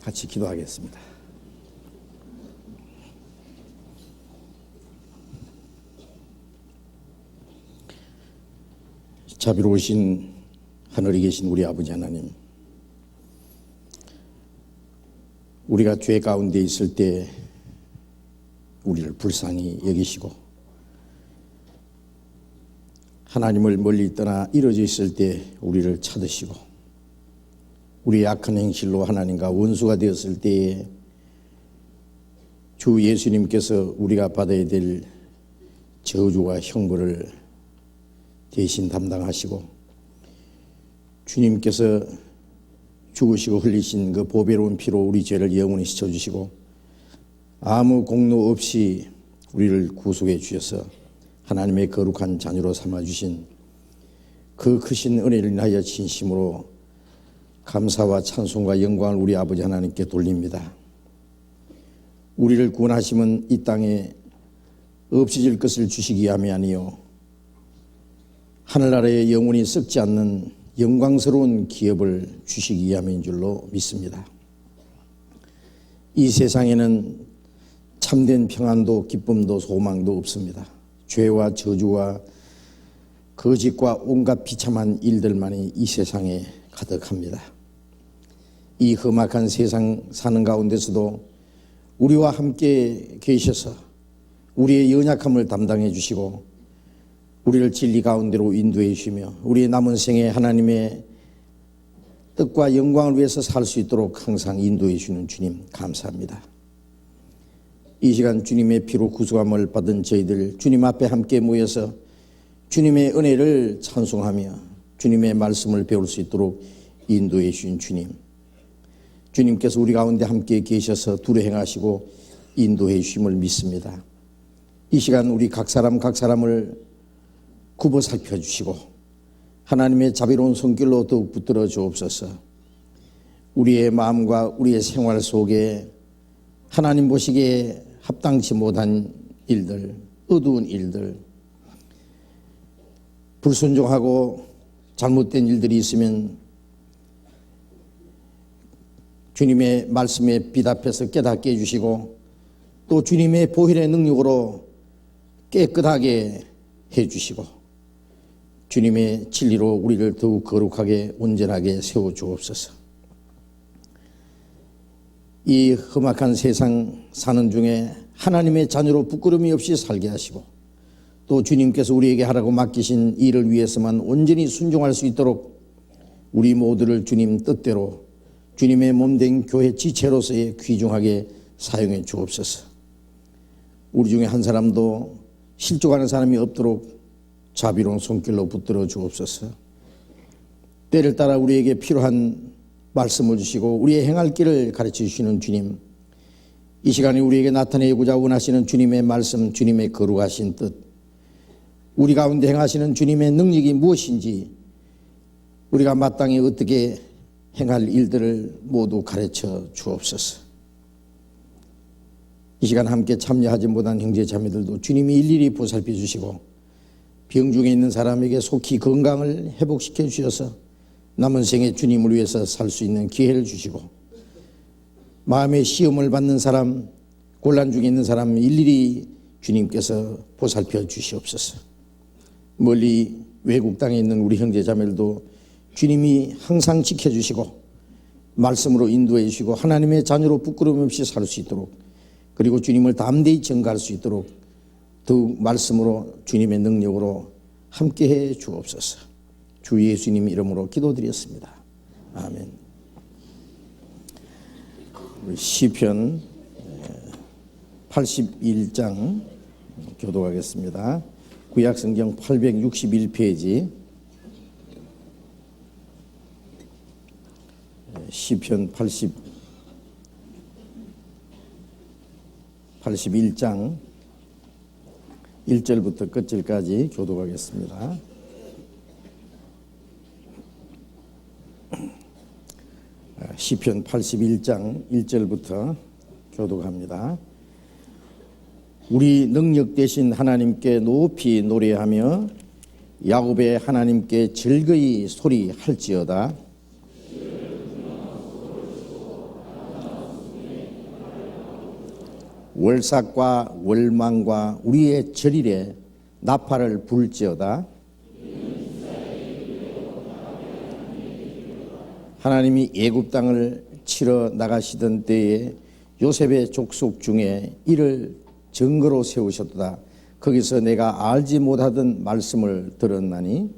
같이 기도하겠습니다. 자비로우신 하늘에 계신 우리 아버지 하나님, 우리가 죄 가운데 있을 때 우리를 불쌍히 여기시고, 하나님을 멀리 떠나 이루어져 있을 때 우리를 찾으시고, 우리의 악한 행실로 하나님과 원수가 되었을 때에 주 예수님께서 우리가 받아야 될 저주와 형벌을 대신 담당하시고, 주님께서 죽으시고 흘리신 그 보배로운 피로 우리 죄를 영원히 씻어주시고 아무 공로 없이 우리를 구속해 주셔서 하나님의 거룩한 자녀로 삼아주신 그 크신 은혜를 인하여 진심으로 감사와 찬송과 영광을 우리 아버지 하나님께 돌립니다. 우리를 구원하심은 이 땅에 없어질 것을 주시기 위함이 아니요 하늘나라에 영원히 썩지 않는 영광스러운 기업을 주시기 위함인 줄로 믿습니다. 이 세상에는 참된 평안도 기쁨도 소망도 없습니다. 죄와 저주와 거짓과 온갖 비참한 일들만이 이 세상에 가득합니다. 이 험악한 세상 사는 가운데서도 우리와 함께 계셔서 우리의 연약함을 담당해 주시고 우리를 진리 가운데로 인도해 주시며 우리의 남은 생에 하나님의 뜻과 영광을 위해서 살 수 있도록 항상 인도해 주시는 주님 감사합니다. 이 시간 주님의 피로 구속함을 받은 저희들 주님 앞에 함께 모여서 주님의 은혜를 찬송하며 주님의 말씀을 배울 수 있도록 인도해 주신 주님, 주님께서 우리 가운데 함께 계셔서 두루 행하시고 인도해 주심을 믿습니다. 이 시간 우리 각 사람을 굽어 살펴주시고 하나님의 자비로운 손길로 더욱 붙들어 주옵소서. 우리의 마음과 우리의 생활 속에 하나님 보시기에 합당치 못한 일들, 어두운 일들, 불순종하고 잘못된 일들이 있으면 주님의 말씀에 빛 앞에서 깨닫게 해주시고 또 주님의 보혈의 능력으로 깨끗하게 해주시고 주님의 진리로 우리를 더욱 거룩하게 온전하게 세워주옵소서. 이 험악한 세상 사는 중에 하나님의 자녀로 부끄러움이 없이 살게 하시고 또 주님께서 우리에게 하라고 맡기신 일을 위해서만 온전히 순종할 수 있도록 우리 모두를 주님 뜻대로 주님의 몸된 교회 지체로서의 귀중하게 사용해 주옵소서. 우리 중에 한 사람도 실족하는 사람이 없도록 자비로운 손길로 붙들어 주옵소서. 때를 따라 우리에게 필요한 말씀을 주시고 우리의 행할 길을 가르쳐 주시는 주님, 이 시간에 우리에게 나타내고자 원하시는 주님의 말씀, 주님의 거룩하신 뜻, 우리 가운데 행하시는 주님의 능력이 무엇인지 우리가 마땅히 어떻게 행할 일들을 모두 가르쳐 주옵소서. 이 시간 함께 참여하지 못한 형제 자매들도 주님이 일일이 보살펴 주시고 병중에 있는 사람에게 속히 건강을 회복시켜 주셔서 남은 생에 주님을 위해서 살 수 있는 기회를 주시고 마음의 시험을 받는 사람, 곤란 중에 있는 사람 일일이 주님께서 보살펴 주시옵소서. 멀리 외국 땅에 있는 우리 형제 자매들도 주님이 항상 지켜주시고 말씀으로 인도해 주시고 하나님의 자녀로 부끄러움 없이 살 수 있도록 그리고 주님을 담대히 전가할 수 있도록 더욱 말씀으로 주님의 능력으로 함께해 주옵소서. 주 예수님 이름으로 기도드렸습니다. 아멘. 시편 81장 교독하겠습니다. 구약성경 861페이지 시편 81장 1절부터 끝절까지 교독하겠습니다. 시편 81장 1절부터 교독합니다. 우리 능력 되신 하나님께 높이 노래하며 야곱의 하나님께 즐거이 소리할지어다. 월삭과 월망과 우리의 절일에 나팔을 불지어다. 하나님이 애굽 땅을 치러 나가시던 때에 요셉의 족속 중에 이를 증거로 세우셨도다. 거기서 내가 알지 못하던 말씀을 들었나니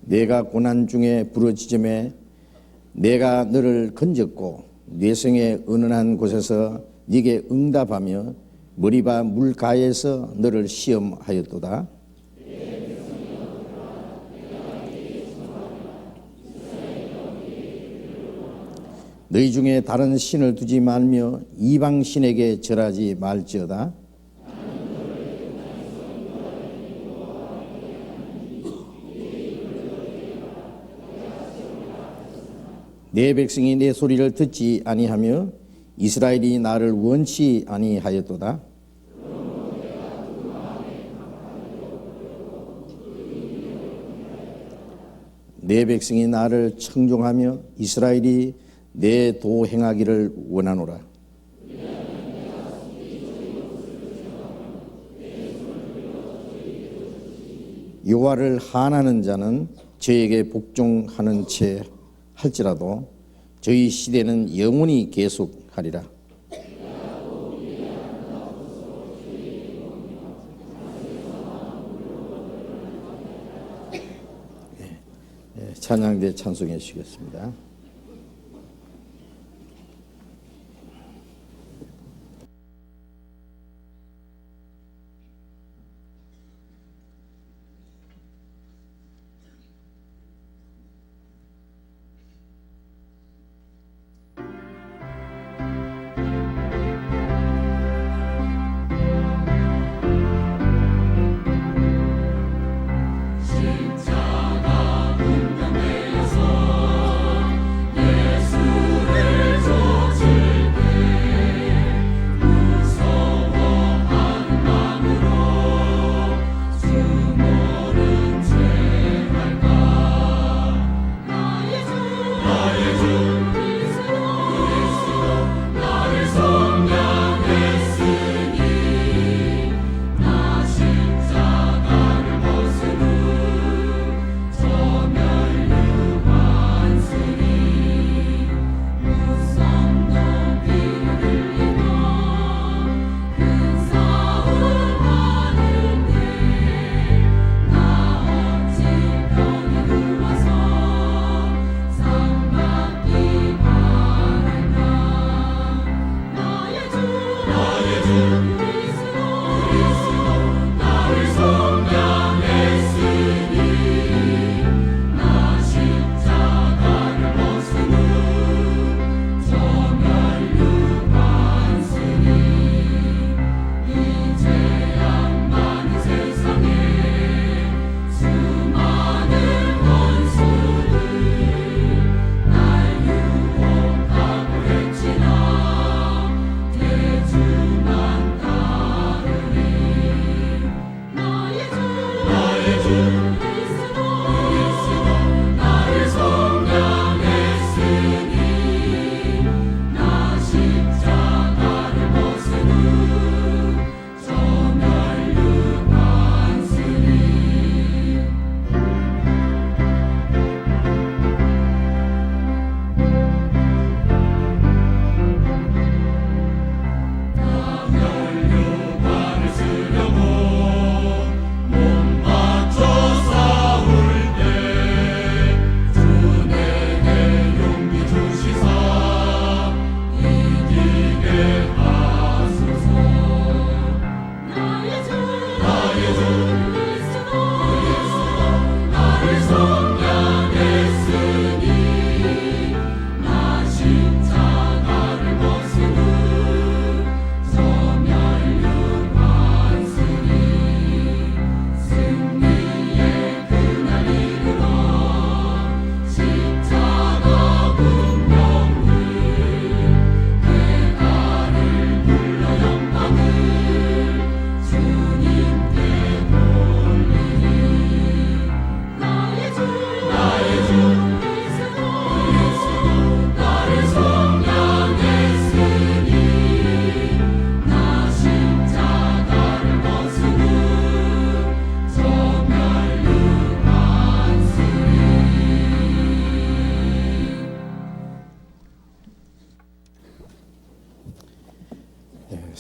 내가 고난 중에 부르짖음에 내가 너를 건졌고 뇌성의 은은한 곳에서 네게 응답하며 머리바 물가에서 너를 시험하였도다. 너희 중에 다른 신을 두지 말며 이방 신에게 절하지 말지어다. 내 백성이 내 소리를 듣지 아니하며 이스라엘이 나를 원치 아니하였도다. 내 백성이 나를 청종하며 이스라엘이 내 도 행하기를 원하노라. 여호와를 한하는 자는 저에게 복종하는 채 할지라도 저희 시대는 영원히 계속하리라. 찬양대 찬송해 주시겠습니다.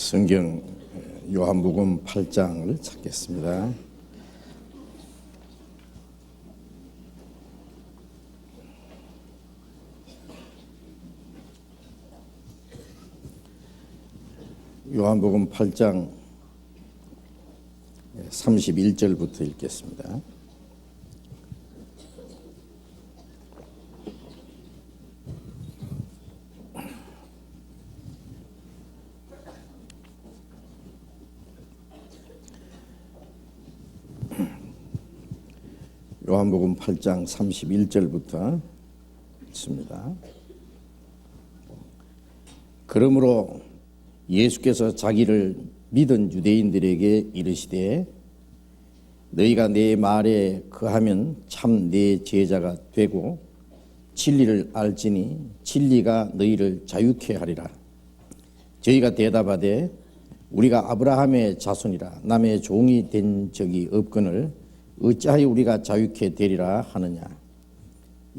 성경 요한복음 8장을 찾겠습니다. 요한복음 8장 31절부터 읽겠습니다. 요한복음 8장 31절부터 읽습니다. 그러므로 예수께서 자기를 믿은 유대인들에게 이르시되 너희가 내 말에 거하면 참 내 제자가 되고 진리를 알지니 진리가 너희를 자유케 하리라. 저희가 대답하되 우리가 아브라함의 자손이라 남의 종이 된 적이 없거늘 어찌하여 우리가 자유케 되리라 하느냐.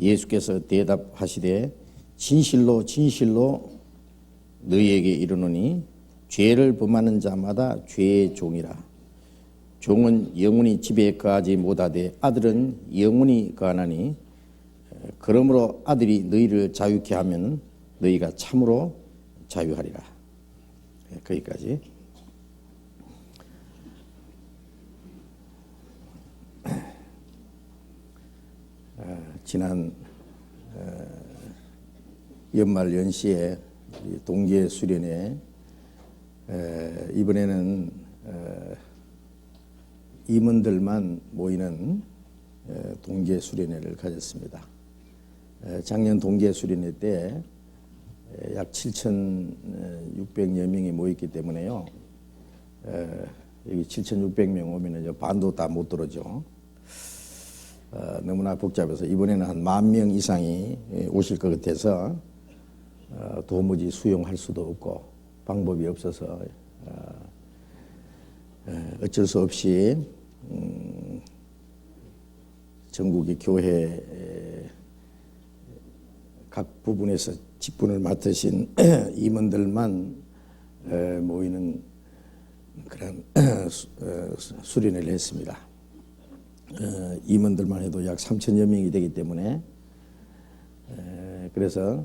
예수께서 대답하시되 진실로 진실로 너희에게 이르노니 죄를 범하는 자마다 죄의 종이라. 종은 영원히 집에 거하지 못하되 아들은 영원히 거하나니 그러므로 아들이 너희를 자유케 하면 너희가 참으로 자유하리라. 거기까지. 지난 연말 연시에 동계 수련회 이번에는 임원들만 모이는 동계 수련회를 가졌습니다. 작년 동계 수련회 때 약 7,600여 명이 모였기 때문에요. 여기 7,600명 오면은 반도 다 못 들어오죠. 너무나 복잡해서 이번에는 한 10,000명 이상이 오실 것 같아서 도무지 수용할 수도 없고 방법이 없어서 어쩔 수 없이 전국의 교회 각 부분에서 직분을 맡으신 임원들만 모이는 그런 수련회를 했습니다. 임원들만 해도 약 3,000여 명이 되기 때문에 그래서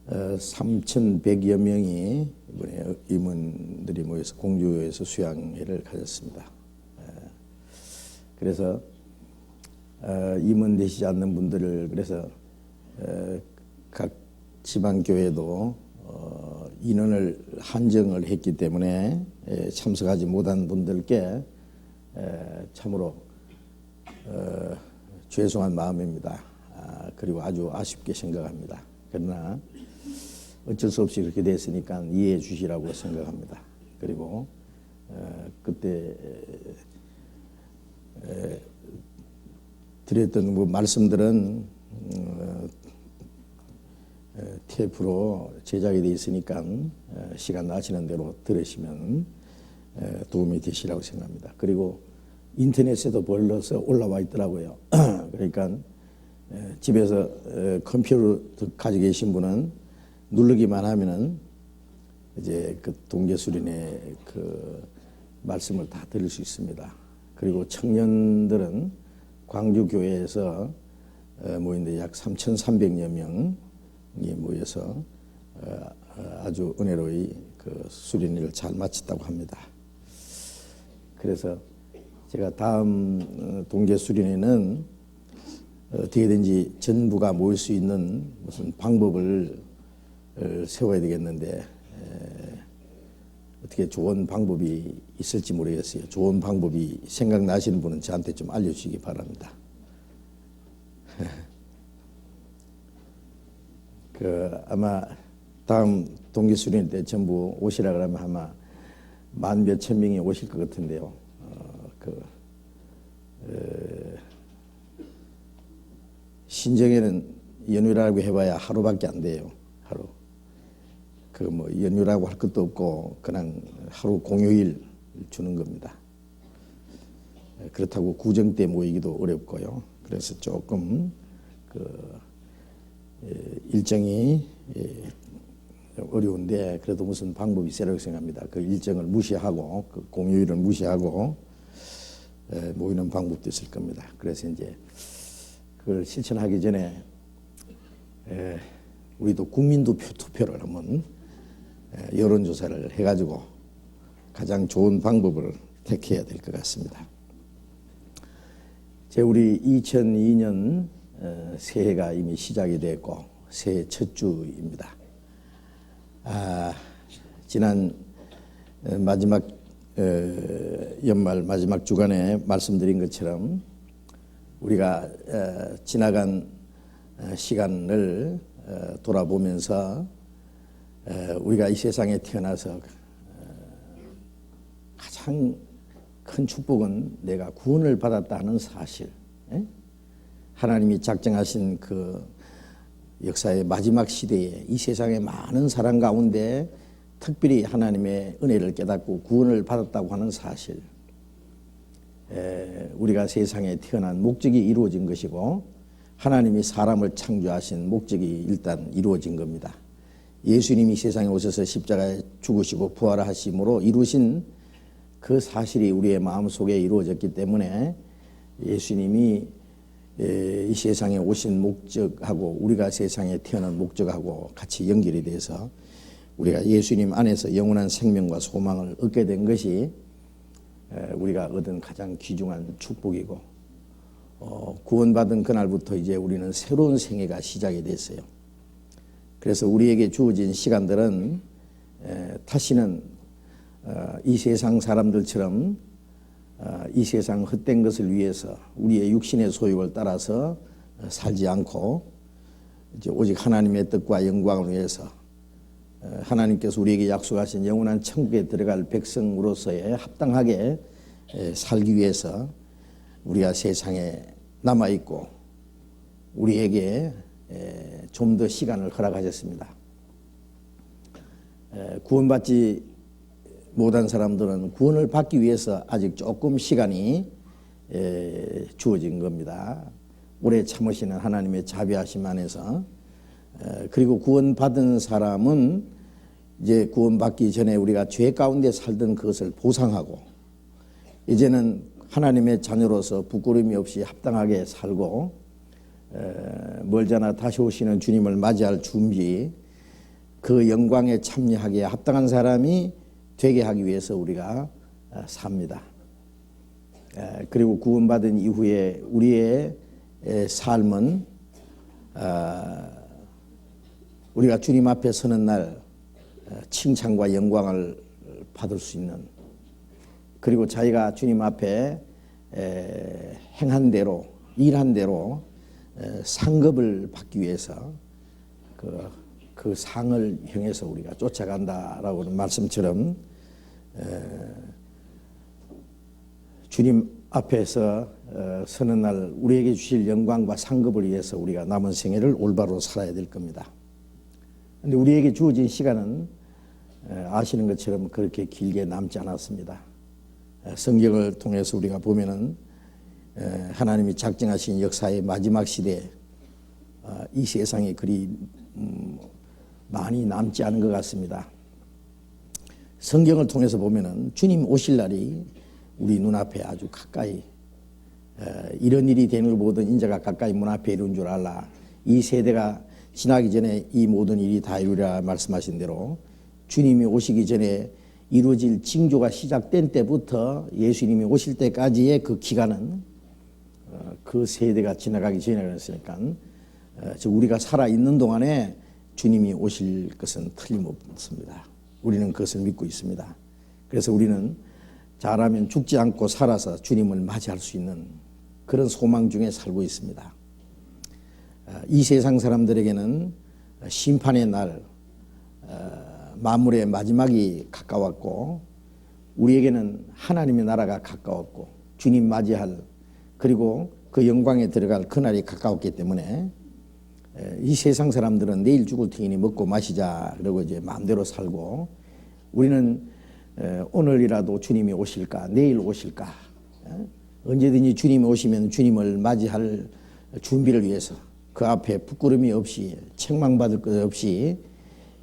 3,100여 명이 이번에 임원들이 모여서 공주에서 수양회를 가졌습니다. 그래서 임원 되시지 않는 분들을 그래서 각 지방교회도 인원을 한정을 했기 때문에 참석하지 못한 분들께 참으로 죄송한 마음입니다. 그리고 아주 아쉽게 생각합니다. 그러나 어쩔 수 없이 그렇게 됐으니까 이해해 주시라고 생각합니다. 그리고 그때 드렸던 뭐 말씀들은 테이프로 제작이 되어 있으니까 시간 나시는 대로 들으시면 도움이 되시라고 생각합니다. 그리고 인터넷에도 벌러서 올라와 있더라고요. 그러니까 집에서 컴퓨터 가지고 계신 분은 누르기만 하면은 이제 그 동계수련회 그 말씀을 다 들을 수 있습니다. 그리고 청년들은 광주교회에서 모인데 약 3,300여 명이 모여서 아주 은혜로이 그 수련회를 잘 마쳤다고 합니다. 그래서 제가 다음 동계수련회는 어떻게든지 전부가 모일 수 있는 무슨 방법을 세워야 되겠는데 어떻게 좋은 방법이 있을지 모르겠어요. 좋은 방법이 생각나시는 분은 저한테 좀 알려주시기 바랍니다. 아마 다음 동계수련회 때 전부 오시라 그러면 아마 10,000몇천 명이 오실 것 같은데요. 신정에는 연휴라고 해봐야 하루밖에 안 돼요. 하루. 뭐 연휴라고 할 것도 없고 그냥 하루 공휴일 주는 겁니다. 그렇다고 구정 때 모이기도 어렵고요. 그래서 조금 일정이 어려운데 그래도 무슨 방법이 있으라고 생각합니다. 그 일정을 무시하고 그 공휴일을 무시하고 모이는 방법도 있을 겁니다. 그래서 이제 그걸 실천하기 전에 우리도 투표를 한번 여론조사를 해가지고 가장 좋은 방법을 택해야 될 것 같습니다. 우리 2002년 새해가 이미 시작이 됐고 새해 첫 주입니다. 지난 마지막 연말 마지막 주간에 말씀드린 것처럼 우리가 지나간 시간을 돌아보면서 우리가 이 세상에 태어나서 가장 큰 축복은 내가 구원을 받았다 하는 사실, 하나님이 작정하신 그 역사의 마지막 시대에 이 세상의 많은 사람 가운데 특별히 하나님의 은혜를 깨닫고 구원을 받았다고 하는 사실, 우리가 세상에 태어난 목적이 이루어진 것이고 하나님이 사람을 창조하신 목적이 일단 이루어진 겁니다. 예수님이 세상에 오셔서 십자가에 죽으시고 부활하심으로 이루신 그 사실이 우리의 마음속에 이루어졌기 때문에 예수님이 이 세상에 오신 목적하고 우리가 세상에 태어난 목적하고 같이 연결이 돼서 우리가 예수님 안에서 영원한 생명과 소망을 얻게 된 것이 우리가 얻은 가장 귀중한 축복이고 구원받은 그날부터 이제 우리는 새로운 생애가 시작이 됐어요. 그래서 우리에게 주어진 시간들은 다시는 이 세상 사람들처럼 이 세상 헛된 것을 위해서 우리의 육신의 소욕을 따라서 살지 않고 이제 오직 하나님의 뜻과 영광을 위해서 하나님께서 우리에게 약속하신 영원한 천국에 들어갈 백성으로서의 합당하게 살기 위해서 우리가 세상에 남아있고 우리에게 좀 더 시간을 허락하셨습니다. 구원받지 못한 사람들은 구원을 받기 위해서 아직 조금 시간이 주어진 겁니다. 오래 참으시는 하나님의 자비하심 안에서 그리고 구원받은 사람은 이제 구원받기 전에 우리가 죄 가운데 살던 그것을 보상하고 이제는 하나님의 자녀로서 부끄러움이 없이 합당하게 살고 멀잖아 다시 오시는 주님을 맞이할 준비, 그 영광에 참여하기에 합당한 사람이 되게 하기 위해서 우리가 삽니다. 그리고 구원받은 이후에 우리의 삶은 우리가 주님 앞에 서는 날 칭찬과 영광을 받을 수 있는, 그리고 자기가 주님 앞에 행한 대로 일한 대로 상급을 받기 위해서 그 상을 향해서 우리가 쫓아간다라고 하는 말씀처럼 주님 앞에서 서는 날 우리에게 주실 영광과 상급을 위해서 우리가 남은 생애를 올바로 살아야 될 겁니다. 그런데 우리에게 주어진 시간은 아시는 것처럼 그렇게 길게 남지 않았습니다. 성경을 통해서 우리가 보면은 하나님이 작정하신 역사의 마지막 시대에 이 세상에 그리 많이 남지 않은 것 같습니다. 성경을 통해서 보면은 주님 오실 날이 우리 눈앞에 아주 가까이, 이런 일이 되는 걸 보던 인자가 가까이 문 앞에 이룬 줄 알라. 이 세대가 지나기 전에 이 모든 일이 다 이루리라 말씀하신 대로 주님이 오시기 전에 이루어질 징조가 시작된 때부터 예수님이 오실 때까지의 그 기간은 그 세대가 지나가기 전에 그랬으니까 우리가 살아있는 동안에 주님이 오실 것은 틀림없습니다. 우리는 그것을 믿고 있습니다. 그래서 우리는 잘하면 죽지 않고 살아서 주님을 맞이할 수 있는 그런 소망 중에 살고 있습니다. 이 세상 사람들에게는 심판의 날, 만물의 마지막이 가까웠고 우리에게는 하나님의 나라가 가까웠고 주님 맞이할, 그리고 그 영광에 들어갈 그날이 가까웠기 때문에 이 세상 사람들은 내일 죽을 테니 먹고 마시자 그러고 이제 마음대로 살고, 우리는 오늘이라도 주님이 오실까, 내일 오실까, 언제든지 주님이 오시면 주님을 맞이할 준비를 위해서 그 앞에 부끄러움이 없이 책망받을 것 없이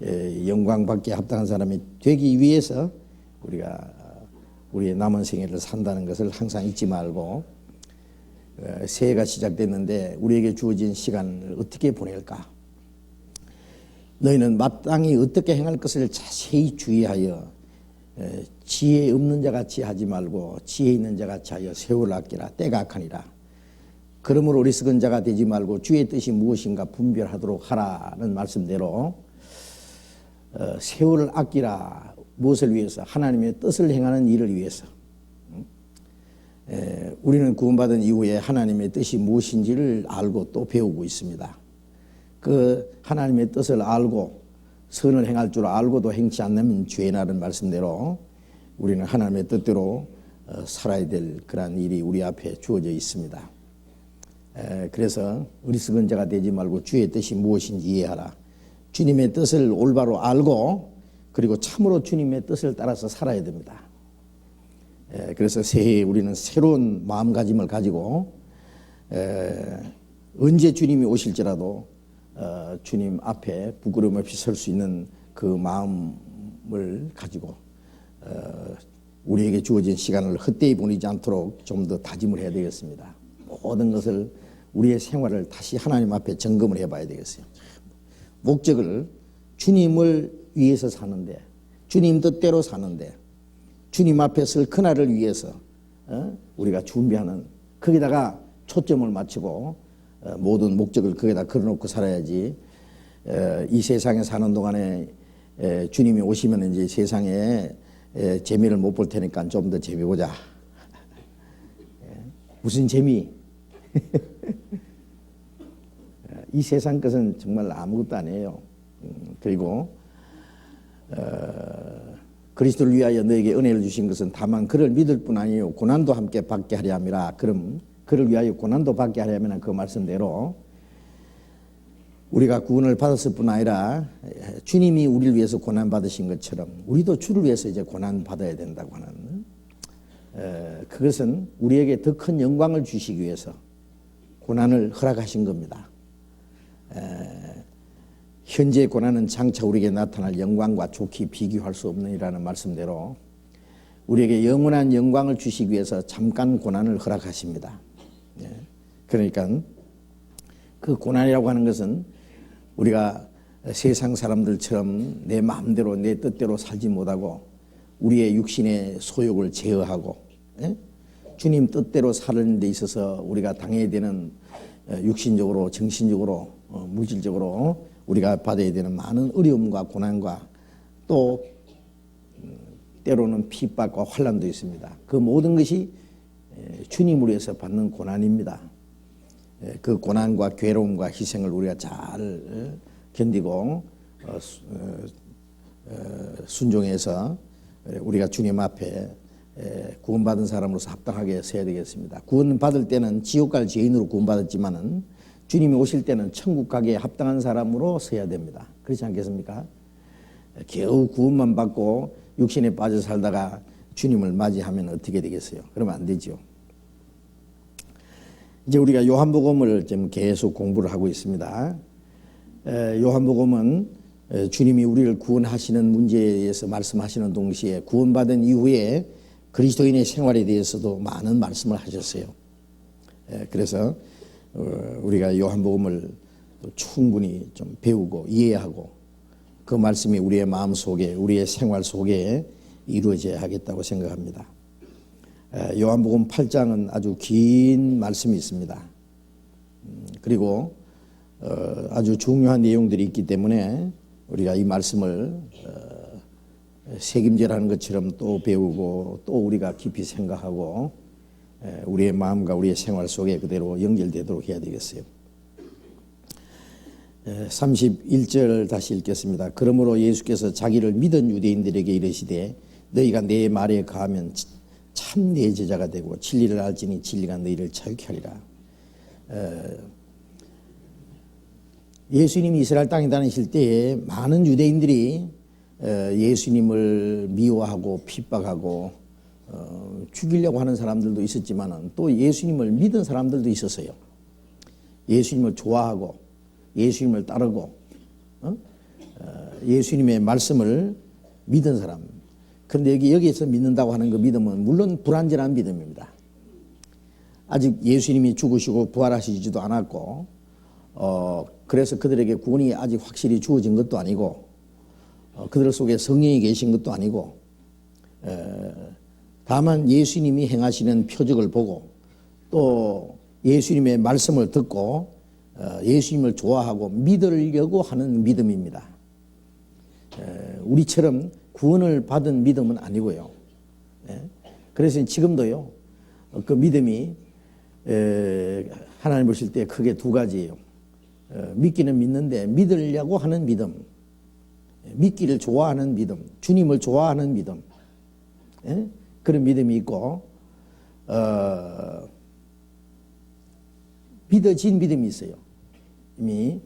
영광받게 합당한 사람이 되기 위해서 우리가 우리의 남은 생애를 산다는 것을 항상 잊지 말고, 새해가 시작됐는데 우리에게 주어진 시간을 어떻게 보낼까? 너희는 마땅히 어떻게 행할 것을 자세히 주의하여 지혜 없는 자같이 하지 말고 지혜 있는 자같이 하여 세월을 아끼라. 때가 악하니라. 그러므로 어리석은 자가 되지 말고 주의 뜻이 무엇인가 분별하도록 하라는 말씀대로 세월을 아끼라. 무엇을 위해서? 하나님의 뜻을 행하는 일을 위해서. 우리는 구원받은 이후에 하나님의 뜻이 무엇인지를 알고 또 배우고 있습니다. 그 하나님의 뜻을 알고 선을 행할 줄 알고도 행치 않는 죄나는 말씀대로 우리는 하나님의 뜻대로 살아야 될 그런 일이 우리 앞에 주어져 있습니다. 그래서 어리석은 자가 되지 말고 주의 뜻이 무엇인지 이해하라. 주님의 뜻을 올바로 알고 그리고 참으로 주님의 뜻을 따라서 살아야 됩니다. 그래서 새해에 우리는 새로운 마음가짐을 가지고 언제 주님이 오실지라도 주님 앞에 부끄러움 없이 설 수 있는 그 마음을 가지고 우리에게 주어진 시간을 헛되이 보내지 않도록 좀 더 다짐을 해야 되겠습니다. 모든 것을 우리의 생활을 다시 하나님 앞에 점검을 해봐야 되겠어요. 목적을 주님을 위해서 사는데, 주님 뜻대로 사는데, 주님 앞에 설 그날을 위해서 우리가 준비하는, 거기다가 초점을 맞추고 모든 목적을 거기다 걸어놓고 살아야지. 이 세상에 사는 동안에 주님이 오시면 이제 세상에 재미를 못 볼 테니까 좀 더 재미 보자. 무슨 재미? 이 세상 것은 정말 아무것도 아니에요. 그리고 그리스도를 위하여 너에게 은혜를 주신 것은 다만 그를 믿을 뿐 아니요 고난도 함께 받게 하려 함이라. 그럼 그를 위하여 고난도 받게 하려면 그 말씀대로 우리가 구원을 받았을 뿐 아니라 주님이 우리를 위해서 고난 받으신 것처럼 우리도 주를 위해서 이제 고난 받아야 된다고 하는, 그것은 우리에게 더 큰 영광을 주시기 위해서 고난을 허락하신 겁니다. 현재의 고난은 장차 우리에게 나타날 영광과 좋게 비교할 수 없느니라는 말씀대로 우리에게 영원한 영광을 주시기 위해서 잠깐 고난을 허락하십니다. 그러니까 그 고난이라고 하는 것은 우리가 세상 사람들처럼 내 마음대로 내 뜻대로 살지 못하고 우리의 육신의 소욕을 제어하고 주님 뜻대로 사는 데 있어서 우리가 당해야 되는 육신적으로 정신적으로 물질적으로 우리가 받아야 되는 많은 어려움과 고난과 또 때로는 핍박과 환난도 있습니다. 그 모든 것이 주님을 위해서 받는 고난입니다. 그 고난과 괴로움과 희생을 우리가 잘 견디고 순종해서 우리가 주님 앞에 구원받은 사람으로서 합당하게 서야 되겠습니다. 구원받을 때는 지옥 갈 죄인으로 구원받았지만은 주님이 오실 때는 천국 가기에 합당한 사람으로 서야 됩니다. 그렇지 않겠습니까? 겨우 구원만 받고 육신에 빠져 살다가 주님을 맞이하면 어떻게 되겠어요? 그러면 안 되죠. 이제 우리가 요한복음을 좀 계속 공부를 하고 있습니다. 요한복음은 주님이 우리를 구원하시는 문제에 대해서 말씀하시는 동시에 구원받은 이후에 그리스도인의 생활에 대해서도 많은 말씀을 하셨어요. 그래서 우리가 요한복음을 충분히 좀 배우고 이해하고 그 말씀이 우리의 마음 속에 우리의 생활 속에 이루어져야 하겠다고 생각합니다. 요한복음 8장은 아주 긴 말씀이 있습니다. 그리고 아주 중요한 내용들이 있기 때문에 우리가 이 말씀을 책임제라는 것처럼 또 배우고 또 우리가 깊이 생각하고 우리의 마음과 우리의 생활 속에 그대로 연결되도록 해야 되겠어요. 31절 다시 읽겠습니다. 그러므로 예수께서 자기를 믿은 유대인들에게 이르시되 너희가 내 말에 거하면 참 내 제자가 되고 진리를 알지니 진리가 너희를 자유케 하리라. 예수님이 이스라엘 땅에 다니실 때에 많은 유대인들이 예수님을 미워하고 핍박하고 죽이려고 하는 사람들도 있었지만 또 예수님을 믿은 사람들도 있었어요. 예수님을 좋아하고 예수님을 따르고 예수님의 말씀을 믿은 사람. 그런데 여기에서 믿는다고 하는 그 믿음은 물론 불완전한 믿음입니다. 아직 예수님이 죽으시고 부활하시지도 않았고 그래서 그들에게 구원이 아직 확실히 주어진 것도 아니고 그들 속에 성령이 계신 것도 아니고 다만 예수님이 행하시는 표적을 보고 또 예수님의 말씀을 듣고 예수님을 좋아하고 믿으려고 하는 믿음입니다. 우리처럼 구원을 받은 믿음은 아니고요. 그래서 지금도요, 그 믿음이 하나님 보실 때 크게 두 가지예요. 믿기는 믿는데 믿으려고 하는 믿음, 믿기를 좋아하는 믿음, 주님을 좋아하는 믿음, 그런 믿음이 있고 믿어진 믿음이 있어요. 이미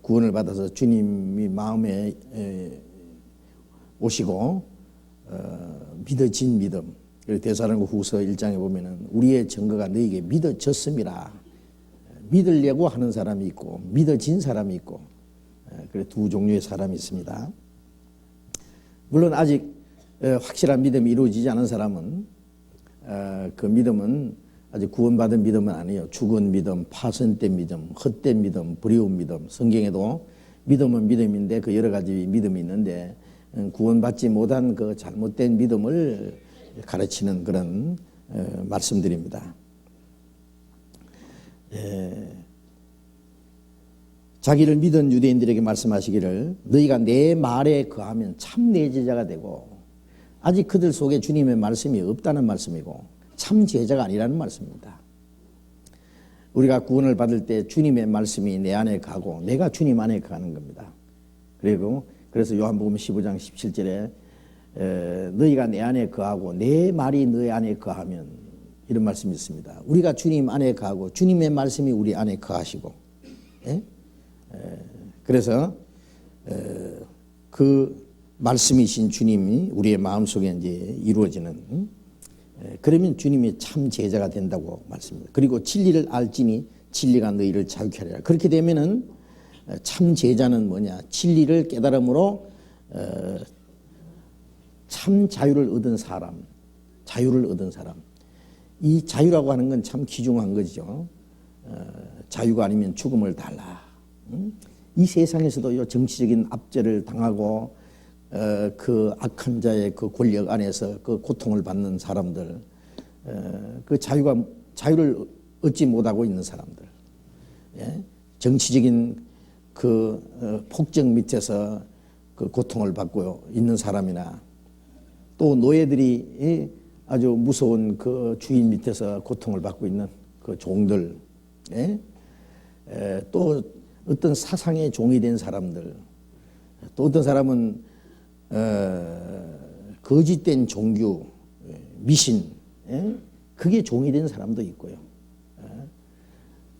구원을 받아서 주님이 마음에 오시고 믿어진 믿음. 데살로니가후서 1장에 보면은 우리의 증거가 너희에게 믿어졌음이라. 믿으려고 하는 사람이 있고 믿어진 사람이 있고 그래 두 종류의 사람이 있습니다. 물론 아직 확실한 믿음이 이루어지지 않은 사람은 그 믿음은 아직 구원받은 믿음은 아니에요. 죽은 믿음, 파손된 믿음, 헛된 믿음, 불의운 믿음. 성경에도 믿음은 믿음인데 그 여러 가지 믿음이 있는데 구원받지 못한 그 잘못된 믿음을 가르치는 그런 말씀드립니다. 자기를 믿은 유대인들에게 말씀하시기를 너희가 내 말에 거하면 참 내 제자가 되고 아직 그들 속에 주님의 말씀이 없다는 말씀이고 참 제자가 아니라는 말씀입니다. 우리가 구원을 받을 때 주님의 말씀이 내 안에 가고 내가 주님 안에 가는 겁니다. 그래서 요한복음 15장 17절에 너희가 내 안에 거하고 내 말이 너희 안에 거하면 이런 말씀이 있습니다. 우리가 주님 안에 거하고 주님의 말씀이 우리 안에 거하시고 그래서 그 말씀이신 주님이 우리의 마음속에 이제 이루어지는 그러면 주님이 참 제자가 된다고 말씀합니다. 그리고 진리를 알지니 진리가 너희를 자유케 하리라. 그렇게 되면은 참 제자는 뭐냐? 진리를 깨달음으로 참 자유를 얻은 사람, 자유를 얻은 사람. 이 자유라고 하는 건 참 귀중한 거죠. 자유가 아니면 죽음을 달라. 이 세상에서도요 정치적인 압제를 당하고 그 악한 자의 그 권력 안에서 그 고통을 받는 사람들, 그 자유를 얻지 못하고 있는 사람들, 정치적인 그 폭정 밑에서 그 고통을 받고 있는 사람이나 또 노예들이 아주 무서운 그 주인 밑에서 고통을 받고 있는 그 종들, 또 어떤 사상의 종이 된 사람들, 또 어떤 사람은 거짓된 종교, 미신, 그게 종이 된 사람도 있고요.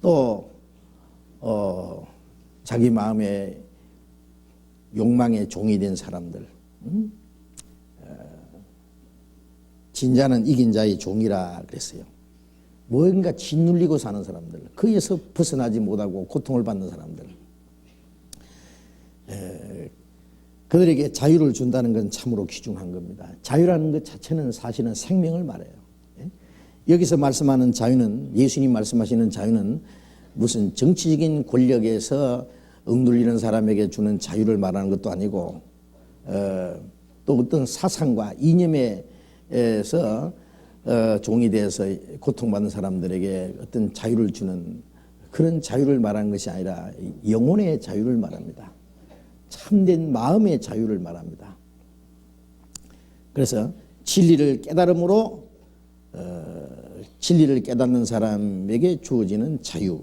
또 자기 마음의 욕망의 종이 된 사람들, 진자는 이긴 자의 종이라 그랬어요. 뭔가 짓눌리고 사는 사람들, 거기에서 벗어나지 못하고 고통을 받는 사람들, 그들에게 자유를 준다는 건 참으로 귀중한 겁니다. 자유라는 것 자체는 사실은 생명을 말해요. 여기서 말씀하는 자유는, 예수님 말씀하시는 자유는 무슨 정치적인 권력에서 억눌리는 사람에게 주는 자유를 말하는 것도 아니고 또 어떤 사상과 이념에서 종이 되어서 고통받는 사람들에게 어떤 자유를 주는 그런 자유를 말하는 것이 아니라 영혼의 자유를 말합니다. 참된 마음의 자유를 말합니다. 그래서 진리를 깨달음으로 진리를 깨닫는 사람에게 주어지는 자유,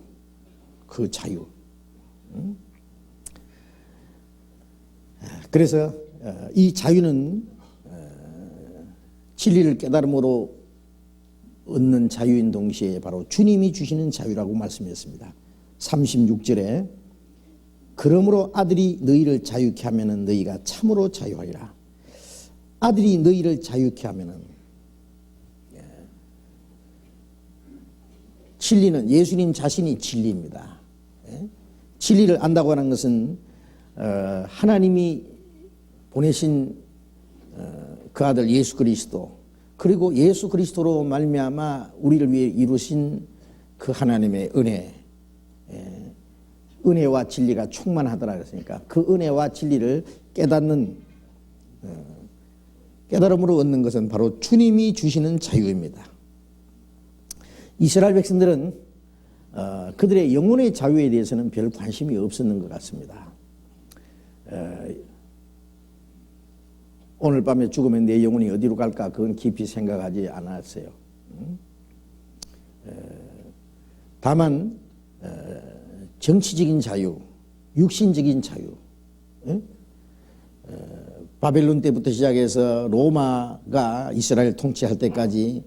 그 자유. 그래서 이 자유는 진리를 깨달음으로 얻는 자유인 동시에 바로 주님이 주시는 자유라고 말씀했습니다. 36절에 그러므로 아들이 너희를 자유케 하면은 너희가 참으로 자유하리라. 아들이 너희를 자유케 하면은, 진리는 예수님 자신이 진리입니다. 진리를 안다고 하는 것은 하나님이 보내신 그 아들 예수 그리스도, 그리고 예수 그리스도로 말미암아 우리를 위해 이루신 그 하나님의 은혜, 은혜와 진리가 충만하더라 그랬으니까 그 은혜와 진리를 깨달음으로 얻는 것은 바로 주님이 주시는 자유입니다. 이스라엘 백성들은 그들의 영혼의 자유에 대해서는 별 관심이 없었는 것 같습니다. 오늘 밤에 죽으면 내 영혼이 어디로 갈까? 그건 깊이 생각하지 않았어요. 다만 정치적인 자유, 육신적인 자유, 바벨론 때부터 시작해서 로마가 이스라엘 통치할 때까지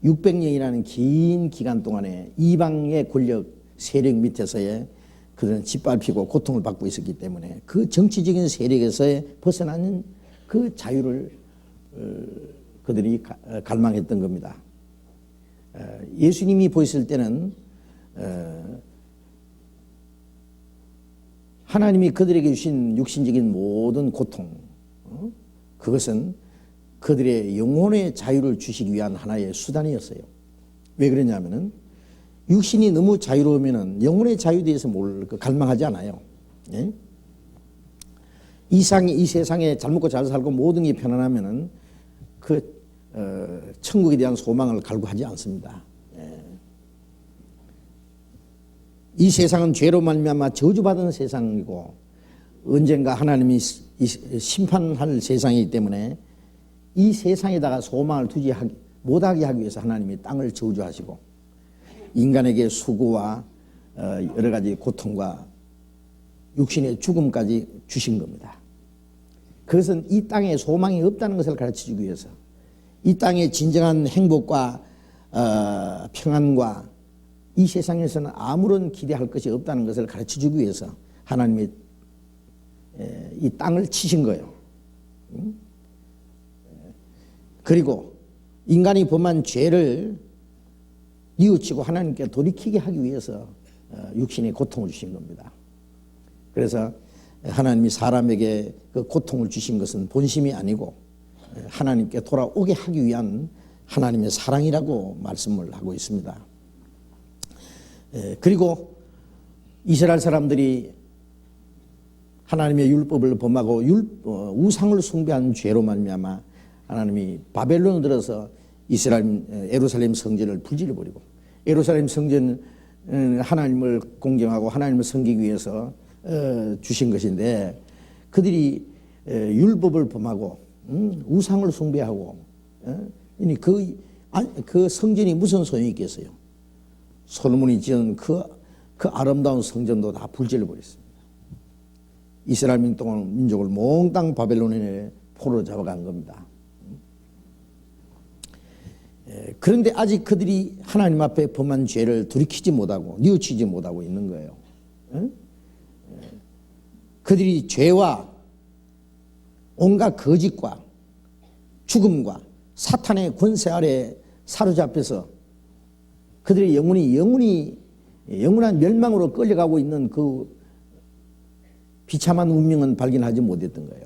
600년이라는 긴 기간 동안에 이방의 권력 세력 밑에서의 그들은 짓밟히고 고통을 받고 있었기 때문에 그 정치적인 세력에서의 벗어나는 그 자유를 그들이 갈망했던 겁니다. 예수님이 보였을 때는 하나님이 그들에게 주신 육신적인 모든 고통, 그것은 그들의 영혼의 자유를 주시기 위한 하나의 수단이었어요. 왜 그러냐면은 육신이 너무 자유로우면은 영혼의 자유에 대해서 갈망하지 않아요. 예? 이 세상에 잘 먹고 잘 살고 모든 게 편안하면은 천국에 대한 소망을 갈구하지 않습니다. 예. 이 세상은 죄로 말미암아 저주받은 세상이고 언젠가 하나님이 심판할 세상이기 때문에 이 세상에다가 소망을 두지 못하게 하기 위해서 하나님이 땅을 저주하시고 인간에게 수고와 여러 가지 고통과 육신의 죽음까지 주신 겁니다. 그것은 이 땅에 소망이 없다는 것을 가르쳐주기 위해서, 이 땅의 진정한 행복과 평안과 이 세상에서는 아무런 기대할 것이 없다는 것을 가르쳐주기 위해서 하나님이 이 땅을 치신 거예요. 그리고 인간이 범한 죄를 뉘우치고 하나님께 돌이키게 하기 위해서 육신의 고통을 주신 겁니다. 그래서 하나님이 사람에게 그 고통을 주신 것은 본심이 아니고 하나님께 돌아오게 하기 위한 하나님의 사랑이라고 말씀을 하고 있습니다. 그리고 이스라엘 사람들이 하나님의 율법을 범하고 우상을 숭배한 죄로 말미암아 하나님이 바벨론을 들어서 예루살렘 성전을 불질러버리고, 예루살렘 성전 하나님을 공경하고 하나님을 섬기기 위해서 주신 것인데 그들이 율법을 범하고 우상을 숭배하고 그 성전이 무슨 소용이 있겠어요? 솔로몬이 지은 그 아름다운 성전도 다 불질러 버렸습니다. 이스라엘 민족을 몽땅 바벨론에 포로로 잡아간 겁니다. 그런데 아직 그들이 하나님 앞에 범한 죄를 돌이키지 못하고 뉘우치지 못하고 있는 거예요. 그들이 죄와 온갖 거짓과 죽음과 사탄의 권세 아래 사로잡혀서 그들의 영원한 멸망으로 끌려가고 있는 그 비참한 운명은 발견하지 못했던 거예요.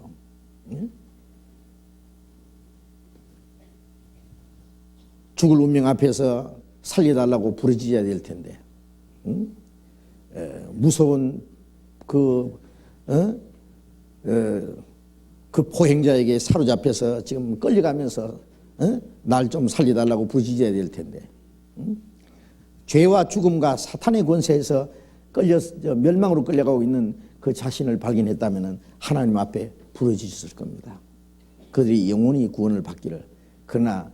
죽을 운명 앞에서 살려달라고 부르짖어야 될 텐데, 무서운 그 포행자에게 사로잡혀서 지금 끌려가면서 날 좀 살려달라고 부르짖어야 될 텐데, 죄와 죽음과 사탄의 권세에서 멸망으로 끌려가고 있는 그 자신을 발견했다면 하나님 앞에 부르짖었을 겁니다. 그들이 영원히 구원을 받기를. 그러나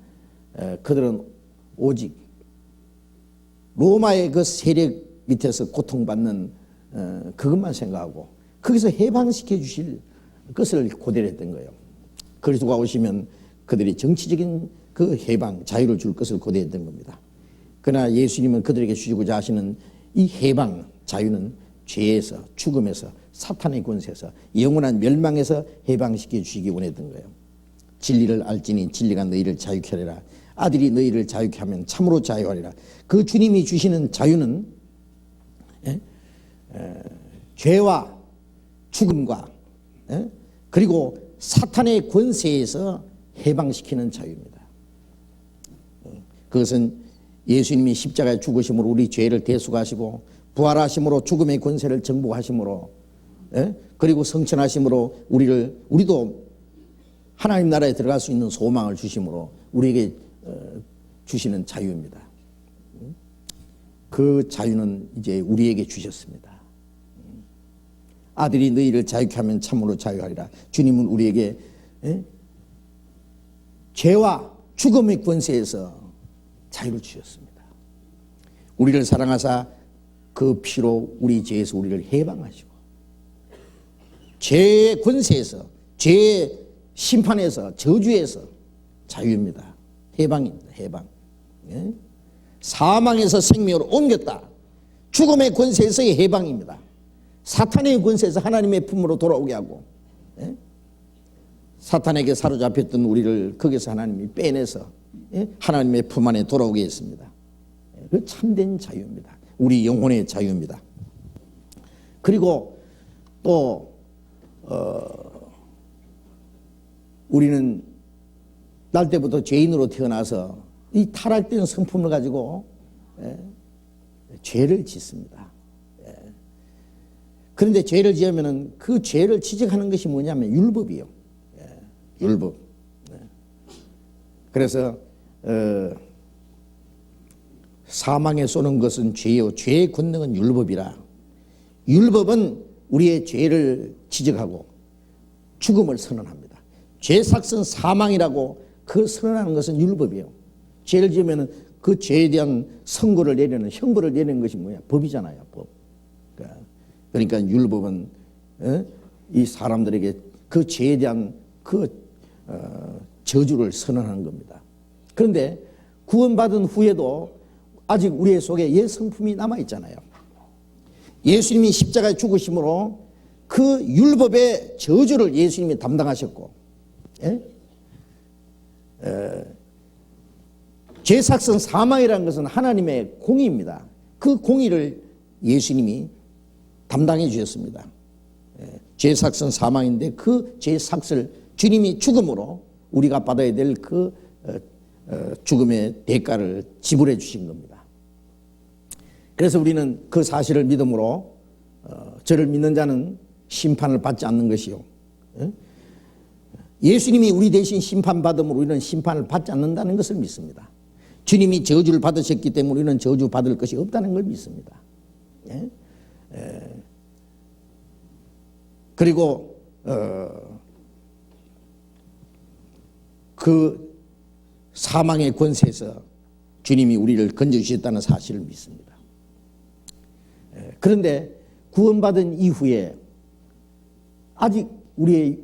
그들은 오직 로마의 그 세력 밑에서 고통받는 그것만 생각하고 거기서 해방시켜 주실 것을 고대했던 거예요. 그리스도가 오시면 그들이 정치적인 그 해방, 자유를 줄 것을 고대했던 겁니다. 그러나 예수님은 그들에게 주시고자 하시는 이 해방, 자유는 죄에서, 죽음에서, 사탄의 권세에서, 영원한 멸망에서 해방시켜 주시기 원했던 거예요. 진리를 알지니 진리가 너희를 자유케 하리라. 아들이 너희를 자유케 하면 참으로 자유하리라. 그 주님이 주시는 자유는 죄와 죽음과 그리고 사탄의 권세에서 해방시키는 자유입니다. 그것은 예수님이 십자가에 죽으심으로 우리 죄를 대속하시고 부활하심으로 죽음의 권세를 정복하심으로 그리고 성천하심으로 우리도 하나님 나라에 들어갈 수 있는 소망을 주심으로 우리에게 주시는 자유입니다. 그 자유는 이제 우리에게 주셨습니다. 아들이 너희를 자유케 하면 참으로 자유하리라. 주님은 우리에게 죄와 죽음의 권세에서 자유를 주셨습니다. 우리를 사랑하사 그 피로 우리 죄에서 우리를 해방하시고 죄의 권세에서 죄의 심판에서 저주에서 자유입니다. 해방입니다. 해방. 사망에서 생명으로 옮겼다. 죽음의 권세에서의 해방입니다. 사탄의 권세에서 하나님의 품으로 돌아오게 하고 사탄에게 사로잡혔던 우리를 거기서 하나님이 빼내서 하나님의 품 안에 돌아오게 했습니다. 그 참된 자유입니다. 우리 영혼의 자유입니다. 그리고 또 우리는 날 때부터 죄인으로 태어나서 이 타락된 성품을 가지고 죄를 짓습니다. 그런데 죄를 지으면 그 죄를 지적하는 것이 뭐냐면 율법이요. 율법. 그래서 사망에 쏘는 것은 죄요 죄의 권능은 율법이라. 율법은 우리의 죄를 지적하고 죽음을 선언합니다. 죄 삭은 사망이라고 그 선언하는 것은 율법이에요. 죄를 지으면 그 죄에 대한 선고를 내리는 형벌을 내리는 것이 뭐야? 법이잖아요. 법. 그러니까 율법은 이 사람들에게 그 죄에 대한 그 저주를 선언하는 겁니다. 그런데 구원받은 후에도 아직 우리 속에 옛 성품이 남아있잖아요. 예수님이 십자가에 죽으심으로 그 율법의 저주를 예수님이 담당하셨고 죄 삭은 사망이라는 것은 하나님의 공의입니다. 그 공의를 예수님이 담당해 주셨습니다. 죄 삭은 사망인데 그 죄 삭을 주님이 죽음으로 우리가 받아야 될 그 죽음의 대가를 지불해 주신 겁니다. 그래서 우리는 그 사실을 믿음으로 저를 믿는 자는 심판을 받지 않는 것이요. 예수님이 우리 대신 심판받음으로 우리는 심판을 받지 않는다는 것을 믿습니다. 주님이 저주를 받으셨기 때문에 우리는 저주 받을 것이 없다는 걸 믿습니다. 그리고 그 사망의 권세에서 주님이 우리를 건져주셨다는 사실을 믿습니다. 그런데 구원받은 이후에 아직 우리의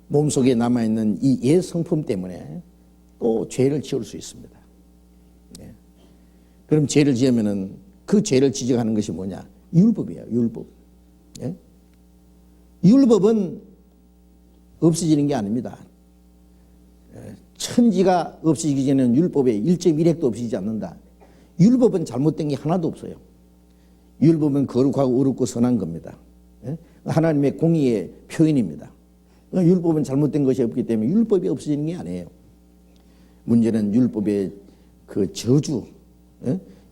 몸속에 남아있는 이 옛 성품 때문에 또 죄를 지을 수 있습니다. 그럼 죄를 지으면은 그 죄를 지적하는 것이 뭐냐? 율법이에요. 율법. 율법은 없어지는 게 아닙니다. 천지가 없어지기 전에는 율법에 1.1핵도 없어지지 않는다. 율법은 잘못된 게 하나도 없어요. 율법은 거룩하고 어렵고 선한 겁니다. 하나님의 공의의 표현입니다. 율법은 잘못된 것이 없기 때문에 율법이 없어지는 게 아니에요. 문제는 율법의 그 저주,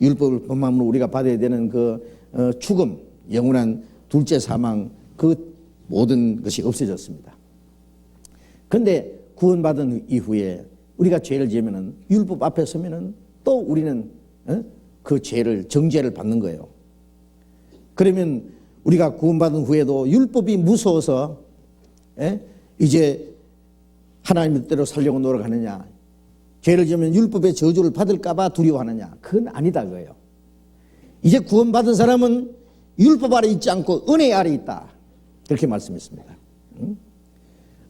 율법을 범함으로 우리가 받아야 되는 그 죽음, 영원한 둘째 사망, 그 모든 것이 없어졌습니다. 그런데 구원받은 이후에 우리가 죄를 지으면은 율법 앞에 서면은 또 우리는 그 죄를 정죄를 받는 거예요. 그러면 우리가 구원받은 후에도 율법이 무서워서 이제 하나님 뜻대로 살려고 노력하느냐, 죄를 지으면 율법의 저주를 받을까봐 두려워하느냐, 그건 아니다 그거예요. 이제 구원받은 사람은 율법 아래 있지 않고 은혜 아래 있다, 그렇게 말씀했습니다.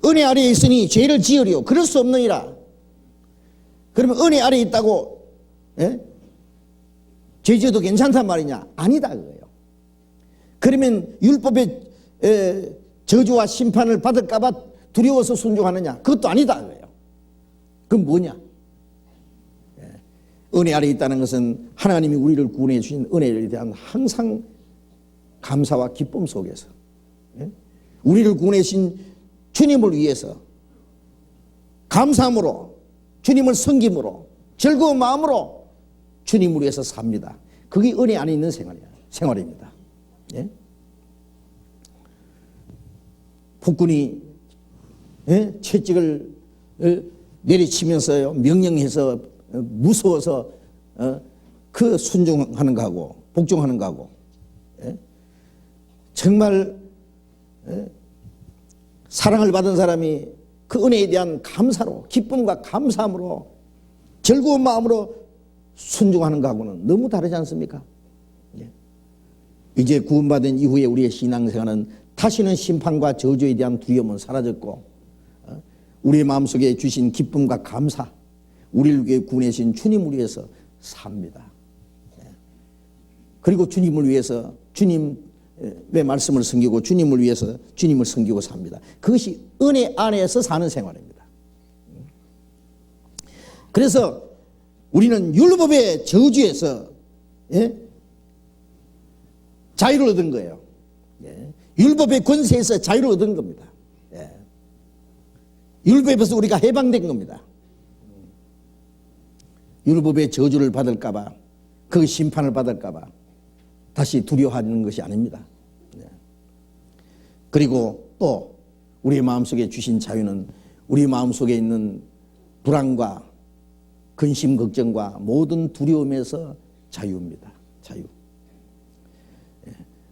은혜 아래에 있으니 죄를 지으리요 그럴 수 없느니라. 그러면 은혜 아래에 있다고 죄 지어도 괜찮단 말이냐? 아니다 그거예요. 그러면 율법의 저주와 심판을 받을까 봐 두려워서 순종하느냐? 그것도 아니다 그거예요. 그건 뭐냐? 은혜 아래에 있다는 것은 하나님이 우리를 구원해 주신 은혜에 대한 항상 감사와 기쁨 속에서 우리를 구원하신 주님을 위해서 감사함으로, 주님을 섬김으로, 즐거운 마음으로 주님을 위해서 삽니다. 그게 은혜 안에 있는 생활입니다. 예? 폭군이 채찍을 내리치면서요, 명령해서 무서워서 그 순종하는 거하고 복종하는 거하고, 정말 사랑을 받은 사람이 그 은혜에 대한 감사로, 기쁨과 감사함으로, 즐거운 마음으로 순종하는 거하고는 너무 다르지 않습니까? 이제 구원받은 이후에 우리의 신앙생활은 다시는 심판과 저주에 대한 두려움은 사라졌고, 우리의 마음속에 주신 기쁨과 감사, 우리를 위해 구원하신 주님을 위해서 삽니다. 그리고 주님을 위해서, 주님의 말씀을 섬기고 주님을 위해서 주님을 섬기고 삽니다. 그것이 은혜 안에서 사는 생활입니다. 그래서 우리는 율법의 저주에서 자유를 얻은 거예요. 율법의 권세에서 자유를 얻은 겁니다. 율법에서 우리가 해방된 겁니다. 율법의 저주를 받을까봐, 그 심판을 받을까봐 다시 두려워하는 것이 아닙니다. 그리고 또 우리의 마음속에 주신 자유는 우리 마음속에 있는 불안과 근심, 걱정과 모든 두려움에서 자유입니다. 자유.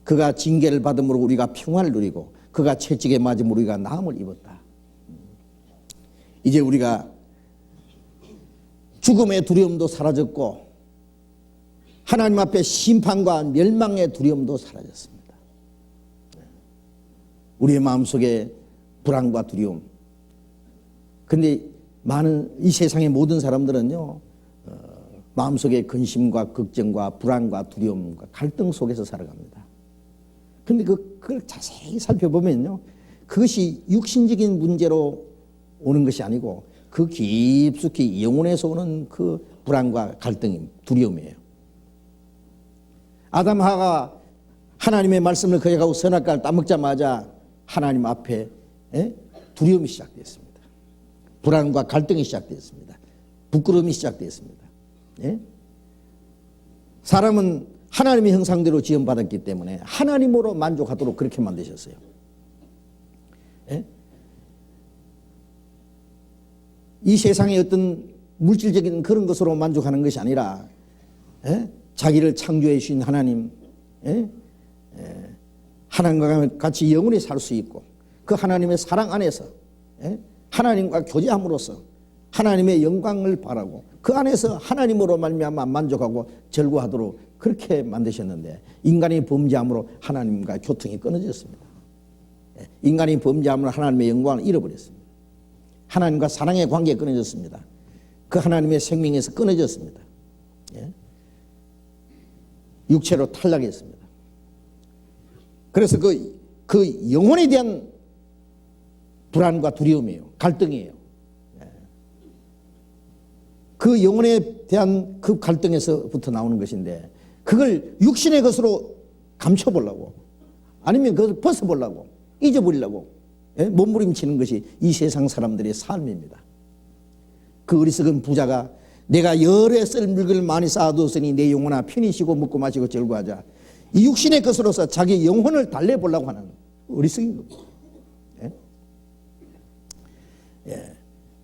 그가 징계를 받음으로 우리가 평화를 누리고, 그가 채찍에 맞음으로 우리가 나음을 입었다. 이제 우리가 죽음의 두려움도 사라졌고, 하나님 앞에 심판과 멸망의 두려움도 사라졌습니다. 우리의 마음속에 불안과 두려움. 근데 많은 이 세상의 모든 사람들은요, 마음속에 근심과 걱정과 불안과 두려움과 갈등 속에서 살아갑니다. 근데 그걸 자세히 살펴보면요, 그것이 육신적인 문제로 오는 것이 아니고 그 깊숙이 영혼에서 오는 그 불안과 갈등이, 두려움이에요. 아담 하가 하나님의 말씀을 거역하고 선악과를 따먹자마자 하나님 앞에 두려움이 시작됐습니다. 불안과 갈등이 시작됐습니다. 부끄러움이 시작됐습니다. 사람은 하나님의 형상대로 지음받았기 때문에 하나님으로 만족하도록 그렇게 만드셨어요. 이 세상의 어떤 물질적인 그런 것으로 만족하는 것이 아니라 자기를 창조해 주신 하나님, 하나님과 같이 영원히 살 수 있고, 그 하나님의 사랑 안에서 하나님과 교제함으로써 하나님의 영광을 바라고 그 안에서 하나님으로 말미암아 만족하고 즐거워하도록 그렇게 만드셨는데, 인간이 범죄함으로 하나님과 교통이 끊어졌습니다. 인간이 범죄함으로 하나님의 영광을 잃어버렸습니다. 하나님과 사랑의 관계가 끊어졌습니다. 그 하나님의 생명에서 끊어졌습니다. 육체로 탈락했습니다. 그래서 그 영혼에 대한 불안과 두려움이에요. 갈등이에요. 그 영혼에 대한 그 갈등에서부터 나오는 것인데, 그걸 육신의 것으로 감춰보려고, 아니면 그것을 벗어보려고, 잊어버리려고 몸부림치는 것이 이 세상 사람들의 삶입니다. 그 어리석은 부자가 내가 여러 썰 물건을 많이 쌓아두었으니 내 영혼아 편히 쉬고 먹고 마시고 즐거워하자, 이 육신의 것으로서 자기 영혼을 달래보려고 하는 어리석인 겁니다.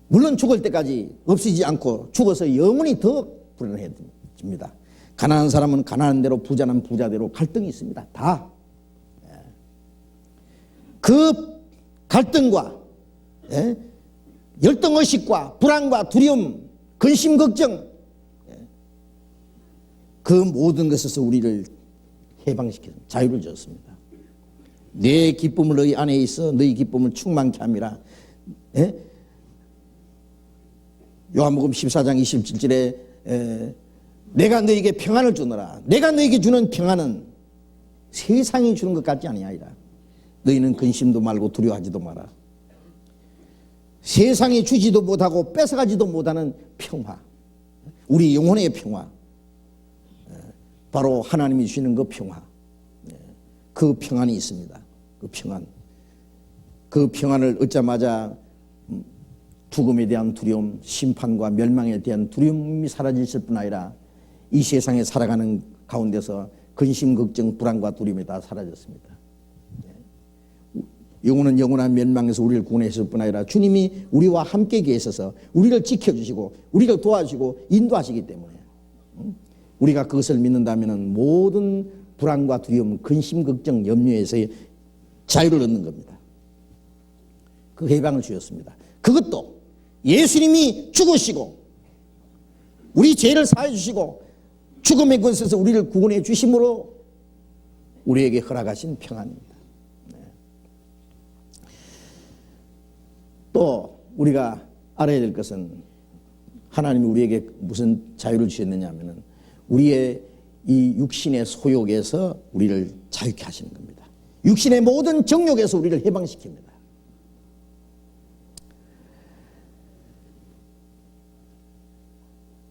물론 죽을 때까지 없어지지 않고 죽어서 영원히 더 불안해집니다. 가난한 사람은 가난한 대로, 부자는 부자대로 갈등이 있습니다. 다. 그 갈등과 열등의식과 불안과 두려움, 근심, 걱정, 그 모든 것에서 우리를 해방시켜 자유를 줬습니다. 내 기쁨을 너희 안에 있어 너희 기쁨을 충만케 함이라. 요한복음 14장 27절에 내가 너에게 평안을 주노라. 내가 너에게 주는 평안은 세상이 주는 것 같지 아니하리라. 너희는 근심도 말고 두려워하지도 마라. 세상이 주지도 못하고 뺏어가지도 못하는 평화, 우리 영혼의 평화, 바로 하나님이 주시는 그 평화, 그 평안이 있습니다. 그 평안. 그 평안을 얻자마자 죽음에 대한 두려움, 심판과 멸망에 대한 두려움이 사라졌을 뿐 아니라 이 세상에 살아가는 가운데서 근심, 걱정, 불안과 두려움이 다 사라졌습니다. 영혼은 영원한 멸망에서 우리를 구원했을 뿐 아니라 주님이 우리와 함께 계셔서 우리를 지켜주시고 우리를 도와주시고 인도하시기 때문에 우리가 그것을 믿는다면 모든 불안과 두려움, 근심, 걱정, 염려에서의 자유를 얻는 겁니다. 그 해방을 주셨습니다. 그것도 예수님이 죽으시고 우리 죄를 사해 주시고 죽음의 권세에서 우리를 구원해 주심으로 우리에게 허락하신 평안입니다. 또 우리가 알아야 될 것은 하나님이 우리에게 무슨 자유를 주셨느냐 하면은 우리의 이 육신의 소욕에서 우리를 자유케 하시는 겁니다. 육신의 모든 정욕에서 우리를 해방시킵니다.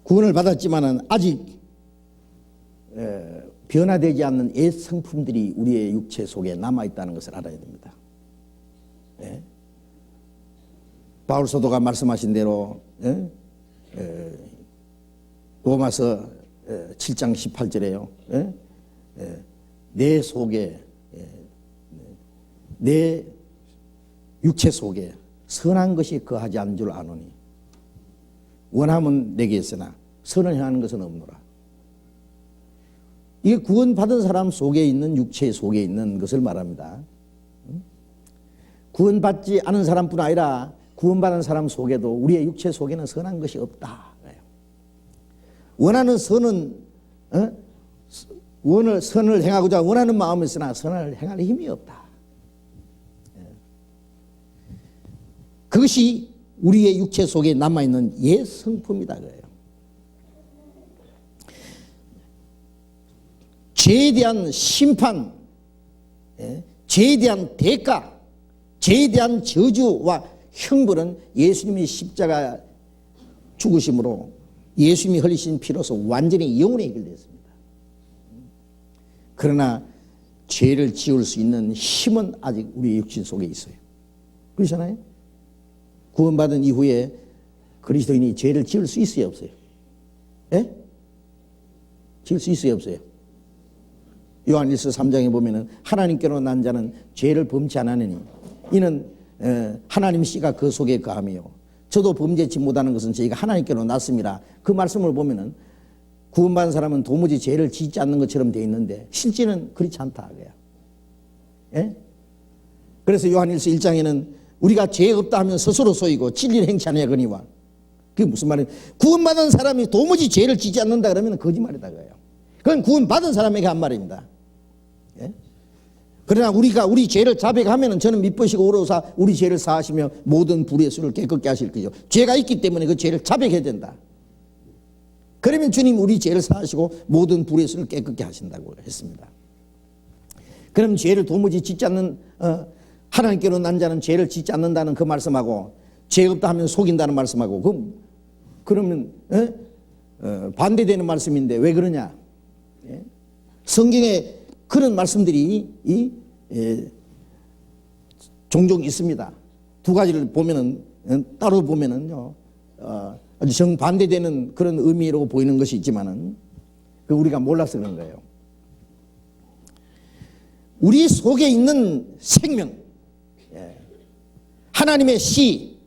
구원을 받았지만은 아직 변화되지 않는 옛 성품들이 우리의 육체 속에 남아있다는 것을 알아야 됩니다. 예? 바울 사도가 말씀하신 대로 로마서 7장 18절에요. 내 속에 내 육체 속에 선한 것이 거하지 않는 줄 아노니 원함은 내게 있으나 선을 행하는 것은 없노라. 이게 구원받은 사람 속에 있는 육체 속에 있는 것을 말합니다. 구원받지 않은 사람뿐 아니라 구원받은 사람 속에도 우리의 육체 속에는 선한 것이 없다. 원하는 선은 선을 행하고자 원하는 마음이 있으나 선을 행할 힘이 없다. 그것이 우리의 육체 속에 남아있는 옛 성품이다 그래요. 죄에 대한 심판, 죄에 대한 대가, 죄에 대한 저주와 형벌은 예수님이 십자가 죽으심으로 예수님이 흘리신 피로서 완전히 영원히 해결됐습니다. 그러나 죄를 지을 수 있는 힘은 아직 우리 육신 속에 있어요. 그렇잖아요? 구원받은 이후에 그리스도인이 죄를 지을 수 있어요, 없어요? 예? 지을 수 있어요, 없어요? 요한일서 3장에 보면은 하나님께로 난 자는 죄를 범치 않으니 이는 하나님 씨가 그 속에 거하며 저도 범죄치 못하는 것은 저희가 하나님께로 났습니다. 그 말씀을 보면은 구원받은 사람은 도무지 죄를 짓지 않는 것처럼 되어 있는데 실제는 그렇지 않다. 예? 그래서 요한일서 1장에는 우리가 죄 없다 하면 스스로 속이고 진리를 행치 아니하거니와 그게 무슨 말이에요? 구원받은 사람이 도무지 죄를 짓지 않는다 그러면 거짓말이다 그래요. 그건 구원받은 사람에게 한 말입니다. 예? 그러나 우리가 우리 죄를 자백하면 저는 미쁘시고 오로사 우리 죄를 사하시며 모든 불의 수를 깨끗게 하실 거죠. 죄가 있기 때문에 그 죄를 자백해야 된다. 그러면 주님 우리 죄를 사하시고 모든 불의 수를 깨끗게 하신다고 했습니다. 그럼 죄를 도무지 짓지 않는 하나님께로 난 자는 죄를 짓지 않는다는 그 말씀하고 죄 없다 하면 속인다는 말씀하고 그러면 반대되는 말씀인데 왜 그러냐? 예? 성경에 그런 말씀들이 종종 있습니다. 두 가지를 보면은 따로 보면은요 아주 정반대되는 그런 의미로 보이는 것이 있지만은 그 우리가 몰라서 그런 거예요. 우리 속에 있는 생명, 하나님의 씨,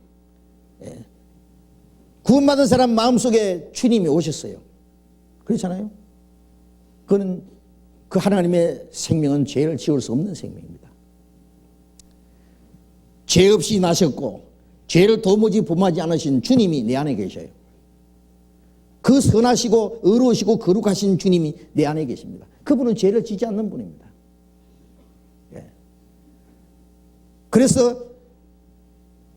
구원받은 사람 마음속에 주님이 오셨어요. 그렇잖아요. 그건 그 하나님의 생명은 죄를 지을 수 없는 생명입니다. 죄 없이 나셨고 죄를 도무지 범하지 않으신 주님이 내 안에 계셔요. 그 선하시고 의로우시고 거룩하신 주님이 내 안에 계십니다. 그분은 죄를 지지 않는 분입니다. 그래서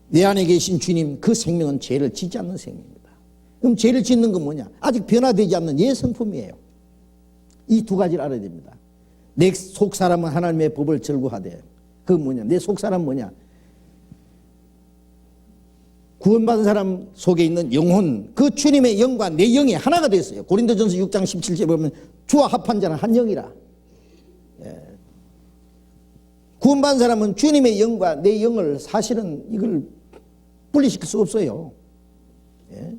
내 안에 계신 주님 그 생명은 죄를 짓지 않는 생명입니다. 그럼 죄를 짓는 건 뭐냐? 아직 변화되지 않는 옛 성품이에요. 이 두 가지를 알아야 됩니다. 내 속사람은 하나님의 법을 절구하되 그건 뭐냐? 내 속사람은 뭐냐? 구원받은 사람 속에 있는 영혼, 그 주님의 영과 내 영이 하나가 됐어요. 고린도전서 6장 17절에 보면 주와 합한 자는 한 영이라. 구원받은 사람은 주님의 영과 내 영을 사실은 이걸 분리시킬 수 없어요. 예?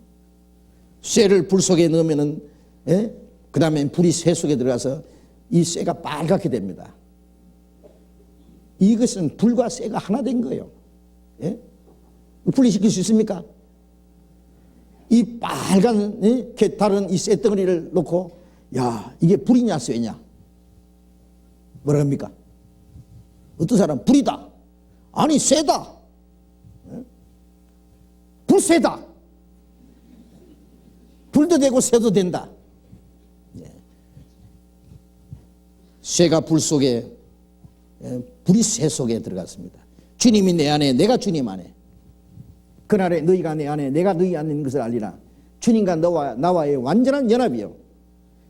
쇠를 불 속에 넣으면은, 예? 그 다음에 불이 쇠 속에 들어가서 이 쇠가 빨갛게 됩니다. 이것은 불과 쇠가 하나 된 거예요. 예? 분리시킬 수 있습니까? 이 빨간, 예? 다른 이 쇠덩어리를 놓고, 야, 이게 불이냐, 쇠냐? 뭐라 합니까? 어떤 사람, 불이다. 아니, 쇠다. 예? 불쇠다. 불도 되고 쇠도 된다. 예. 쇠가 불 속에, 예, 불이 쇠 속에 들어갔습니다. 주님이 내 안에, 내가 주님 안에. 그날에 너희가 내 안에, 내가 너희 안에 있는 것을 알리라. 주님과 나와의 완전한 연합이요.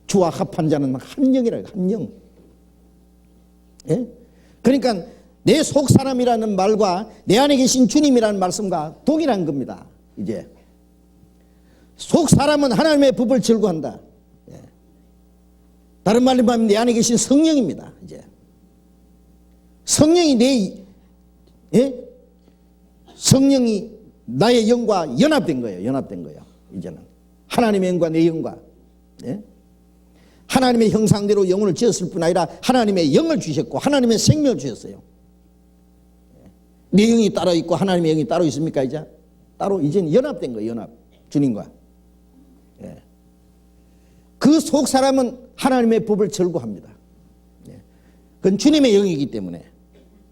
주와 합한 자는 한 영이라, 한 영. 예? 그러니까 내 속 사람이라는 말과 내 안에 계신 주님이라는 말씀과 동일한 겁니다. 이제 속 사람은 하나님의 법을 즐거워한다. 예. 다른 말로 하면 내 안에 계신 성령입니다. 이제 성령이 예? 성령이 나의 영과 연합된 거예요. 연합된 거예요. 이제는 하나님의 영과 내 영과, 예? 하나님의 형상대로 영혼을 지었을 뿐 아니라 하나님의 영을 주셨고 하나님의 생명을 주셨어요. 내 영이 따로 있고 하나님의 영이 따로 있습니까? 이제 따로 이제는 연합된 거예요. 연합. 주님과. 예. 그 속 사람은 하나님의 법을 절구합니다. 예. 그건 주님의 영이기 때문에,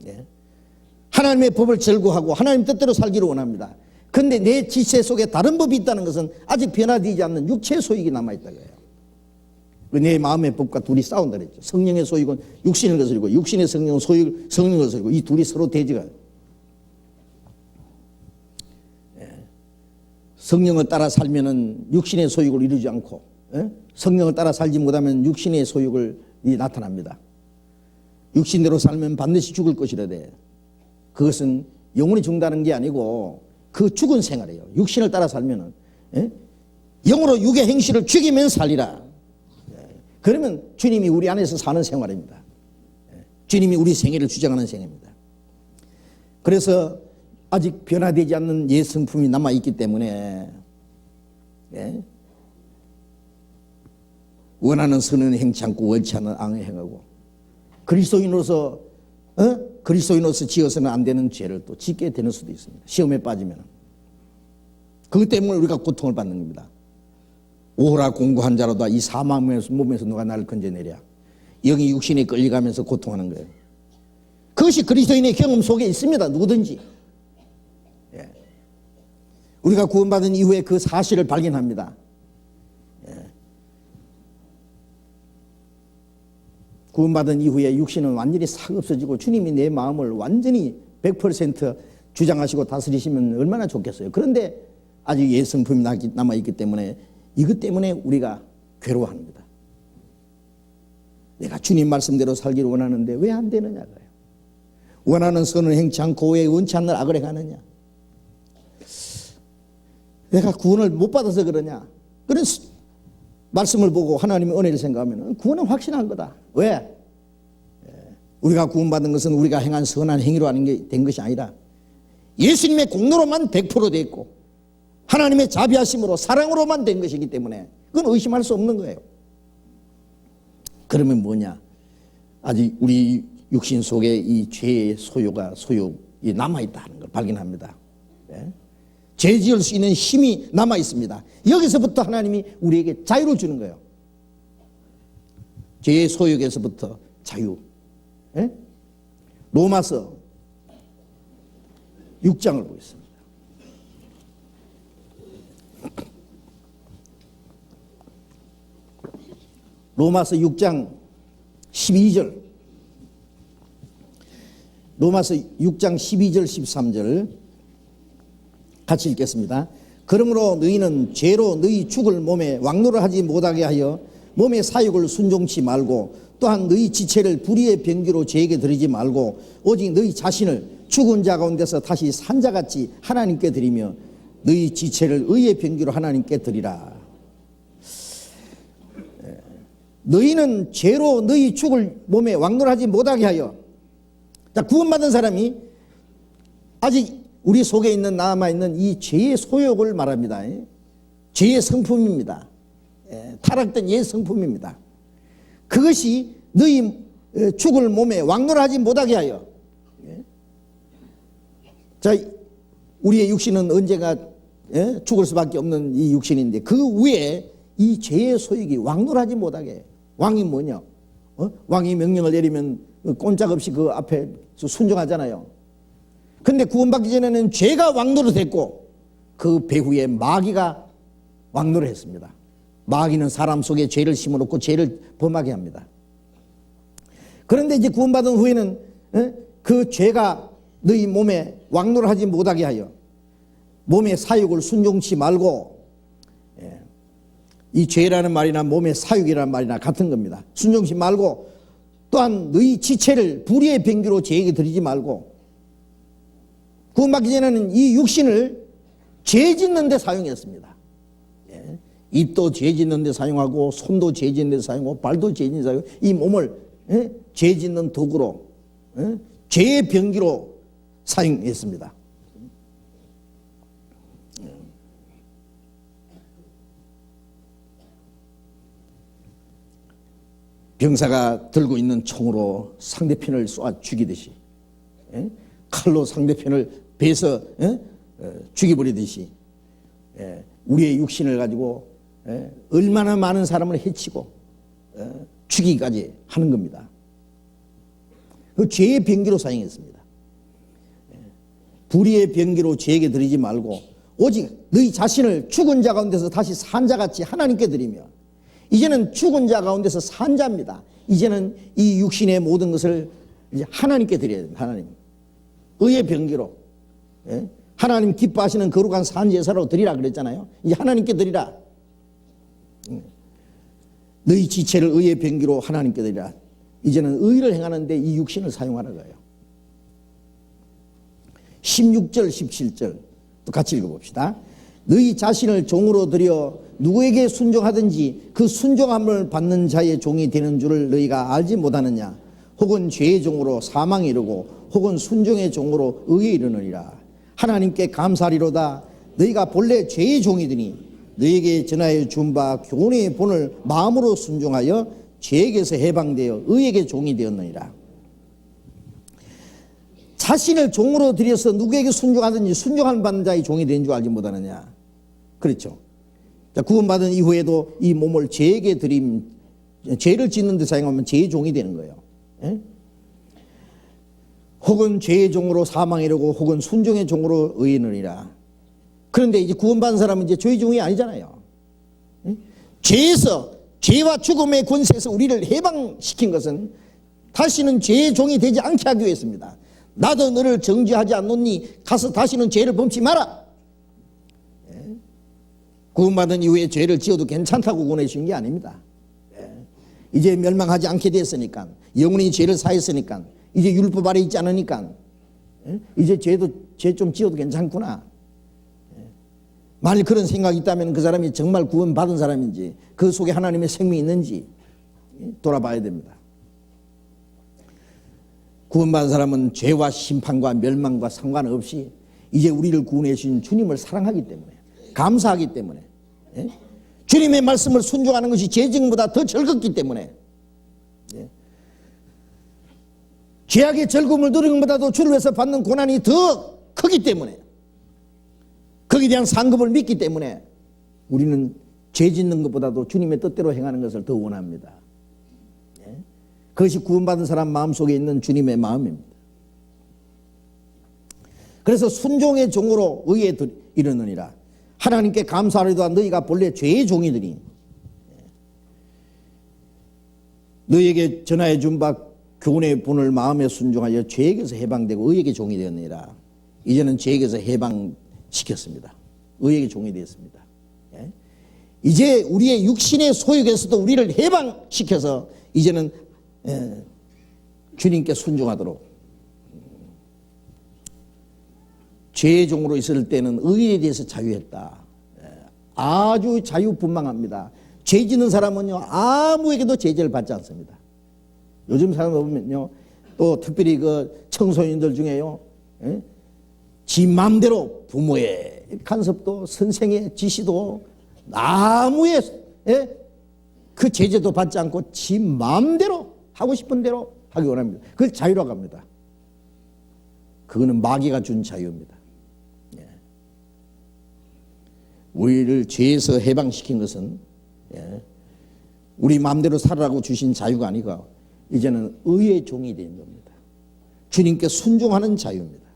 예. 하나님의 법을 절구하고 하나님 뜻대로 살기를 원합니다. 그런데 내 지체 속에 다른 법이 있다는 것은 아직 변화되지 않는 육체의 소욕이 남아있다고 해요. 내 마음의 법과 둘이 싸운다 그랬죠. 성령의 소욕은 육신을 거스리고 육신의 성령은 성령을 거스리고 이 둘이 서로 대지가. 예. 성령을 따라 살면은 육신의 소욕을 이루지 않고, 예? 성령을 따라 살지 못하면 육신의 소욕을 나타납니다. 육신대로 살면 반드시 죽을 것이라 돼. 그것은 영혼이 죽는다는 게 아니고 그 죽은 생활이에요. 육신을 따라 살면은, 예? 영으로 육의 행실을 죽이면 살리라. 그러면 주님이 우리 안에서 사는 생활입니다. 주님이 우리 생애를 주장하는 생애입니다. 그래서 아직 변화되지 않는 옛 성품이 남아있기 때문에, 예? 원하는 선은 행치 않고 원치 않는 악을 행하고 그리스도인으로서 지어서는 안 되는 죄를 또 짓게 되는 수도 있습니다. 시험에 빠지면. 그것 때문에 우리가 고통을 받는 겁니다. 오호라 공고한 자로다 이 사망의 몸에서 누가 나를 건져내랴. 영이 육신에 끌려가면서 고통하는 거예요. 그것이 그리스도인의 경험 속에 있습니다. 누구든지. 예. 우리가 구원받은 이후에 그 사실을 발견합니다. 예. 구원받은 이후에 육신은 완전히 싹 없어지고 주님이 내 마음을 완전히 100% 주장하시고 다스리시면 얼마나 좋겠어요. 그런데 아직 옛 성품이 남아있기 때문에 이것 때문에 우리가 괴로워합니다. 내가 주님 말씀대로 살기를 원하는데 왜 안 되느냐고요. 원하는 선을 행치 않고 왜 원치 않는 악을 행하느냐. 내가 구원을 못 받아서 그러냐. 그래서 말씀을 보고 하나님의 은혜를 생각하면 구원은 확신한 거다. 왜? 우리가 구원받은 것은 우리가 행한 선한 행위로 하는 게 된 것이 아니라 예수님의 공로로만 100% 돼 있고 하나님의 자비하심으로 사랑으로만 된 것이기 때문에 그건 의심할 수 없는 거예요. 그러면 뭐냐? 아직 우리 육신 속에 이 죄의 소욕이 남아있다는 걸 발견합니다. 네? 죄 지을 수 있는 힘이 남아있습니다. 여기서부터 하나님이 우리에게 자유를 주는 거예요. 죄의 소욕에서부터 자유. 네? 로마서 6장을 보겠습니다. 로마서 6장 12절. 로마서 6장 12절 13절 같이 읽겠습니다. 그러므로 너희는 죄로 너희 죽을 몸에 왕노를 하지 못하게 하여 몸의 사욕을 순종치 말고 또한 너희 지체를 불의의 병기로 죄에게 드리지 말고 오직 너희 자신을 죽은 자 가운데서 다시 산 자같이 하나님께 드리며 너희 지체를 의의 병기로 하나님께 드리라. 너희는 죄로 너희 죽을 몸에 왕노하지 못하게 하여 자, 구원받은 사람이 아직 우리 속에 있는 남아있는 이 죄의 소욕을 말합니다. 죄의 성품입니다. 타락된 옛 성품입니다. 그것이 너희 죽을 몸에 왕노하지 못하게 하여. 자, 우리의 육신은 언제가 죽을 수밖에 없는 이 육신인데 그 위에 이 죄의 소욕이 왕노하지 못하게 해요. 왕이 뭐냐? 왕이 명령을 내리면 꼼짝없이 그 앞에 순종하잖아요. 근데 구원받기 전에는 죄가 왕노로 됐고 그 배후에 마귀가 왕노를 했습니다. 마귀는 사람 속에 죄를 심어놓고 죄를 범하게 합니다. 그런데 이제 구원받은 후에는 그 죄가 너희 몸에 왕노를 하지 못하게 하여 몸의 사욕을 순종치 말고, 이 죄라는 말이나 몸의 사욕이라는 말이나 같은 겁니다. 순종치 말고 또한 너희 지체를 불의의 병기로 죄에게 드리지 말고, 구원받기 전에는 이 육신을 죄 짓는 데 사용했습니다. 입도 죄 짓는 데 사용하고 손도 죄 짓는 데 사용하고 발도 죄 짓는 데 사용하고 이 몸을 죄 짓는 도구로, 죄의 병기로 사용했습니다. 병사가 들고 있는 총으로 상대편을 쏘아 죽이듯이, 칼로 상대편을 베서 죽여버리듯이, 우리의 육신을 가지고 얼마나 많은 사람을 해치고 죽이기까지 하는 겁니다. 그 죄의 병기로 사용했습니다. 불의의 병기로 죄에게 드리지 말고 오직 너희 자신을 죽은 자 가운데서 다시 산 자같이 하나님께 드리며, 이제는 죽은 자 가운데서 산 자입니다. 이제는 이 육신의 모든 것을 이제 하나님께 드려야 됩니다. 하나님. 의의 병기로. 하나님 기뻐하시는 거룩한 산 제사로 드리라 그랬잖아요. 이제 하나님께 드리라. 너희 지체를 의의 병기로 하나님께 드리라. 이제는 의를 행하는데 이 육신을 사용하는 거예요. 16절 17절 또 같이 읽어봅시다. 너희 자신을 종으로 들여 누구에게 순종하든지 그 순종함을 받는 자의 종이 되는 줄을 너희가 알지 못하느냐? 혹은 죄의 종으로 사망에 이르고 혹은 순종의 종으로 의에 이르느니라. 하나님께 감사리로다. 너희가 본래 죄의 종이더니 너희에게 전하여 준 바 교훈의 본을 마음으로 순종하여 죄에게서 해방되어 의에게 종이 되었느니라. 자신을 종으로 들여서 누구에게 순종하든지 순종함을 받는 자의 종이 된 줄 알지 못하느냐? 그렇죠. 구원받은 이후에도 이 몸을 죄에게 드림, 죄를 짓는 데 사용하면 죄의 종이 되는 거예요. 혹은 죄의 종으로 사망에 이르고 혹은 순종의 종으로 의에 이르니라. 그런데 이제 구원받은 사람은 이제 죄의 종이 아니잖아요. 죄에서, 죄와 죽음의 권세에서 우리를 해방시킨 것은 다시는 죄의 종이 되지 않게 하기 위해서입니다. 나도 너를 정죄하지 않노니 가서 다시는 죄를 범치 마라. 구원받은 이후에 죄를 지어도 괜찮다고 구원해 주신 게 아닙니다. 이제 멸망하지 않게 됐으니까, 영원히 죄를 사했으니까, 이제 율법 아래 있지 않으니까 이제 죄 좀 지어도 괜찮구나. 만일 그런 생각이 있다면 그 사람이 정말 구원받은 사람인지 그 속에 하나님의 생명이 있는지 돌아봐야 됩니다. 구원받은 사람은 죄와 심판과 멸망과 상관없이 이제 우리를 구원해 주신 주님을 사랑하기 때문에, 감사하기 때문에, 주님의 말씀을 순종하는 것이 죄증보다 더 즐겁기 때문에, 죄악의 즐거움을 누리는 것보다도 주를 위해서 받는 고난이 더 크기 때문에, 거기에 대한 상급을 믿기 때문에 우리는 죄 짓는 것보다도 주님의 뜻대로 행하는 것을 더 원합니다. 그것이 구원받은 사람 마음속에 있는 주님의 마음입니다. 그래서 순종의 종으로 의에 이르느니라. 하나님께 감사하리도다. 너희가 본래 죄의 종이더니 너희에게 전하여 준 바 교훈의 본을 마음에 순종하여 죄에게서 해방되고 의에게 종이 되었느니라. 이제는 죄에게서 해방시켰습니다. 의에게 종이 되었습니다. 이제 우리의 육신의 소욕에서도 우리를 해방시켜서 이제는 주님께 순종하도록, 죄의 종으로 있을 때는 의에 대해서 자유했다. 아주 자유분방합니다. 죄 짓는 사람은요 아무에게도 제재를 받지 않습니다. 요즘 사람 보면요 또 특별히 그 청소년들 중에요, 예? 지 마음대로 부모의 간섭도 선생의 지시도 아무의 예? 그 제재도 받지 않고 지 마음대로 하고 싶은 대로 하기 원합니다. 그걸 자유라고 합니다. 그거는 마귀가 준 자유입니다. 예. 우리를 죄에서 해방시킨 것은 예. 우리 마음대로 살아라고 주신 자유가 아니고 이제는 의의 종이 된 겁니다. 주님께 순종하는 자유입니다.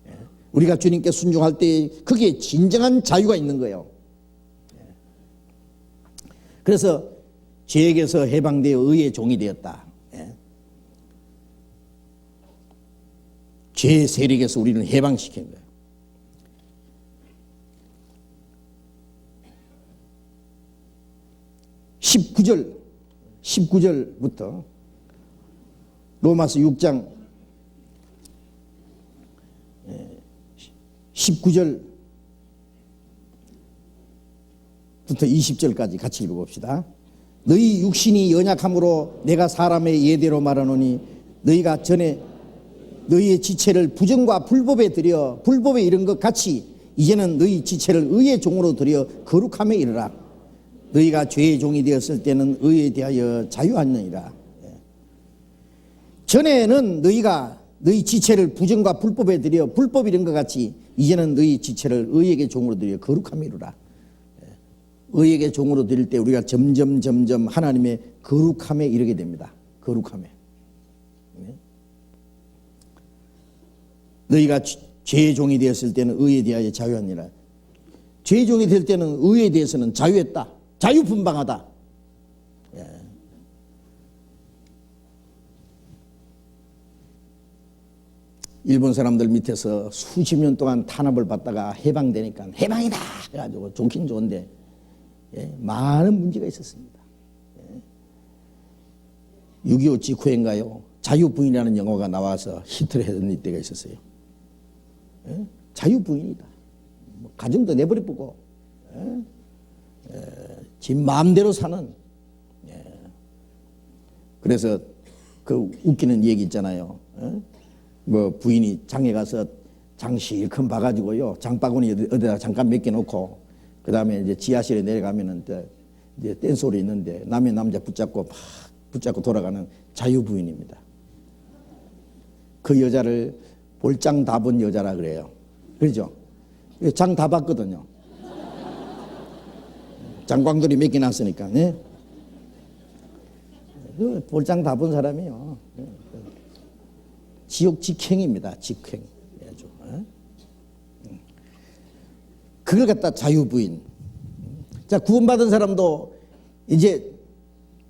예. 우리가 주님께 순종할 때 그게 진정한 자유가 있는 거예요. 예. 그래서 죄에게서 해방되어 의의 종이 되었다. 예. 죄의 세력에서 우리는 해방시킨 거예요. 19절부터 로마서 6장 19절부터 20절까지 같이 읽어봅시다. 너희 육신이 연약함으로 내가 사람의 예대로 말하노니 너희가 전에 너희의 지체를 부정과 불법에 들여 불법에 이른 것 같이 이제는 너희 지체를 의의 종으로 들여 거룩함에 이르라. 너희가 죄의 종이 되었을 때는 의에 대하여 자유하느니라. 전에는 너희가 너희 지체를 부정과 불법에 들여 불법 이른 것 같이 이제는 너희 지체를 의에게 종으로 들여 거룩함에 이르라. 의에게 종으로 드릴 때 우리가 점점 하나님의 거룩함에 이르게 됩니다. 거룩함에. 너희가 죄의 종이 되었을 때는 의에 대하여 자유하니라. 죄의 종이 될 때는 의에 대해서는 자유했다. 자유분방하다. 예. 일본 사람들 밑에서 수십 년 동안 탄압을 받다가 해방되니까 해방이다 해가지고 좋긴 좋은데 예, 많은 문제가 있었습니다. 예. 6.25 직후인가요? 자유부인이라는 영화가 나와서 히트를 했던 때가 있었어요. 예? 자유부인이다. 뭐 가정도 내버려두고 지 마음대로 사는. 예. 그래서 그 웃기는 얘기 있잖아요. 예? 뭐 부인이 장에 가서 장 실컷 봐가지고요 장바구니 어디다 잠깐 몇 개 놓고 그 다음에 이제 지하실에 내려가면은 이제 댄소리 있는데 남의 남자 붙잡고 막 붙잡고 돌아가는 자유부인입니다. 그 여자를 볼장 다 본 여자라 그래요. 그렇죠? 장 다 봤거든요. 장광돌이 몇 개 났으니까. 네? 볼장 다 본 사람이요. 지옥 직행입니다. 직행. 그걸 갖다 자유부인. 자, 구원받은 사람도 이제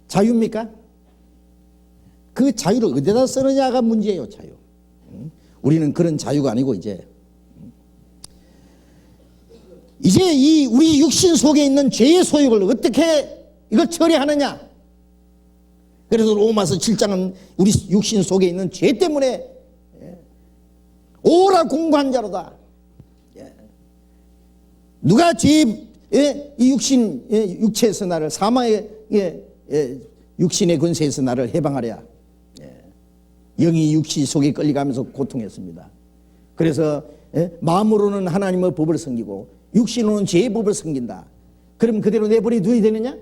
자유입니까? 그 자유를 어디다 쓰느냐가 문제예요. 자유. 우리는 그런 자유가 아니고 이제 이 우리 육신 속에 있는 죄의 소욕을 어떻게 이걸 처리하느냐. 그래서 로마서 7장은 우리 육신 속에 있는 죄 때문에 오라 공고한 자로다. 누가 이 육신 육체에서 나를 사망의 육신의 권세에서 나를 해방하랴. 영이 육신 속에 끌려가면서 고통했습니다. 그래서 마음으로는 하나님의 법을 섬기고 육신으로는 죄의 법을 섬긴다. 그럼 그대로 내버려 둬야 되느냐?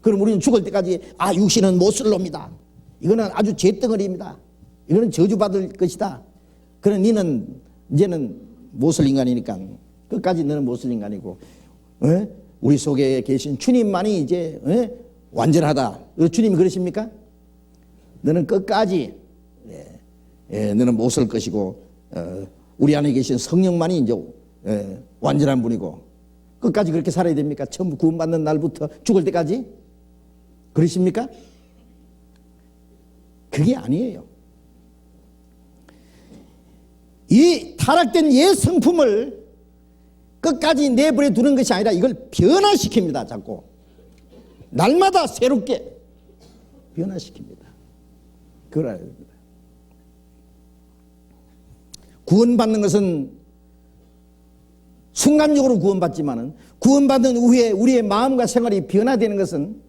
그럼 우리는 죽을 때까지 육신은 못 쓸 놈이다. 이거는 아주 죄덩어리입니다. 이거는 저주받을 것이다. 그럼 너는 이제는 못 쓸 인간이니까 끝까지 너는 못 쓸 인간이고 우리 속에 계신 주님만이 이제 완전하다. 주님이 그러십니까? 너는 끝까지 너는 못 쓸 것이고 우리 안에 계신 성령만이 이제 완전한 분이고 끝까지 그렇게 살아야 됩니까? 처음 구원받는 날부터 죽을 때까지? 그러십니까? 그게 아니에요. 이 타락된 옛 성품을 끝까지 내버려 두는 것이 아니라 이걸 변화시킵니다. 자꾸 날마다 새롭게 변화시킵니다. 그걸 알아야 됩니다. 구원받는 것은 순간적으로 구원받지만은 구원받은 후에 우리의 마음과 생활이 변화되는 것은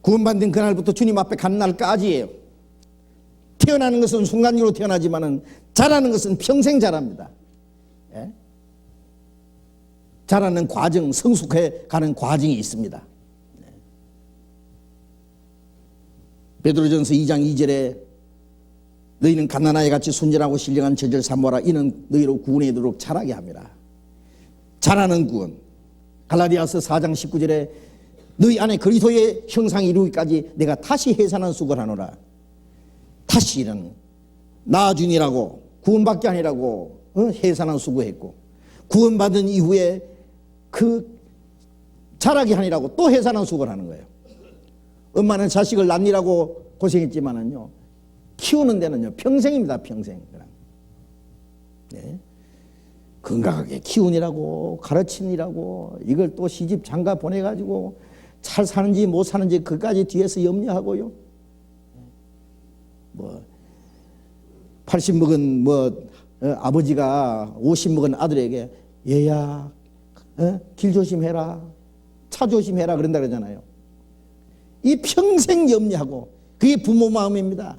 구원받은 그날부터 주님 앞에 간 날까지예요. 태어나는 것은 순간적으로 태어나지만은 자라는 것은 평생 자랍니다. 예? 자라는 과정, 성숙해 가는 과정이 있습니다. 베드로전서 2장 2절에 너희는 갓난아이 같이 순전하고 신령한 저절 삼모라 이는 너희로 구원에 이르도록 자라게 합니다. 자라는 구원. 갈라디아서 4장 19절에 너희 안에 그리스도의 형상이 이루기까지 내가 다시 해산한 수고를 하노라. 다시는 나중이라고 구원받기 아니라고 해산한 수고했고 구원받은 이후에 그 자라게 하니라고 또 해산한 수고를 하는 거예요. 엄마는 자식을 낳느라고 고생했지만은요 키우는 데는요 평생입니다. 평생. 네. 건강하게 키우느라고 가르치느라고 이걸 또 시집 장가 보내가지고 잘 사는지 못 사는지 그까지 뒤에서 염려하고요. 80 먹은 아버지가 50 먹은 아들에게 얘야 길 조심해라 차 조심해라 그런다 그러잖아요. 이 평생 염려하고 그게 부모 마음입니다.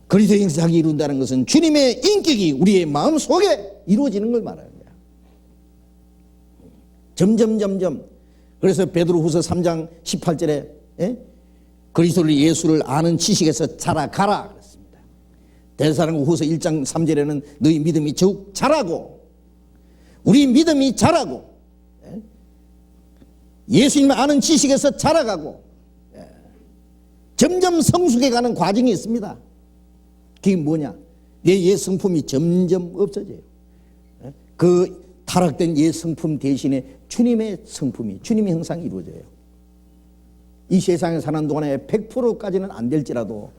그리스도의 형상이 이룬다는 것은 주님의 인격이 우리의 마음 속에 이루어지는 걸 말하는 거야. 점점 그래서 베드로후서 3장 18절에 그리스도를 예수를 아는 지식에서 자라가라 그랬습니다. 데살로니가후서 1장 3절에는 너희 믿음이 더욱 자라고 우리 믿음이 자라고 예수님을 아는 지식에서 자라가고 점점 성숙해가는 과정이 있습니다. 그게 뭐냐? 내 옛 성품이 점점 없어져요. 그 타락된 옛 성품 대신에 주님의 성품이 주님의 형상이 이루어져요. 이 세상에 사는 동안에 100%까지는 안 될지라도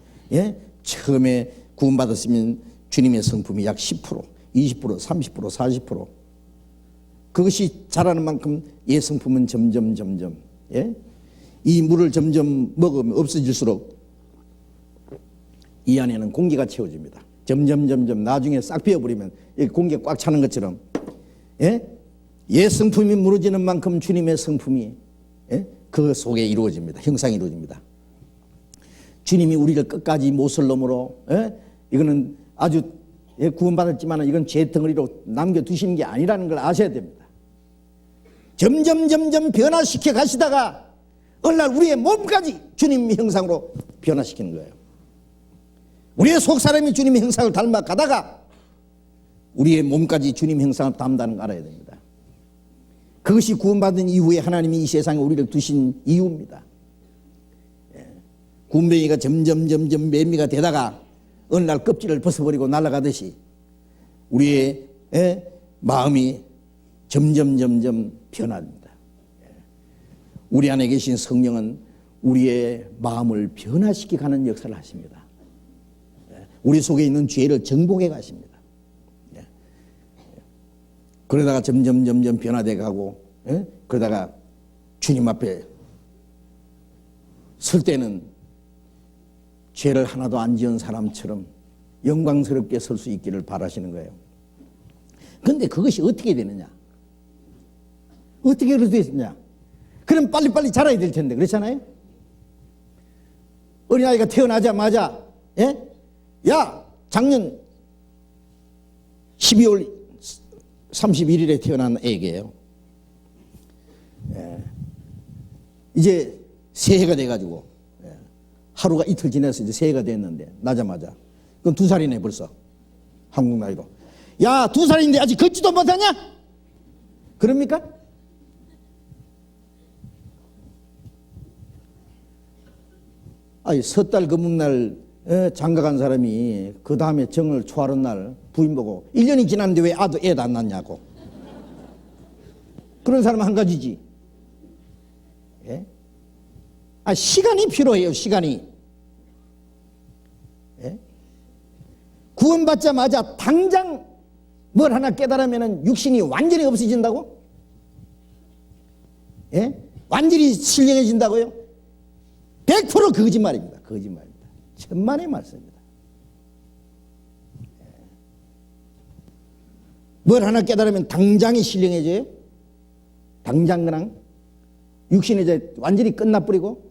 처음에 구원받았으면 주님의 성품이 약 10%, 20%, 30%, 40% 그것이 자라는 만큼 옛 성품은 점점 이 물을 점점 먹으면 없어질수록 이 안에는 공기가 채워집니다. 점점 나중에 싹 비어버리면 공기가 꽉 차는 것처럼 옛 성품이 무너지는 만큼 주님의 성품이 그 속에 이루어집니다. 형상이 이루어집니다. 주님이 우리를 끝까지 못설놈으로 이거는 아주 구원받았지만 이건 죄 덩어리로 남겨두시는 게 아니라는 걸 아셔야 됩니다. 점점 변화시켜 가시다가 어느 날 우리의 몸까지 주님의 형상으로 변화시키는 거예요. 우리의 속사람이 주님의 형상을 닮아 가다가 우리의 몸까지 주님의 형상을 닮다는 걸 알아야 됩니다. 그것이 구원받은 이후에 하나님이 이 세상에 우리를 두신 이유입니다. 군뱅이가 점점 매미가 되다가 어느 날 껍질을 벗어버리고 날아가듯이 우리의 마음이 점점 변합니다. 우리 안에 계신 성령은 우리의 마음을 변화시키가는 역사를 하십니다. 우리 속에 있는 죄를 정복해 가십니다. 그러다가 점점 변화돼 가고 그러다가 주님 앞에 설 때는 죄를 하나도 안 지은 사람처럼 영광스럽게 설 수 있기를 바라시는 거예요. 그런데 그것이 어떻게 되느냐? 어떻게 그럴 수 있느냐? 그럼 빨리빨리 자라야 될 텐데 그렇잖아요? 어린아이가 태어나자마자 야 작년 12월 31일에 태어난 애기예요. 이제 새해가 돼가지고 하루가 이틀 지나서 이제 새해가 됐는데 나자마자 그건 2살이네 벌써 한국 나이로. 야 2살인데 아직 걷지도 못하냐? 그럽니까? 아니 섣달 금음날 장가간 사람이 그 다음에 정을 초하는 날 부인 보고 1년이 지났는데 왜 애도 안 낳냐고. 그런 사람은 한 가지지. 시간이 필요해요. 시간이. 구원받자마자 당장 뭘 하나 깨달으면 육신이 완전히 없어진다고? 완전히 신령해진다고요? 100% 거짓말입니다. 거짓말입니다. 천만의 말씀입니다. 뭘 하나 깨달으면 당장이 신령해져요? 당장 그냥 육신이 이제 완전히 끝나버리고.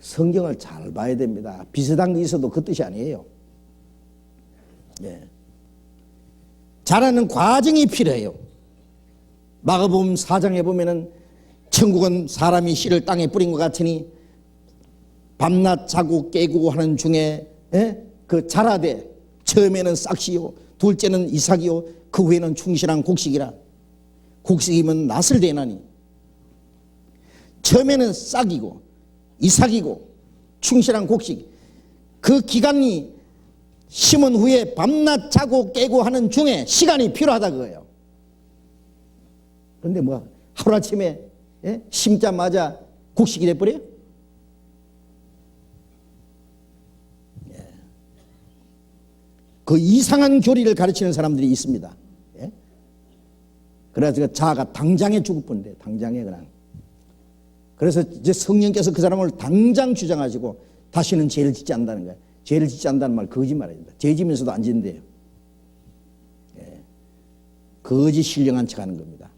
성경을 잘 봐야 됩니다. 비슷한 게 있어도 그 뜻이 아니에요. 예. 자라는 과정이 필요해요. 마가복음 4장에 보면은 천국은 사람이 씨를 땅에 뿌린 것 같으니 밤낮 자고 깨고 하는 중에 그 자라되 처음에는 싹이요 둘째는 이삭이요 그 후에는 충실한 곡식이라. 곡식이면 낫을 대나니 처음에는 싹이고 이삭이고 충실한 곡식, 그 기간이 심은 후에 밤낮 자고 깨고 하는 중에 시간이 필요하다 그거예요. 그런데 뭐 하루아침에 심자마자 곡식이 돼버려요? 그 이상한 교리를 가르치는 사람들이 있습니다. 그래서 자아가 당장에 죽을 뻔데 당장에 그냥. 그래서 이제 성령께서 그 사람을 당장 주장하시고 다시는 죄를 짓지 않는다는 거예요. 죄를 짓지 않는다는 말 거짓말입니다. 죄 지면서도 안 짓는데요. 거짓 신령한 척하는 겁니다.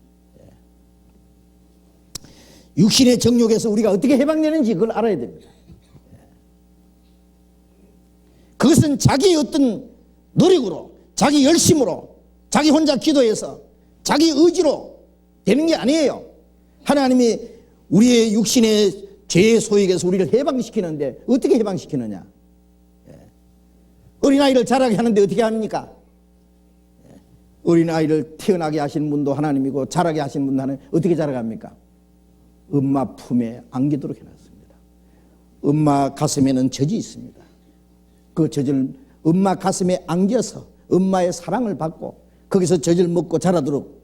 육신의 정욕에서 우리가 어떻게 해방되는지 그걸 알아야 됩니다. 그것은 자기의 어떤 노력으로, 자기 열심으로, 자기 혼자 기도해서, 자기 의지로 되는 게 아니에요. 하나님이 우리의 육신의 죄의 소욕에서 우리를 해방시키는데 어떻게 해방시키느냐? 어린아이를 자라게 하는데 어떻게 합니까? 어린아이를 태어나게 하시는 분도 하나님이고 자라게 하시는 분도 하나님. 어떻게 자라갑니까? 엄마 품에 안기도록 해놨습니다. 엄마 가슴에는 젖이 있습니다. 그 젖을 엄마 가슴에 안겨서 엄마의 사랑을 받고 거기서 젖을 먹고 자라도록,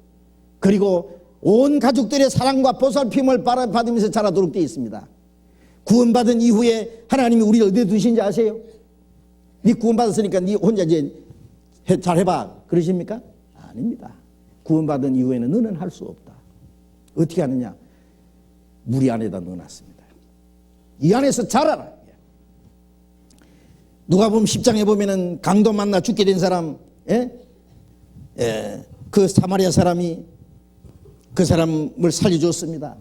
그리고 온 가족들의 사랑과 보살핌을 받으면서 자라도록 되어 있습니다. 구원받은 이후에 하나님이 우리를 어디에 두신지 아세요? 네 구원받았으니까 네 혼자 이제 잘해봐 그러십니까? 아닙니다. 구원받은 이후에는 너는 할 수 없다. 어떻게 하느냐? 무리 안에다 넣어놨습니다. 이 안에서 자라라. 누가복음 10장에 보면은 강도 만나 죽게 된 사람, 그 사마리아 사람이 그 사람을 살려줬습니다.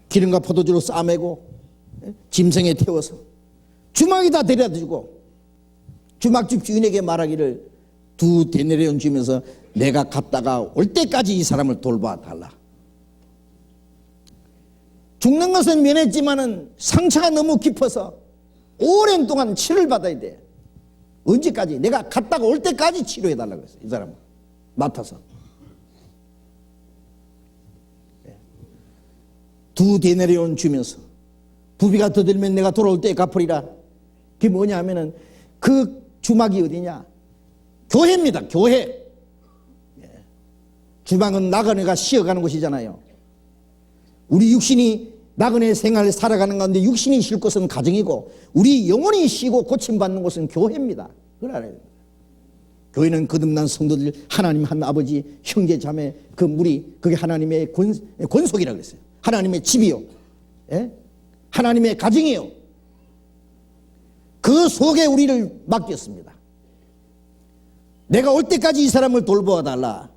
기름과 포도주로 싸매고 짐승에 태워서 주막에다 데려다 주고 주막집 주인에게 말하기를 2 데나리온 주면서 내가 갔다가 올 때까지 이 사람을 돌봐 달라. 죽는 것은 면했지만은 상처가 너무 깊어서 오랜 동안 치료를 받아야 돼. 언제까지? 내가 갔다가 올 때까지 치료해 달라고 했어요. 이 사람은 맡아서 2 데나리온 주면서 부비가 더 들면 내가 돌아올 때 갚으리라. 그게 뭐냐 하면은 그 주막이 어디냐? 교회입니다. 교회. 주막은 나그네가 쉬어가는 곳이잖아요. 우리 육신이 나그네 생활을 살아가는 가운데 육신이 쉴 곳은 가정이고 우리 영혼이 쉬고 고침받는 곳은 교회입니다. 그걸 알아야 됩니다. 교회는 거듭난 성도들, 하나님 한 아버지, 형제 자매, 그 무리, 그게 하나님의 권속이라고 했어요. 하나님의 집이요, 하나님의 가정이요. 그 속에 우리를 맡겼습니다. 내가 올 때까지 이 사람을 돌보아 달라.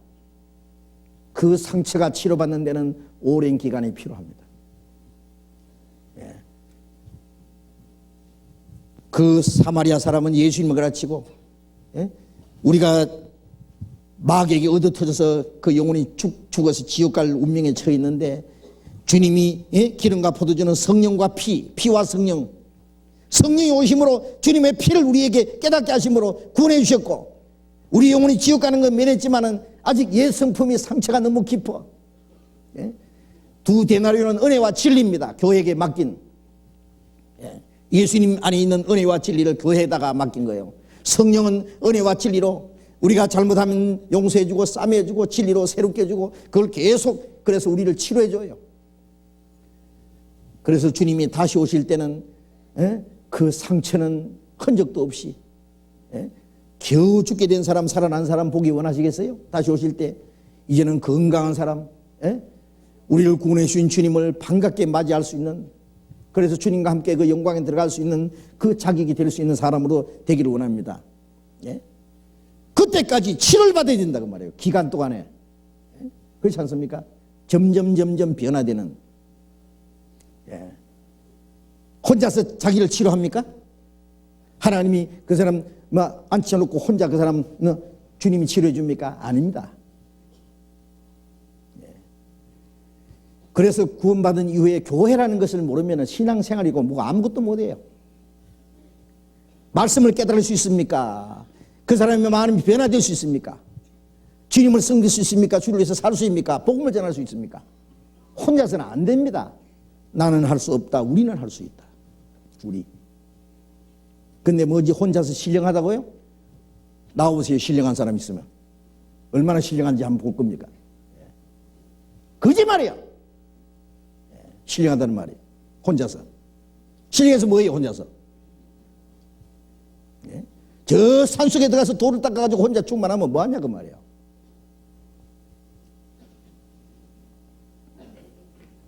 그 상처가 치료받는 데는 오랜 기간이 필요합니다. 그 사마리아 사람은 예수님을 가르치고 우리가 마귀에게 얻어터져서 그 영혼이 죽어서 지옥 갈 운명에 처해 있는데 주님이 기름과 포도주는 성령과 피와 성령, 성령이 오심으로 주님의 피를 우리에게 깨닫게 하심으로 구원해 주셨고 우리 영혼이 지옥 가는 건 면했지만은 아직 옛 성품이 상처가 너무 깊어. 2 데나리온은 은혜와 진리입니다. 교회에게 맡긴. 예수님 안에 있는 은혜와 진리를 교회에다가 맡긴 거예요. 성령은 은혜와 진리로 우리가 잘못하면 용서해주고 싸매주고 진리로 새롭게 해주고 그걸 계속 그래서 우리를 치료해줘요. 그래서 주님이 다시 오실 때는 그 상처는 흔적도 없이 겨우 죽게 된 사람 살아난 사람 보기 원하시겠어요? 다시 오실 때 이제는 건강한 사람, 우리를 구원해 주신 주님을 반갑게 맞이할 수 있는, 그래서 주님과 함께 그 영광에 들어갈 수 있는 그 자격이 될 수 있는 사람으로 되기를 원합니다. 그때까지 치료를 받아야 된다고 말해요. 기간 동안에. 그렇지 않습니까? 점점 변화되는, 혼자서 자기를 치료합니까? 하나님이 그 사람 앉혀놓고 혼자 그 사람 주님이 치료해 줍니까? 아닙니다. 그래서 구원받은 이후에 교회라는 것을 모르면 신앙생활이고 뭐가 아무것도 못해요. 말씀을 깨달을 수 있습니까? 그 사람의 마음이 변화될 수 있습니까? 주님을 섬길 수 있습니까? 주를 위해서 살 수 있습니까? 복음을 전할 수 있습니까? 혼자서는 안 됩니다. 나는 할 수 없다. 우리는 할 수 있다. 우리. 근데 뭐지, 혼자서 신령하다고요? 나와보세요. 신령한 사람 있으면. 얼마나 신령한지 한번 볼 겁니까? 거짓말이야. 신령하다는 말이에요. 혼자서. 신령해서 뭐예요, 혼자서? 저 산속에 들어가서 돌을 닦아가지고 혼자 충만하면 뭐하냐 그 말이에요.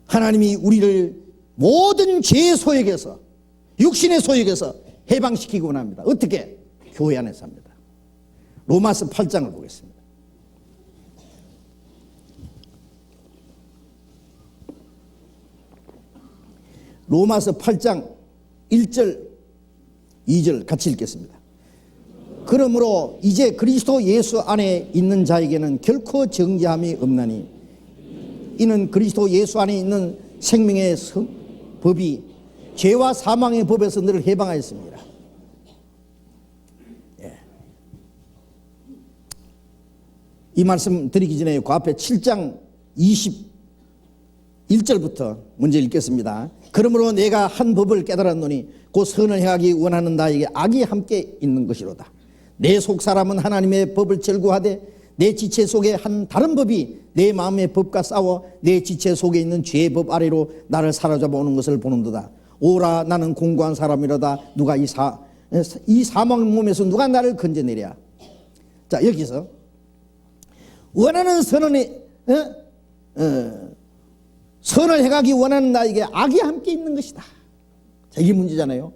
하나님이 우리를 모든 죄의 소욕에서, 육신의 소욕에서 해방시키기 원합니다. 어떻게? 교회 안에서 합니다. 로마서 8장을 보겠습니다. 로마서 8장 1절 2절 같이 읽겠습니다. 그러므로 이제 그리스도 예수 안에 있는 자에게는 결코 정죄함이 없나니 이는 그리스도 예수 안에 있는 생명의 법이 죄와 사망의 법에서 너를 해방하였습니다. 이 말씀 드리기 전에 그 앞에 7장 21절부터 먼저 읽겠습니다. 그러므로 내가 한 법을 깨달았노니 곧 선을 행하기 원하는 나에게 악이 함께 있는 것이로다. 내 속사람은 하나님의 법을 절구하되 내 지체 속에 한 다른 법이 내 마음의 법과 싸워 내 지체 속에 있는 죄의 법 아래로 나를 사로잡아오는 것을 보는도다. 오라 나는 공고한 사람이로다. 누가 이 사망 몸에서 누가 나를 건져내랴. 자, 여기서 원하는 선을 행하기 원하는 나에게 악이 함께 있는 것이다. 자, 이게 문제잖아요.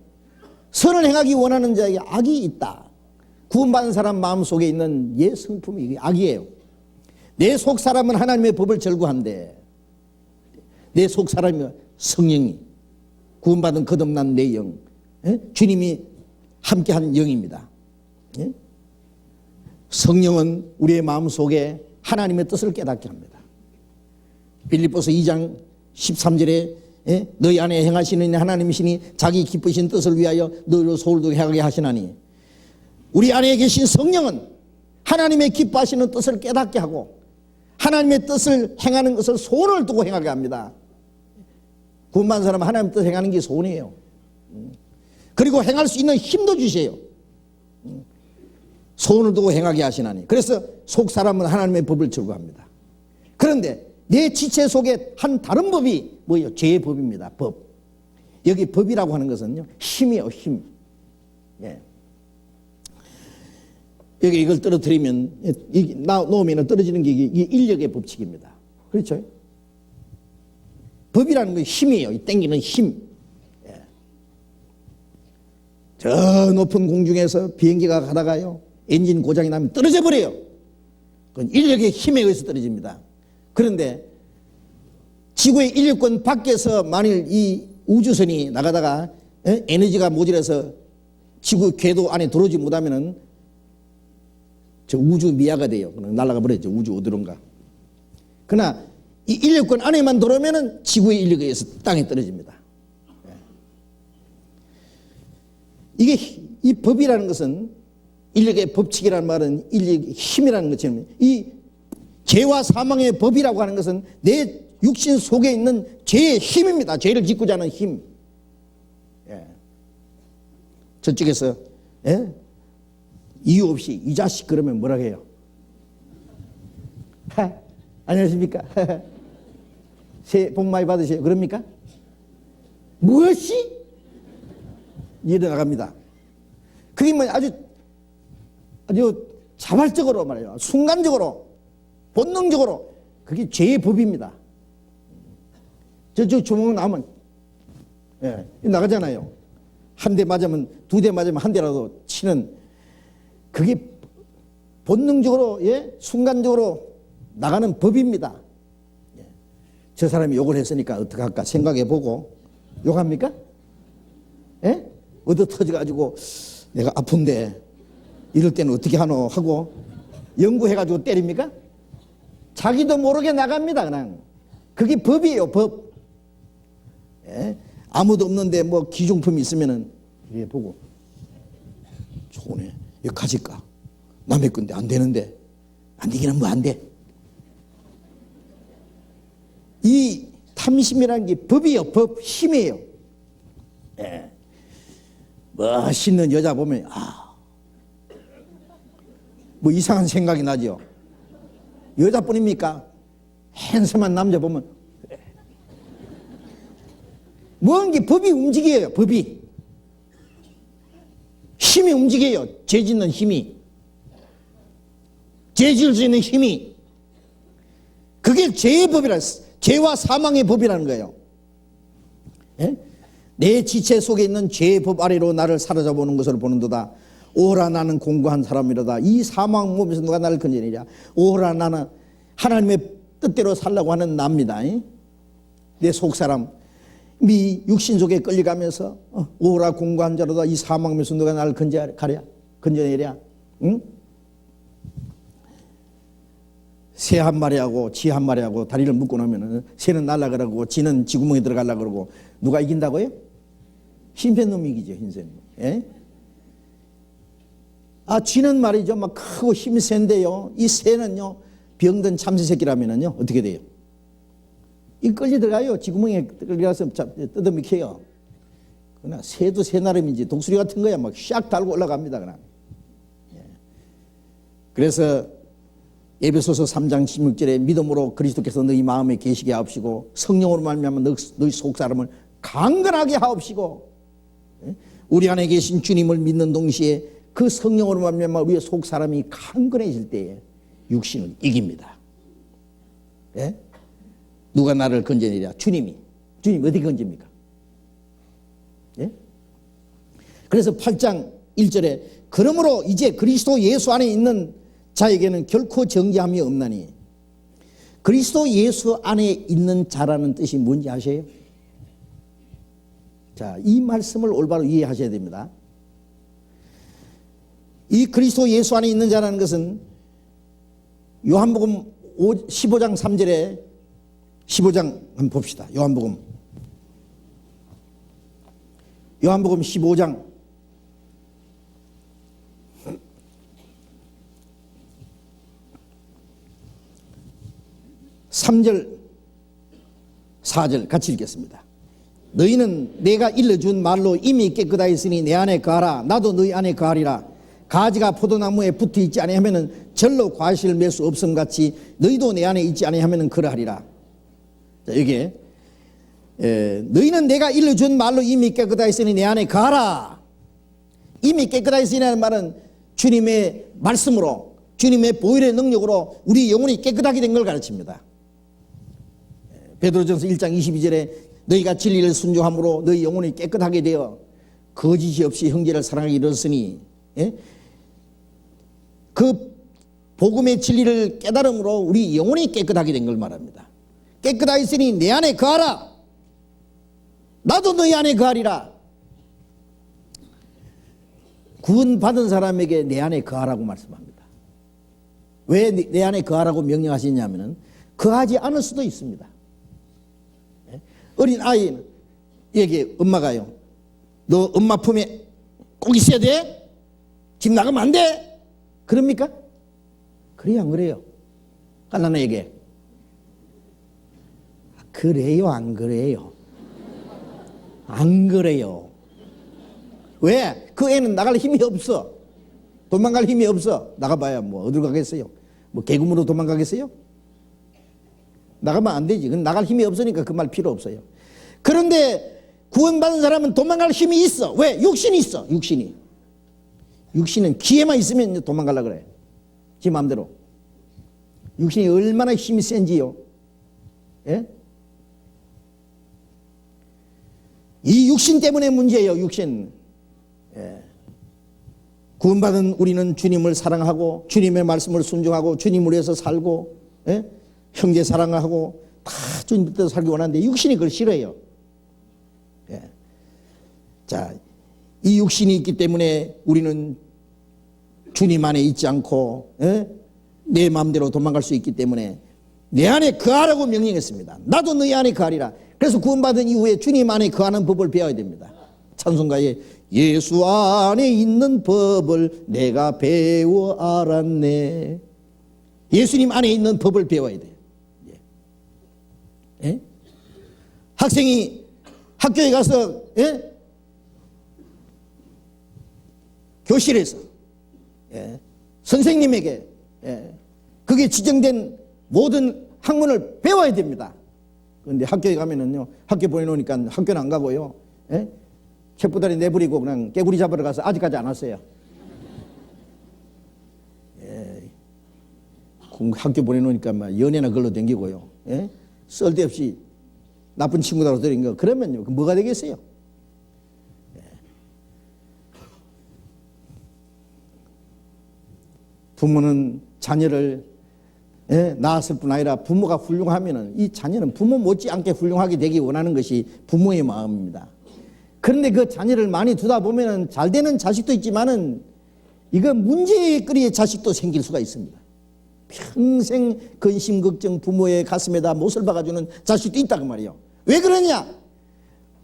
선을 행하기 원하는 자에게 악이 있다. 구원받은 사람 마음속에 있는 옛 성품이 악이에요. 내 속사람은 하나님의 법을 절구한데 내 속사람이 성령이 구원받은 거듭난 내 영, 주님이 함께한 영입니다. 성령은 우리의 마음속에 하나님의 뜻을 깨닫게 합니다. 빌립보서 2장 13절에 너희 안에 행하시는 하나님이시니 자기 기쁘신 뜻을 위하여 너희로 소홀도 행하게 하시나니 우리 안에 계신 성령은 하나님의 기뻐하시는 뜻을 깨닫게 하고 하나님의 뜻을 행하는 것을 소원을 두고 행하게 합니다. 구원받은 사람은 하나님의 뜻을 행하는 게 소원이에요. 그리고 행할 수 있는 힘도 주세요. 소원을 두고 행하게 하시나니. 그래서 속 사람은 하나님의 법을 절구합니다. 그런데 내 지체 속에 한 다른 법이 뭐예요? 죄의 법입니다. 법. 여기 법이라고 하는 것은요, 힘이에요. 힘. 여기 이걸 떨어뜨리면, 놓으면 떨어지는 게 이게 인력의 법칙입니다. 그렇죠? 법이라는 건 힘이에요. 이 땡기는 힘. 저 높은 공중에서 비행기가 가다가요, 엔진 고장이 나면 떨어져 버려요. 그건 인력의 힘에 의해서 떨어집니다. 그런데 지구의 인력권 밖에서 만일 이 우주선이 나가다가 에너지가 모자라서 지구 궤도 안에 들어오지 못하면은 저 우주 미아가 돼요. 그냥 날아가 버렸죠. 우주 어디론가. 그러나 이 인력권 안에만 들어오면은 지구의 인력에 의해서 땅에 떨어집니다. 이게 이 법이라는 것은 인력의 법칙이라는 말은 인력의 힘이라는 것처럼 이 죄와 사망의 법이라고 하는 것은 내 육신 속에 있는 죄의 힘입니다. 죄를 짓고자 하는 힘. 저쪽에서 이유 없이 이 자식 그러면 뭐라 해요? 안녕하십니까? 새해 복 많이 받으세요. 그럽니까? 무엇이? 일어나갑니다. 그게 뭐 아주 자발적으로 말이에요. 순간적으로, 본능적으로 그게 죄의 법입니다. 저쪽 주먹 나오면 나가잖아요. 한 대 맞으면, 두 대 맞으면 한 대라도 치는 그게 본능적으로 순간적으로 나가는 법입니다. 저 사람이 욕을 했으니까 어떡할까 생각해보고 욕합니까? 예? 얻어 터져가지고 내가 아픈데 이럴 때는 어떻게 하노 하고 연구해가지고 때립니까? 자기도 모르게 나갑니다. 그냥 그게 법이에요. 법. 예? 아무도 없는데 뭐 기중품이 있으면은 이렇게 보고 좋네. 이거 가질까? 남의 건데 안 되는데 안 되기는 뭐 안 돼. 이 탐심이라는 게 법이에요. 법, 힘이에요. 예. 멋있는 여자 보면 뭐 이상한 생각이 나죠. 여자뿐입니까? 핸섬한 남자 보면 뭔게 법이 움직여요. 법이 힘이 움직여요. 죄 짓는 힘이, 죄 지을 수 있는 힘이, 그게 죄의 법이라, 죄와 사망의 법이라는 거예요. 예? 내 지체 속에 있는 죄의 법 아래로 나를 사로잡아오는 것을 보는도다. 오라 나는 공고한 사람이로다. 이 사망 몸에서 누가 나를 건져내랴. 오라 나는 하나님의 뜻대로 살라고 하는 납니다. 내 속사람 미 육신 속에 끌려가면서 오라 공고한 자로다. 이 사망 몸에서 누가 나를 건져내랴. 응? 새 한 마리하고 쥐 한 마리하고 다리를 묶고 나면은 새는 날아가라고 쥐는 쥐구멍에 들어가려고 그러고 누가 이긴다고요? 흰센 놈이 이기죠. 흰센 놈. 예? 쥐는 말이죠. 막 크고 힘센데요. 이 새는요, 병든 참새 새끼라면은요, 어떻게 돼요? 이 끌려 들어가요. 쥐구멍에 끌려가서 뜯어미켜요. 그러나 새도 새 나름이지 독수리 같은 거야. 막 샥 달고 올라갑니다. 그냥. 예. 그래서 에베소서 3장 16절에 믿음으로 그리스도께서 너희 마음에 계시게 하옵시고 성령으로 말미암아 너희 속사람을 강건하게 하옵시고, 우리 안에 계신 주님을 믿는 동시에 그 성령으로 말미암아 우리의 속사람이 강건해질 때에 육신을 이깁니다. 예? 누가 나를 건져내랴? 주님이. 주님 어디 건집니까? 예? 그래서 8장 1절에 그러므로 이제 그리스도 예수 안에 있는 자에게는 결코 정죄함이 없나니. 그리스도 예수 안에 있는 자라는 뜻이 뭔지 아세요? 자, 이 말씀을 올바로 이해하셔야 됩니다. 이 그리스도 예수 안에 있는 자라는 것은 요한복음 15장 3절에 15장 한번 봅시다. 요한복음 15장 3절 4절 같이 읽겠습니다. 너희는 내가 일러준 말로 이미 깨끗하 있으니 내 안에 거하라. 나도 너희 안에 거하리라. 가지가 포도나무에 붙어 있지 아니하면은 절로 과실을 맺을 수 없음 같이 너희도 내 안에 있지 아니하면은 그러하리라. 자, 여기에 너희는 내가 일러준 말로 이미 깨끗하 있으니 내 안에 거하라. 이미 깨끗하 있으니라는 말은 주님의 말씀으로, 주님의 보혈의 능력으로 우리 영혼이 깨끗하게 된 걸 가르칩니다. 베드로전서 1장 22절에 너희가 진리를 순종함으로 너희 영혼이 깨끗하게 되어 거짓이 없이 형제를 사랑하게 이르렀으니, 예? 그 복음의 진리를 깨달음으로 우리 영혼이 깨끗하게 된 걸 말합니다. 깨끗하게 있으니 내 안에 거하라. 나도 너희 안에 거하리라. 구원받은 사람에게 내 안에 거하라고 말씀합니다. 왜 내 안에 거하라고 명령하시냐면은 거하지 않을 수도 있습니다. 어린 아이에게 엄마가요, 너 엄마 품에 꼭 있어야 돼? 집 나가면 안 돼? 그럽니까? 그래요, 안 그래요? 갓난아이에게 그래요, 안 그래요? 안 그래요. 왜? 그 애는 나갈 힘이 없어. 도망갈 힘이 없어. 나가봐야 뭐 어디로 가겠어요? 뭐 개구멍으로 도망가겠어요? 나가면 안 되지. 나갈 힘이 없으니까 그 말 필요 없어요. 그런데 구원받은 사람은 도망갈 힘이 있어. 왜? 육신이 있어. 육신은 기회만 있으면 도망가려고 그래. 지 마음대로. 육신이 얼마나 힘이 센지요. 예? 이 육신 때문에 문제예요. 육신. 예. 구원받은 우리는 주님을 사랑하고 주님의 말씀을 순종하고 주님을 위해서 살고, 예? 형제 사랑하고 다 주님 뜻대로 살기 원하는데 육신이 그걸 싫어해요. 예. 자, 이 육신이 있기 때문에 우리는 주님 안에 있지 않고 내 마음대로 도망갈 수 있기 때문에 내 안에 거하라고 명령했습니다. 나도 너희 안에 거하리라. 그래서 구원받은 이후에 주님 안에 거하는 법을 배워야 됩니다. 찬송가에 예수 안에 있는 법을 내가 배워 알았네. 예수님 안에 있는 법을 배워야 돼요. 예? 학생이 학교에 가서 교실에서 선생님에게 그게 지정된 모든 학문을 배워야 됩니다. 그런데 학교에 가면은요, 학교 보내놓으니까 학교는 안 가고요, 책보다리 내버리고 그냥 깨구리 잡으러 가서 아직까지 안 왔어요. 학교 보내놓으니까 막 연애나 걸로 댕기고요, 쓸데없이 나쁜 친구들하고 들인 거, 그러면요, 뭐가 되겠어요? 부모는 자녀를 낳았을 뿐 아니라 부모가 훌륭하면은 이 자녀는 부모 못지않게 훌륭하게 되기 원하는 것이 부모의 마음입니다. 그런데 그 자녀를 많이 두다 보면은 잘 되는 자식도 있지만은 이거 문제거리의 자식도 생길 수가 있습니다. 평생 근심 걱정 부모의 가슴에다 못을 박아주는 자식도 있다고 말이에요. 왜 그러냐?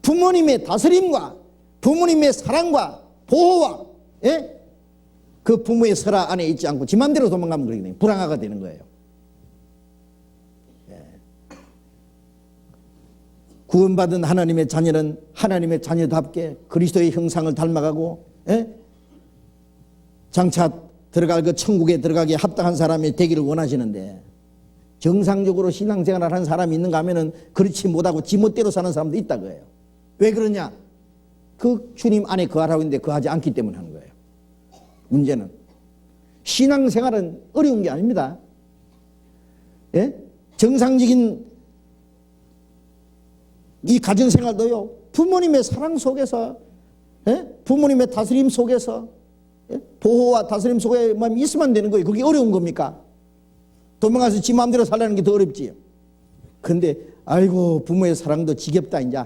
부모님의 다스림과 부모님의 사랑과 보호와 그 부모의 설화 안에 있지 않고 지 맘대로 도망가면 그러거든요. 불황아가 되는 거예요. 구원받은 하나님의 자녀는 하나님의 자녀답게 그리스도의 형상을 닮아가고 장차 들어갈 그 천국에 들어가기에 합당한 사람이 되기를 원하시는데, 정상적으로 신앙생활을 하는 사람이 있는가 하면은 그렇지 못하고 지멋대로 사는 사람도 있다 그래요. 왜 그러냐? 그 주님 안에 거하라고 했는데 거하지 않기 때문에 하는 거예요. 문제는 신앙생활은 어려운 게 아닙니다. 정상적인 이 가정생활도요, 부모님의 사랑 속에서, 부모님의 다스림 속에서, 보호와 다스림 속에 있으면 되는 거예요. 그게 어려운 겁니까? 도망가서 지 마음대로 살라는 게 더 어렵지요. 그런데 아이고 부모의 사랑도 지겹다 이제.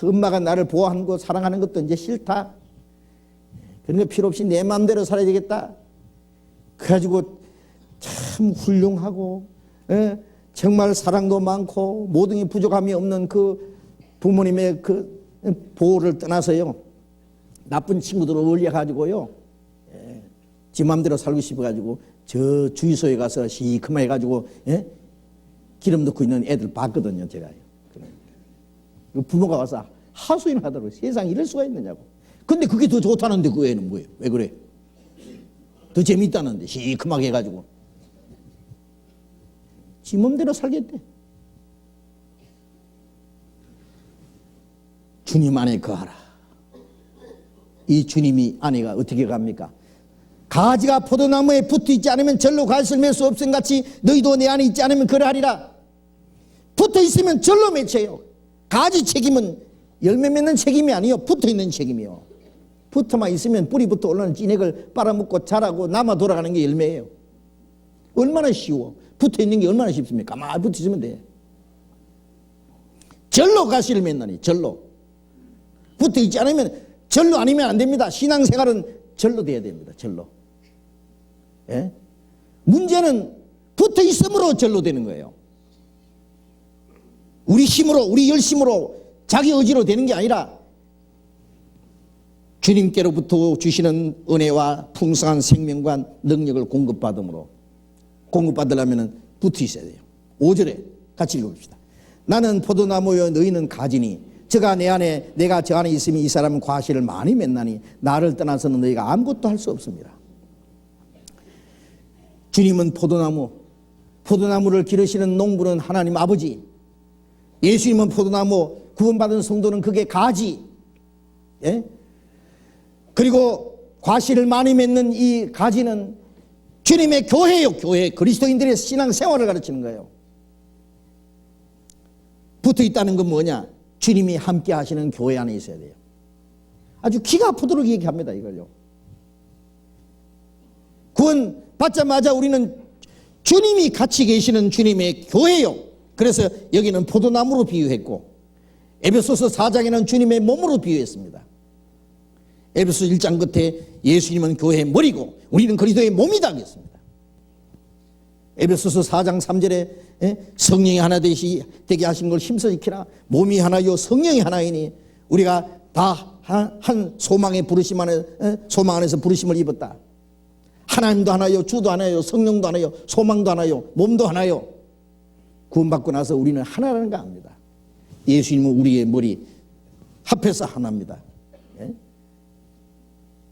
엄마가 나를 보호하는 거 사랑하는 것도 이제 싫다. 그런 거 필요 없이 내 마음대로 살아야 되겠다. 그래가지고 참 훌륭하고 정말 사랑도 많고 모든 게 부족함이 없는 그 부모님의 그 보호를 떠나서요, 나쁜 친구들을 어울려가지고요, 지 마음대로 살고 싶어가지고 저 주유소에 가서 시커멓게 해가지고 기름 넣고 있는 애들 봤거든요, 제가. 부모가 와서 하소연을 하더라고요. 세상에 이럴 수가 있느냐고. 근데 그게 더 좋다는데 그 애는 뭐예요? 왜 그래? 더 재밌다는데 시커멓게 해가지고. 지 몸대로 살겠대. 주님 안에 거하라. 이 주님이 안에가 어떻게 갑니까? 가지가 포도나무에 붙어 있지 않으면 절로 가시를 맺을 수 없음 같이 너희도 내 안에 있지 않으면 그러하리라. 붙어 있으면 절로 맺혀요. 가지 책임은 열매 맺는 책임이 아니요, 붙어 있는 책임이요. 붙어만 있으면 뿌리부터 올라오는 찐액을 빨아먹고 자라고 남아 돌아가는 게 열매예요. 얼마나 쉬워. 붙어 있는 게 얼마나 쉽습니까? 가만히 붙어 있으면 돼. 절로 가시를 맺나니, 절로. 붙어 있지 않으면 절로 아니면 안 됩니다. 신앙생활은 절로 돼야 됩니다. 절로. 문제는 붙어 있음으로 절로 되는 거예요. 우리 힘으로, 우리 열심으로, 자기 의지로 되는 게 아니라 주님께로부터 주시는 은혜와 풍성한 생명과 능력을 공급받으려면 붙어 있어야 돼요. 5절에 같이 읽어봅시다. 나는 포도나무여 너희는 가지니 저가 내 안에 내가 저 안에 있으면 이 사람은 과실을 많이 맺나니 나를 떠나서는 너희가 아무것도 할 수 없습니다. 주님은 포도나무를 기르시는 농부는 하나님 아버지, 예수님은 포도나무, 구원받은 성도는 그게 가지, 그리고 과실을 많이 맺는 이 가지는 주님의 교회예요. 교회, 그리스도인들의 신앙생활을 가르치는 거예요. 붙어 있다는 건 뭐냐? 주님이 함께 하시는 교회 안에 있어야 돼요. 아주 기가 아프도록 얘기합니다, 이걸요. 구원 받자마자 우리는 주님이 같이 계시는 주님의 교회요. 그래서 여기는 포도나무로 비유했고 에베소서 4장에는 주님의 몸으로 비유했습니다. 에베소서 1장 끝에 예수님은 교회의 머리고 우리는 그리스도의 몸이다 하겠습니다. 에베소서 4장 3절에 성령이 하나 되게 하신 걸 힘써 지키라. 몸이 하나요 성령이 하나이니 우리가 다 한 소망의 부르심 안에 소망 안에서 부르심을 입었다. 하나님도 하나요, 주도 하나요, 성령도 하나요, 소망도 하나요, 몸도 하나요. 구원받고 나서 우리는 하나라는 거 압니다. 예수님은 우리의 머리, 합해서 하나입니다.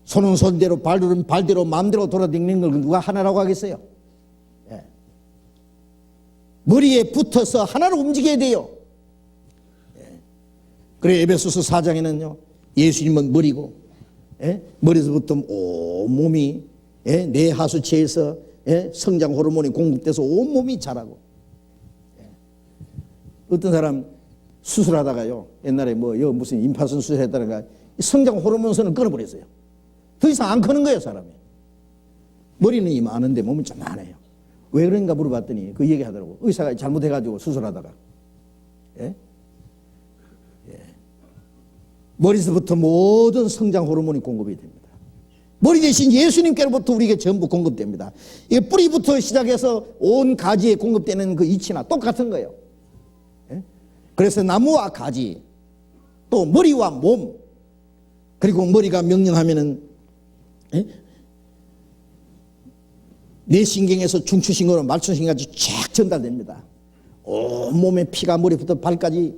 손은 손대로, 발은 발대로, 마음대로 돌아다니는 걸 누가 하나라고 하겠어요? 머리에 붙어서 하나로 움직여야 돼요. 그래 에베소서 4장에는요 예수님은 머리고 머리에서부터 온몸이 내 하수체에서 성장 호르몬이 공급돼서 온몸이 자라고. 어떤 사람 수술하다가요 옛날에 무슨 임파선 수술했다는가 성장 호르몬선을 끊어버렸어요. 더 이상 안 크는 거예요 사람이. 머리는 이 많은데 몸은 좀 많아요. 왜 그런가 물어봤더니 그 얘기하더라고. 의사가 잘못해가지고 수술하다가 머리에서부터 모든 성장 호르몬이 공급이 됩니다. 머리 대신 예수님께로부터 우리에게 전부 공급됩니다. 이게 뿌리부터 시작해서 온 가지에 공급되는 그 이치나 똑같은 거예요. 그래서 나무와 가지, 또 머리와 몸, 그리고 머리가 명령하면은 뇌신경에서 중추신경으로 말초신경까지 쫙 전달됩니다. 온 몸에 피가 머리부터 발까지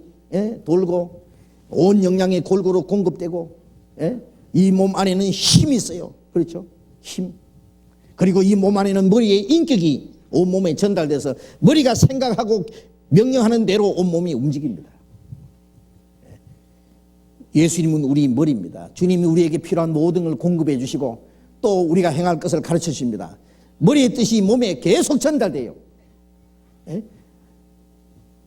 돌고 온 영양이 골고루 공급되고 이 몸 안에는 힘이 있어요. 그렇죠? 힘. 그리고 이 몸 안에는 머리의 인격이 온 몸에 전달돼서 머리가 생각하고 명령하는 대로 온 몸이 움직입니다. 예수님은 우리 머리입니다. 주님이 우리에게 필요한 모든 걸 공급해 주시고 또 우리가 행할 것을 가르쳐 주십니다. 머리의 뜻이 몸에 계속 전달돼요.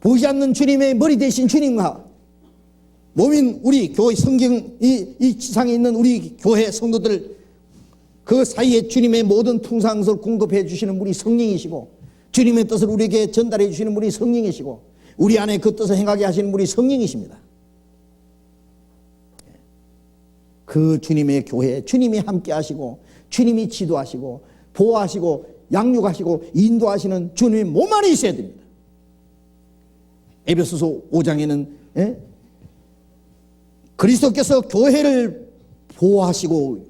보이지 않는 주님의 머리 대신 주님과 몸인 우리 교회 성경 이 지상에 있는 우리 교회 성도들 그 사이에 주님의 모든 풍성함을 공급해 주시는 분이 성령이시고 주님의 뜻을 우리에게 전달해 주시는 분이 성령이시고 우리 안에 그 뜻을 행하게 하시는 분이 성령이십니다. 그 주님의 교회 주님이 함께 하시고 주님이 지도하시고 보호하시고 양육하시고 인도하시는 주님의 몸 안에 있어야 됩니다. 에베소서 5장에는 그리스도께서 교회를 보호하시고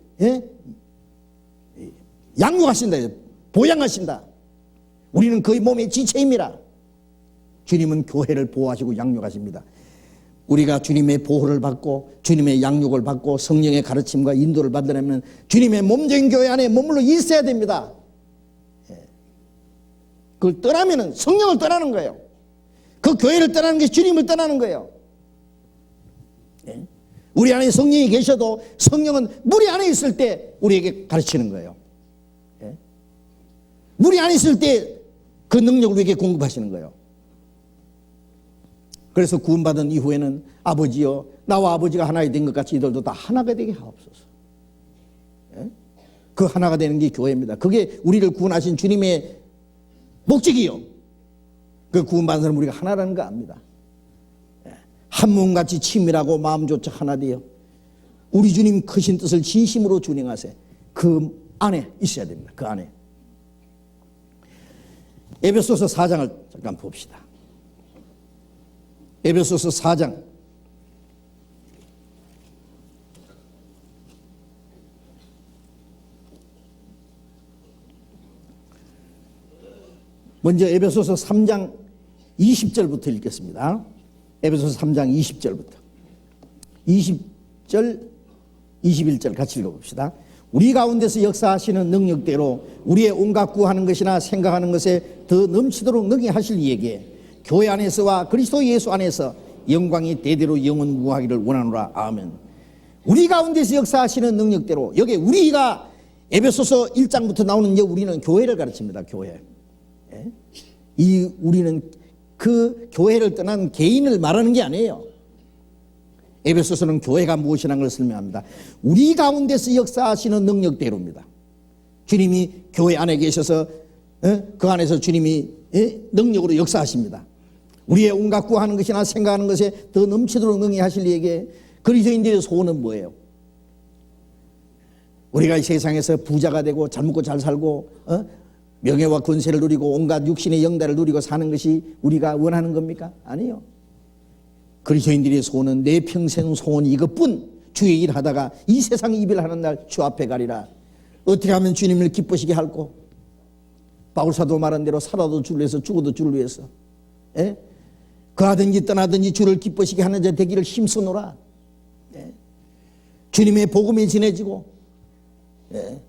양육하신다, 보양하신다. 우리는 그의 몸의 지체입니다. 주님은 교회를 보호하시고 양육하십니다. 우리가 주님의 보호를 받고 주님의 양육을 받고 성령의 가르침과 인도를 받으려면 주님의 몸적인 교회 안에 머물러 있어야 됩니다. 그걸 떠나면 성령을 떠나는 거예요. 그 교회를 떠나는 게 주님을 떠나는 거예요. 우리 안에 성령이 계셔도 성령은 무리 안에 있을 때 우리에게 가르치는 거예요. 무리 안에 있을 때 그 능력을 우리에게 공급하시는 거예요. 그래서 구원받은 이후에는 아버지여 나와 아버지가 하나가 된 것 같이 이들도 다 하나가 되게 하옵소서. 그 하나가 되는 게 교회입니다. 그게 우리를 구원하신 주님의 목적이요. 그 구원받은 사람 우리가 하나라는 거 압니다. 한 몸같이 친밀하고 마음조차 하나 되어 우리 주님 크신 뜻을 진심으로 준행하세. 그 안에 있어야 됩니다. 그 안에. 에베소서 4장을 잠깐 봅시다. 에베소서 4장 먼저 에베소서 3장 20절부터 읽겠습니다. 에베소서 3장 20절부터 20절 21절 같이 읽어봅시다. 우리 가운데서 역사하시는 능력대로 우리의 온갖 구하는 것이나 생각하는 것에 더 넘치도록 능히 하실 이에게 교회 안에서와 그리스도 예수 안에서 영광이 대대로 영원무하기를 원하노라. 아멘. 우리 가운데서 역사하시는 능력대로 여기 우리가 에베소서 1장부터 나오는 우리는 교회를 가르칩니다. 교회. 이 우리는 그 교회를 떠난 개인을 말하는 게 아니에요. 에베소서는 교회가 무엇이라는 걸 설명합니다. 우리 가운데서 역사하시는 능력대로입니다. 주님이 교회 안에 계셔서 그 안에서 주님이 능력으로 역사하십니다. 우리의 온갖 구하는 것이나 생각하는 것에 더 넘치도록 능히 하실 이에게 그리스도인들의 소원은 뭐예요? 우리가 이 세상에서 부자가 되고 잘 먹고 잘 살고 명예와 권세를 누리고 온갖 육신의 영달을 누리고 사는 것이 우리가 원하는 겁니까? 아니요. 그리스도인들의 소원은 내 평생 소원이 이것뿐. 주의 일 하다가 이 세상 이별하는 날 주 앞에 가리라. 어떻게 하면 주님을 기쁘시게 할꼬? 바울사도 말한 대로 살아도 주를 위해서 죽어도 주를 위해서 가든지 떠나든지 주를 기쁘시게 하는 자 되기를 힘쓰노라. 주님의 복음이 전해지고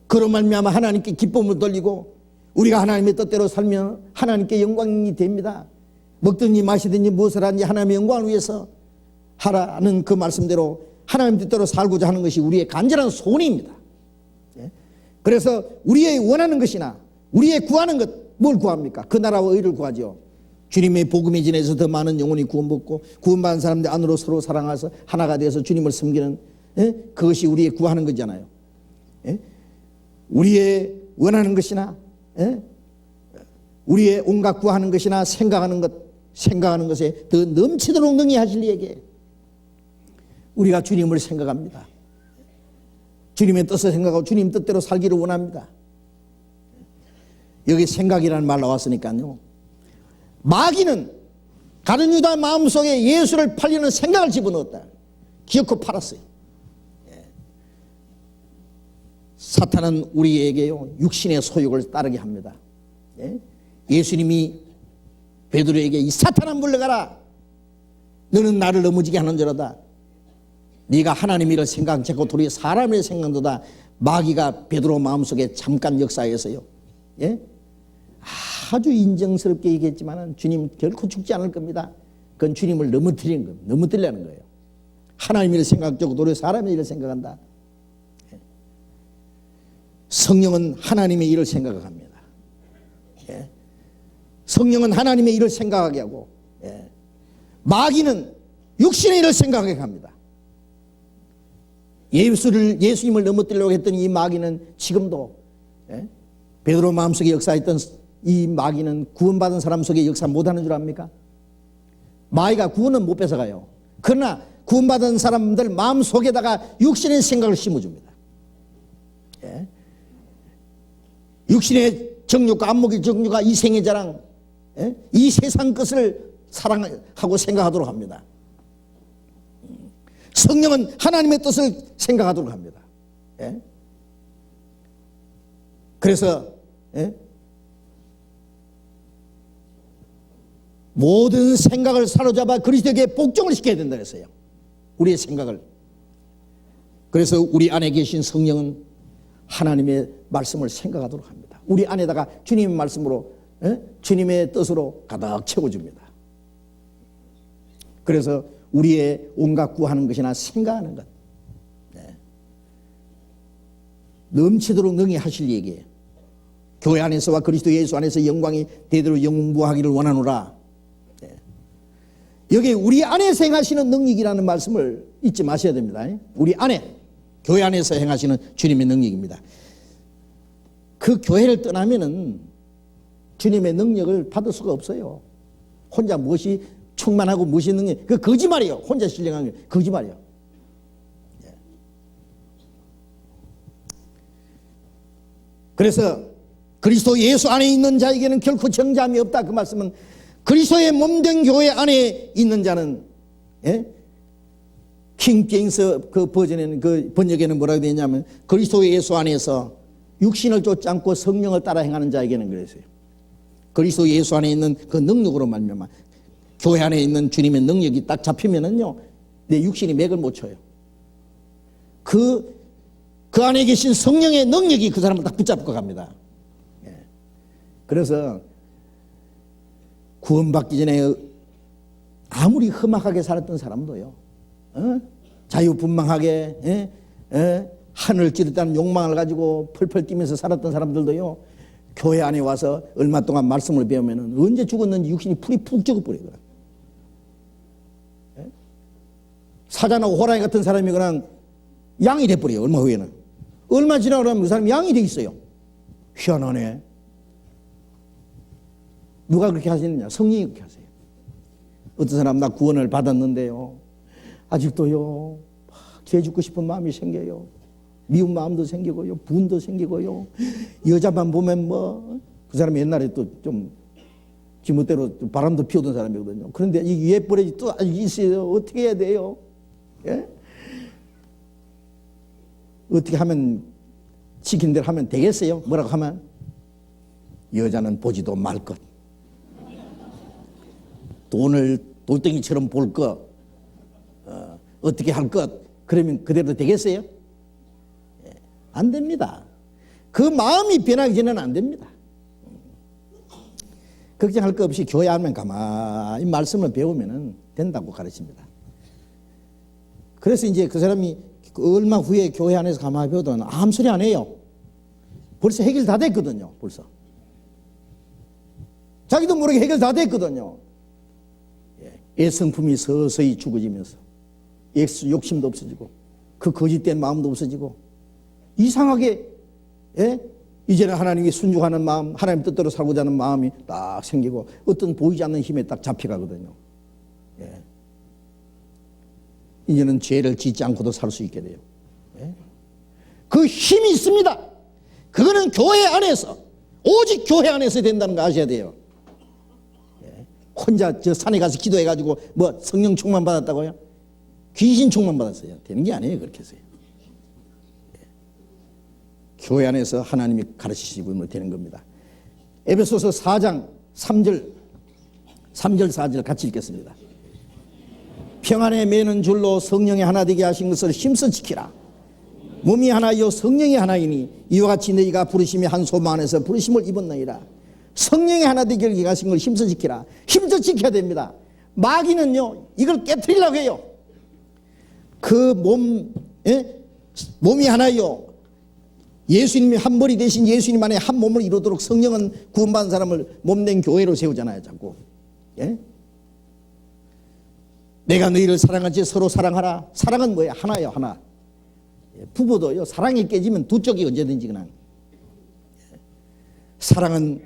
그로 말미암아 하나님께 기쁨을 돌리고 우리가 하나님의 뜻대로 살면 하나님께 영광이 됩니다. 먹든지 마시든지 무엇을 하든지 하나님의 영광을 위해서 하라는 그 말씀대로 하나님 뜻대로 살고자 하는 것이 우리의 간절한 소원입니다. 그래서 우리의 원하는 것이나 우리의 구하는 것, 뭘 구합니까? 그 나라와 의를 구하죠. 주님의 복음이 전해서 더 많은 영혼이 구원받고 구원받은 사람들 안으로 서로 사랑해서 하나가 되어서 주님을 섬기는 그것이 우리의 구하는 거잖아요. 우리의 원하는 것이나 우리의 온갖 구하는 것이나 생각하는 것에 더 넘치도록 능히 하실 이에게 우리가 주님을 생각합니다. 주님의 뜻을 생각하고 주님 뜻대로 살기를 원합니다. 여기 생각이라는 말 나왔으니까요. 마귀는 가룟 유다 마음속에 예수를 팔려는 생각을 집어넣었다. 기어코 팔았어요. 사탄은 우리에게요 육신의 소욕을 따르게 합니다. 예수님이 베드로에게 이 사탄아 물러가라. 너는 나를 넘어지게 하는지로다. 네가 하나님 일을 생각 자꾸 도리어 사람의 생각보다 마귀가 베드로 마음속에 잠깐 역사해서요. 아주 인정스럽게 얘기했지만 주님 결코 죽지 않을 겁니다. 그건 주님을 넘어뜨리는 겁니다. 넘어뜨리려는 거예요. 하나님 일을 생각하고 도리어 사람의 일을 생각한다. 성령은 하나님의 일을 생각합니다. 성령은 하나님의 일을 생각하게 하고 마귀는 육신의 일을 생각하게 합니다. 예수님을 넘어뜨리려고 했던 이 마귀는 지금도 베드로 마음속에 역사했던 이 마귀는 구원받은 사람 속에 역사 못하는 줄 압니까? 마귀가 구원은 못 뺏어가요. 그러나 구원받은 사람들 마음속에다가 육신의 생각을 심어줍니다. 육신의 정욕과 안목의 정욕과 이생의 자랑, 이 세상 것을 사랑하고 생각하도록 합니다. 성령은 하나님의 뜻을 생각하도록 합니다. 그래서 모든 생각을 사로잡아 그리스도에게 복종을 시켜야 된다 그랬어요. 우리의 생각을. 그래서 우리 안에 계신 성령은 하나님의 말씀을 생각하도록 합니다. 우리 안에다가 주님의 말씀으로 주님의 뜻으로 가득 채워줍니다. 그래서 우리의 온갖 구하는 것이나 생각하는 것 넘치도록 능히 하실 얘기예요. 교회 안에서와 그리스도 예수 안에서 영광이 대대로 영무하기를 원하노라. 여기 우리 안에서 행하시는 능력이라는 말씀을 잊지 마셔야 됩니다. 우리 안에 교회 안에서 행하시는 주님의 능력입니다. 그 교회를 떠나면은 주님의 능력을 받을 수가 없어요. 혼자 무엇이 충만하고 무엇이 능력, 그 거짓말이에요. 혼자 신령한 게 거짓말이에요. 그래서 그리스도 예수 안에 있는 자에게는 결코 정죄함이 없다. 그 말씀은 그리스도의 몸된 교회 안에 있는 자는 킹 제임스 그 버전에는 그 번역에는 뭐라고 되어 있냐면 그리스도 예수 안에서 육신을 쫓지 않고 성령을 따라 행하는 자에게는 그랬어요. 그리스도 예수 안에 있는 그 능력으로 말미암아 교회 안에 있는 주님의 능력이 딱 잡히면은요 내 육신이 맥을 못 쳐요. 그 안에 계신 성령의 능력이 그 사람을 딱 붙잡고 갑니다. 그래서 구원받기 전에 아무리 험악하게 살았던 사람도요 자유분방하게 하늘을 찌르다는 욕망을 가지고 펄펄 뛰면서 살았던 사람들도요 교회 안에 와서 얼마 동안 말씀을 배우면 언제 죽었는지 육신이 풀이 푹 죽어버려요. 사자나 호랑이 같은 사람이 그냥 양이 돼버려요. 얼마 후에는. 얼마 지나고 나면 그 사람이 양이 돼 있어요. 희한하네. 누가 그렇게 하시느냐? 성령이 그렇게 하세요. 어떤 사람 나 구원을 받았는데요, 아직도요 죄 짓고 싶은 마음이 생겨요. 미운 마음도 생기고요, 분도 생기고요. 여자만 보면 뭐 그 사람이 옛날에 또 좀 지멋대로 바람도 피우던 사람이거든요. 그런데 이 옛버릇이 또 아직 있어요. 어떻게 해야 돼요? 예? 어떻게 하면 시킨 대로 하면 되겠어요? 뭐라고 하면 여자는 보지도 말 것, 돈을 돌덩이처럼 볼 것, 어떻게 할 것, 그러면 그대로 되겠어요? 예, 안 됩니다. 그 마음이 변하기 전에는 안 됩니다. 걱정할 거 없이 교회 하면 가만히 말씀을 배우면 된다고 가르칩니다. 그래서 이제 그 사람이 얼마 후에 교회 안에서 가만히 배우더니 아무 소리 안 해요. 벌써 해결 다 됐거든요. 벌써 자기도 모르게 해결 다 됐거든요. 애성품이 서서히 죽어지면서 욕심도 없어지고 그 거짓된 마음도 없어지고 이상하게, 예? 이제는 하나님께 순종하는 마음, 하나님 뜻대로 살고자 하는 마음이 딱 생기고 어떤 보이지 않는 힘에 딱 잡혀가거든요. 예. 이제는 죄를 짓지 않고도 살 수 있게 돼요. 예. 그 힘이 있습니다. 그거는 교회 안에서, 오직 교회 안에서 된다는 거 아셔야 돼요. 예. 혼자 저 산에 가서 기도해가지고 뭐 성령 충만 받았다고요? 귀신 충만 받았어요. 되는 게 아니에요. 그렇게 해서요. 교회 안에서 하나님이 가르치시면 되는 겁니다. 에베소서 4장 3절 4절 같이 읽겠습니다. 평안에 매는 줄로 성령이 하나 되게 하신 것을 힘써 지키라. 몸이 하나요 성령이 하나이니 이와 같이 너희가 부르심이 한 소망 안에서 부르심을 입었느니라. 성령이 하나 되게 하신 걸 힘써 지키라. 힘써 지켜야 됩니다. 마귀는요 이걸 깨트리려고 해요. 그 몸이 하나요, 예수님이 한 머리 대신 예수님 안에 한 몸을 이루도록 성령은 구원받은 사람을 몸된 교회로 세우잖아요. 자꾸. 예? 내가 너희를 사랑하지 서로 사랑하라. 사랑은 뭐예요? 하나예요. 하나. 부부도요 사랑이 깨지면 두 쪽이 언제든지 그냥. 사랑은,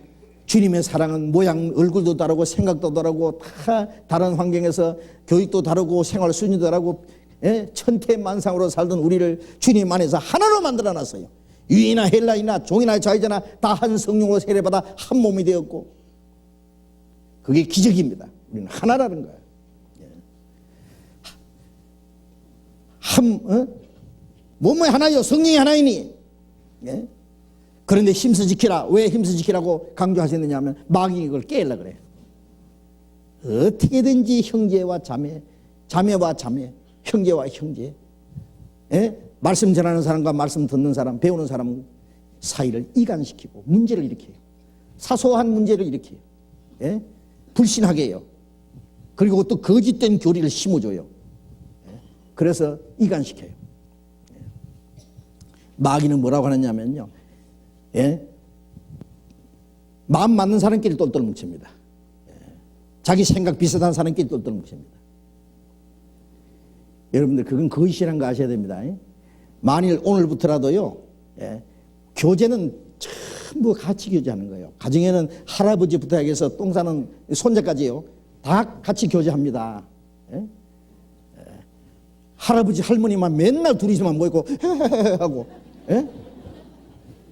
주님의 사랑은 모양 얼굴도 다르고 생각도 다르고 다 다른 환경에서 교육도 다르고 생활 수준도 다르고, 예? 천태만상으로 살던 우리를 주님 안에서 하나로 만들어놨어요. 유이나 헬라이나 종이나 자유자나 다 한 성령으로 세례받아 한 몸이 되었고, 그게 기적입니다. 우리는 하나라는 거예요. 몸이 하나요 성령이 하나이니. 예? 그런데 힘써 지키라. 왜 힘써 지키라고 강조하셨느냐 하면 마귀가 이걸 깨려고 그래요. 어떻게든지 형제와 자매, 자매와 자매, 형제와 형제, 예? 말씀 전하는 사람과 말씀 듣는 사람, 배우는 사람 사이를 이간시키고 문제를 일으켜요. 사소한 문제를 일으켜요. 예? 불신하게 해요. 그리고 또 거짓된 교리를 심어줘요. 예? 그래서 이간시켜요. 예? 마귀는 뭐라고 하느냐면요, 예? 마음 맞는 사람끼리 똘똘 뭉칩니다. 예? 자기 생각 비슷한 사람끼리 똘똘 뭉칩니다. 여러분들 그건 거짓이라는 거 아셔야 됩니다. 예? 만일 오늘부터라도요, 예, 교제는 전부 같이 교제하는 거예요. 가정에는 할아버지부터 해서 똥 싸는 손자까지요, 다 같이 교제합니다. 예? 예. 할아버지 할머니만 맨날 둘이서만 모이고 하고, 예?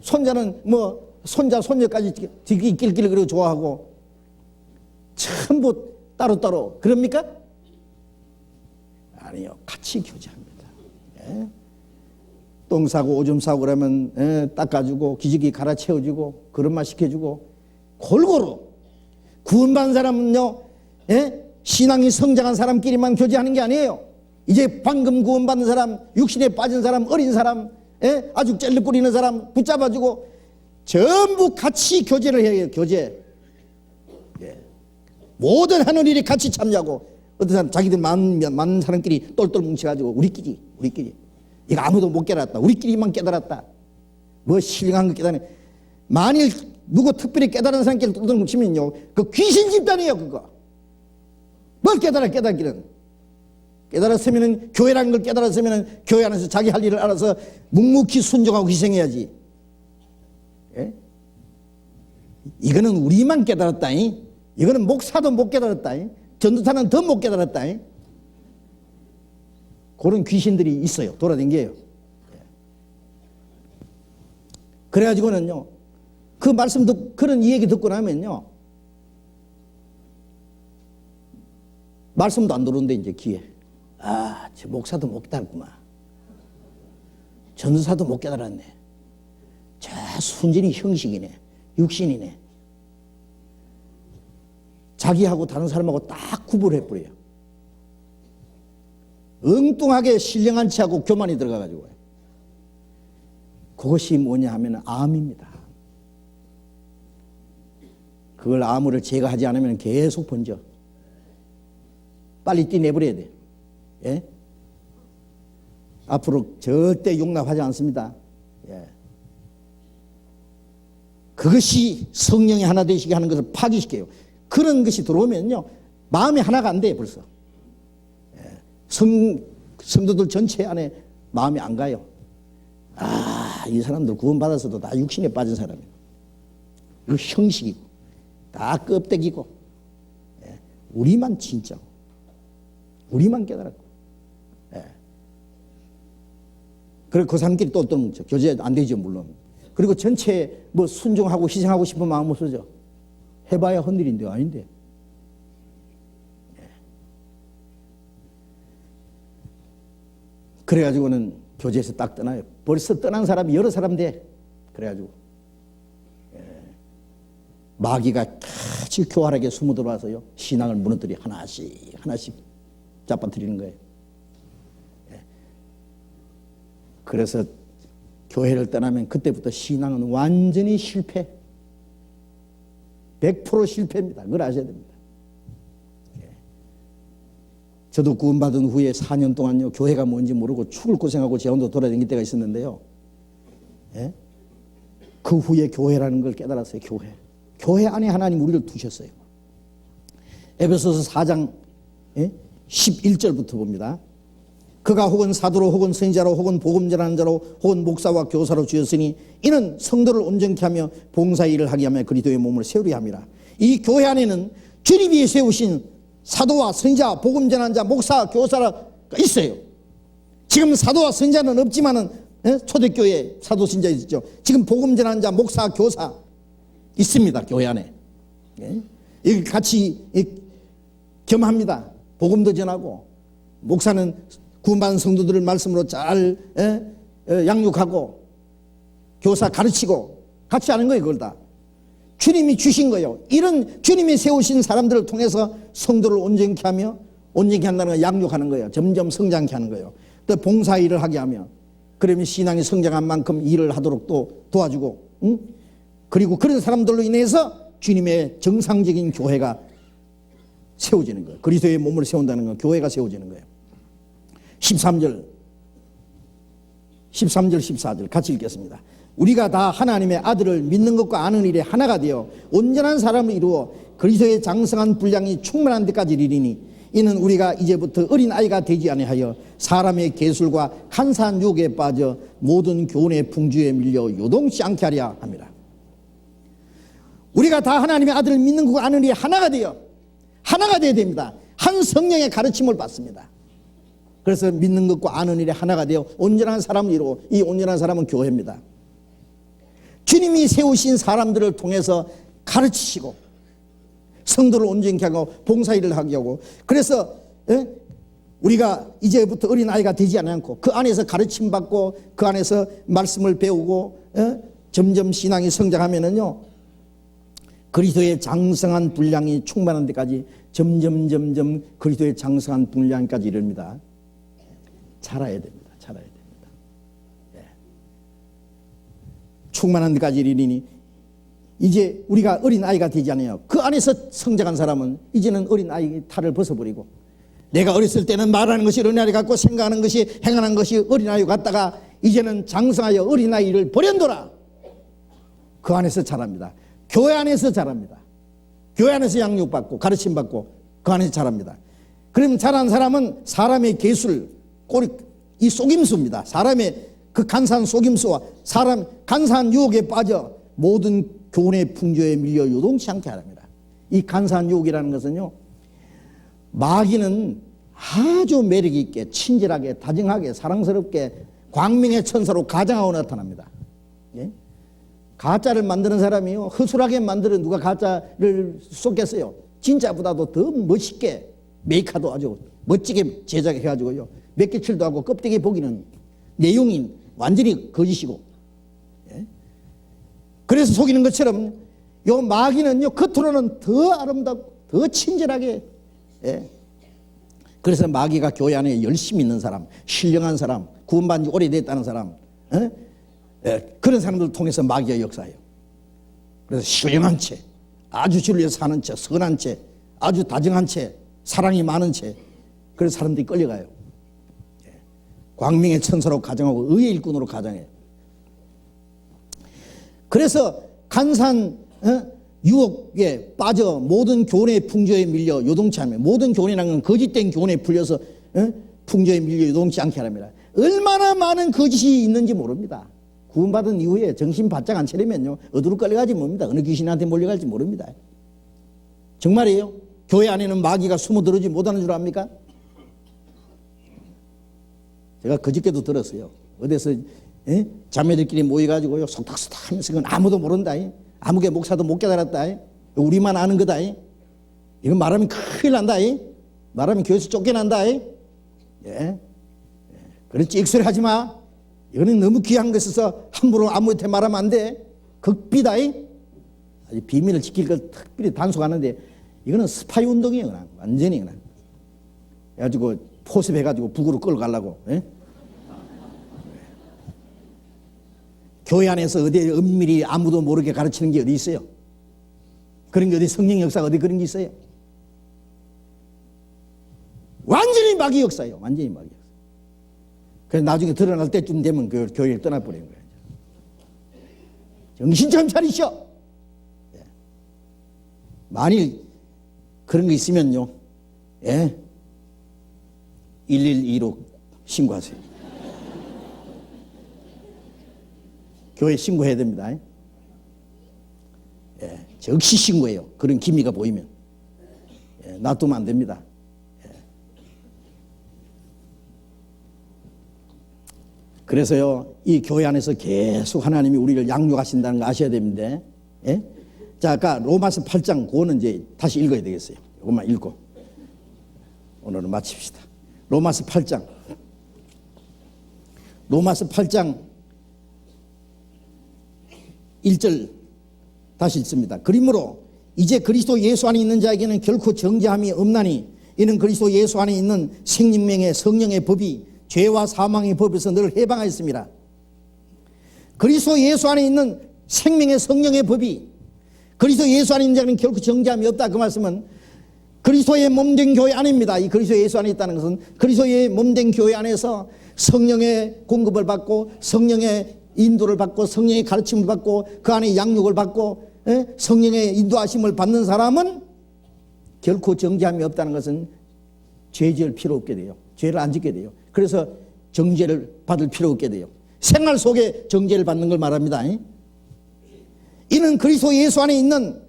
손자는 뭐 손자 손녀까지 되게 낄낄거리고 좋아하고 전부 따로따로 그럽니까? 아니요, 같이 교제합니다. 예? 똥 싸고 오줌 싸고 그러면, 예, 닦아주고 기저귀 갈아채워주고 그릇만 시켜주고 골고루. 구원받은 사람은요, 예? 신앙이 성장한 사람끼리만 교제하는 게 아니에요. 이제 방금 구원받은 사람, 육신에 빠진 사람, 어린 사람, 예? 아주 찔러거리는 사람 붙잡아주고 전부 같이 교제를 해요. 교제. 예. 모든 하는 일이 같이 참여하고, 어떤 사람 자기들 많은 사람끼리 똘똘 뭉쳐가지고 우리끼리 이거 아무도 못 깨달았다, 우리끼리만 깨달았다, 뭐 신령한 거 깨달네. 만일 누구 특별히 깨달은 사람끼리 똘똘 뭉치면요, 그 귀신 집단이에요. 그거 뭘 깨달기는. 깨달았으면은, 교회라는 걸 깨달았으면은 교회 안에서 자기 할 일을 알아서 묵묵히 순종하고 희생해야지. 예? 이거는 우리만 깨달았다니. 이거는 목사도 못 깨달았다. 전도사는 더 못 깨달았다. 그런 귀신들이 있어요. 돌아다녀요. 그래가지고는요, 그 말씀 그런 얘기 듣고 나면요, 말씀도 안 들어오는데 이제 귀에, 아, 저 목사도 못 깨달았구만. 전도사도 못 깨달았네. 저 순전히 형식이네. 육신이네. 자기하고 다른 사람하고 딱 구분해버려요. 엉뚱하게 신령한 체하고 교만이 들어가가지고. 그것이 뭐냐 하면 암입니다. 그걸 암을 제거하지 않으면 계속 번져. 빨리 떼내버려야 돼. 예? 앞으로 절대 용납하지 않습니다. 예. 그것이 성령이 하나 되시게 하는 것을 파기시켜요. 그런 것이 들어오면요, 마음이 하나가 안 돼, 벌써. 예. 성도들 전체 안에 마음이 안 가요. 아, 이 사람들 구원받아서도 다 육신에 빠진 사람이에요. 이거 형식이고, 다 껍데기고, 예. 우리만 진짜고, 우리만 깨달았고. 예. 그리고 그 사람끼리 또 교제 안 되죠, 물론. 그리고 전체 뭐 순종하고 희생하고 싶은 마음 없어져. 해봐야 헛일인데 아닌데. 그래가지고는 교제에서 딱 떠나요. 벌써 떠난 사람이 여러 사람 돼. 그래가지고 마귀가 아주 교활하게 숨어들어와서요, 신앙을 무너뜨리 하나씩 잡아뜨리는 거예요. 그래서 교회를 떠나면 그때부터 신앙은 완전히 실패. 100% 실패입니다. 그걸 아셔야 됩니다. 저도 구원받은 후에 4년 동안요, 교회가 뭔지 모르고 죽을 고생하고 제원도 돌아다닐 때가 있었는데요. 예? 그 후에 교회라는 걸 깨달았어요. 교회 안에 하나님 우리를 두셨어요. 에베소서 4장 11절부터 봅니다. 그가 혹은 사도로 혹은 선지자로 혹은 복음 전하는 자로 혹은 목사와 교사로 주었으니 이는 성도를 온전케 하며 봉사 일을 하게 하며 그리스도의 몸을 세우려 함이라. 이 교회 안에는 주님이 세우신 사도와 선지자, 복음 전하는 자, 목사, 교사가 있어요. 지금 사도와 선지자는 없지만은 초대교회 사도 선지자 있죠. 지금 복음 전하는 자, 목사, 교사 있습니다. 교회 안에. 여기 같이 겸합니다. 복음도 전하고, 목사는 구원받은 성도들을 말씀으로 잘 양육하고, 교사 가르치고 같이 하는 거예요. 그걸 다 주님이 주신 거예요. 이런 주님이 세우신 사람들을 통해서 성도를 온전케 하며, 온전케 한다는 걸 양육하는 거예요. 점점 성장케 하는 거예요. 또 봉사 일을 하게 하며, 그러면 신앙이 성장한 만큼 일을 하도록 또 도와주고, 그리고 그런 사람들로 인해서 주님의 정상적인 교회가 세워지는 거예요. 그리스도의 몸을 세운다는 건 교회가 세워지는 거예요. 13절 14절 같이 읽겠습니다. 우리가 다 하나님의 아들을 믿는 것과 아는 일에 하나가 되어 온전한 사람을 이루어 그리스도의 장성한 분량이 충만한 데까지 이르리니 이는 우리가 이제부터 어린아이가 되지 아니하여 사람의 계술과 간사한 유혹에 빠져 모든 교훈의 풍주에 밀려 요동치 않게 하려 합니다. 우리가 다 하나님의 아들을 믿는 것과 아는 일에 하나가 되어야 됩니다. 한 성령의 가르침을 받습니다. 그래서 믿는 것과 아는 일에 하나가 되어 온전한 사람을 이루고, 이 온전한 사람은 교회입니다. 주님이 세우신 사람들을 통해서 가르치시고 성도를 온전케 하고 봉사일을 하게 하고, 그래서 우리가 이제부터 어린아이가 되지 않고 그 안에서 가르침받고 그 안에서 말씀을 배우고 점점 신앙이 성장하면은요, 그리스도의 장성한 분량이 충만한 데까지 점점 그리스도의 장성한 분량까지 이릅니다. 자라야 됩니다. 예. 충만한 데까지 이르니 이제 우리가 어린아이가 되지 않아요. 그 안에서 성장한 사람은 이제는 어린아이 탈을 벗어버리고, 내가 어렸을 때는 말하는 것이 어린아이 같고 생각하는 것이 행하는 것이 어린아이 같다가 이제는 장성하여 어린아이를 버렸노라. 그 안에서 자랍니다. 교회 안에서 자랍니다. 교회 안에서 양육받고 가르침받고 그 안에서 자랍니다. 그러면 자란 사람은 사람의 계술, 이 속임수입니다. 사람의 그 간사한 속임수와 간사한 유혹에 빠져 모든 교훈의 풍조에 밀려 요동치 않게 하랍니다. 이 간사한 유혹이라는 것은요, 마귀는 아주 매력 있게 친절하게 다정하게 사랑스럽게 광명의 천사로 가장하고 나타납니다. 예? 가짜를 만드는 사람이요, 허술하게 만드는 누가 가짜를 쏟겠어요. 진짜보다도 더 멋있게 메이커도 아주 멋지게 제작해가지고요, 몇 개 칠도 하고 껍데기 보기는 내용이 완전히 거짓이고, 예? 그래서 속이는 것처럼 요 마귀는요, 겉으로는 더 아름답고 더 친절하게, 예? 그래서 마귀가 교회 안에 열심히 있는 사람, 신령한 사람, 구원받은 지 오래됐다는 사람, 예? 예, 그런 사람들을 통해서 마귀가 역사해요. 그래서 신령한 채, 아주 주를 위해서 사는 채, 선한 채, 아주 다정한 채, 사랑이 많은 채, 그래서 사람들이 끌려가요. 예. 광명의 천사로 가정하고 의의 일꾼으로 가정해요. 그래서 간산 유혹에 빠져 모든 교훈의 풍조에 밀려 요동치 않으며, 모든 교훈이라는 건 거짓된 교훈에 풀려서 풍조에 밀려 요동치 않게 하랍니다. 얼마나 많은 거짓이 있는지 모릅니다. 구원받은 이후에 정신 바짝 안 차리면요, 어디로 끌려가지 모릅니다. 어느 귀신한테 몰려갈지 모릅니다. 정말이에요. 교회 안에는 마귀가 숨어들어오지 못하는 줄 압니까? 제가 그저께도 들었어요. 어디서 자매들끼리 모여가지고요, 속닥속닥 하면서 그건 아무도 모른다. 아무개 목사도 못 깨달았다. 우리만 아는 거다. 이건 말하면 큰일 난다. 말하면 교회에서 쫓겨난다. 예. 그래 찍소리 하지 마. 이거는 너무 귀한 거 있어서 함부로 아무한테 말하면 안 돼. 극비다. 비밀을 지킬 걸 특별히 단속하는데, 이거는 스파이 운동이에요. 그냥. 완전히 그냥. 그래가지고 포섭해가지고 북으로 끌고 가려고. 예? 교회 안에서 어디에 은밀히 아무도 모르게 가르치는 게 어디 있어요? 그런 게 어디 성령 역사가 어디 그런 게 있어요? 완전히 마귀 역사예요. 완전히 마귀 역사. 그래서 나중에 드러날 때쯤 되면 그 교회를 떠나버리는 거예요. 정신 좀 차리셔. 예. 만일 그런 거 있으면요, 예, 112로 신고하세요. 교회 신고해야 됩니다. 예, 즉시 신고해요. 그런 기미가 보이면. 예, 놔두면 안 됩니다. 예. 그래서요, 이 교회 안에서 계속 하나님이 우리를 양육하신다는 거 아셔야 됩니다. 예? 자, 아까 로마서 8장, 그거는 이제 다시 읽어야 되겠어요. 이것만 읽고 오늘은 마칩시다. 로마서 8장. 로마서 8장 1절 다시 읽습니다. 그러므로 이제 그리스도 예수 안에 있는 자에게는 결코 정죄함이 없나니, 이는 그리스도 예수 안에 있는 생명의 성령의 법이 죄와 사망의 법에서 너를 해방하였습니다. 그리스도 예수 안에 있는 생명의 성령의 법이, 그리스도 예수 안에 있는 자는 결코 정죄함이 없다. 그 말씀은 그리스도의 몸된 교회 안입니다. 이 그리스도 예수 안에 있다는 것은 그리스도의 몸된 교회 안에서 성령의 공급을 받고, 성령의 인도를 받고, 성령의 가르침을 받고, 그 안에 양육을 받고, 성령의 인도하심을 받는 사람은 결코 정죄함이 없다는 것은 죄 지을 필요 없게 돼요. 죄를 안 짓게 돼요. 그래서 정죄를 받을 필요 없게 돼요. 생활 속에 정죄를 받는 걸 말합니다. 이는 그리스도 예수 안에 있는,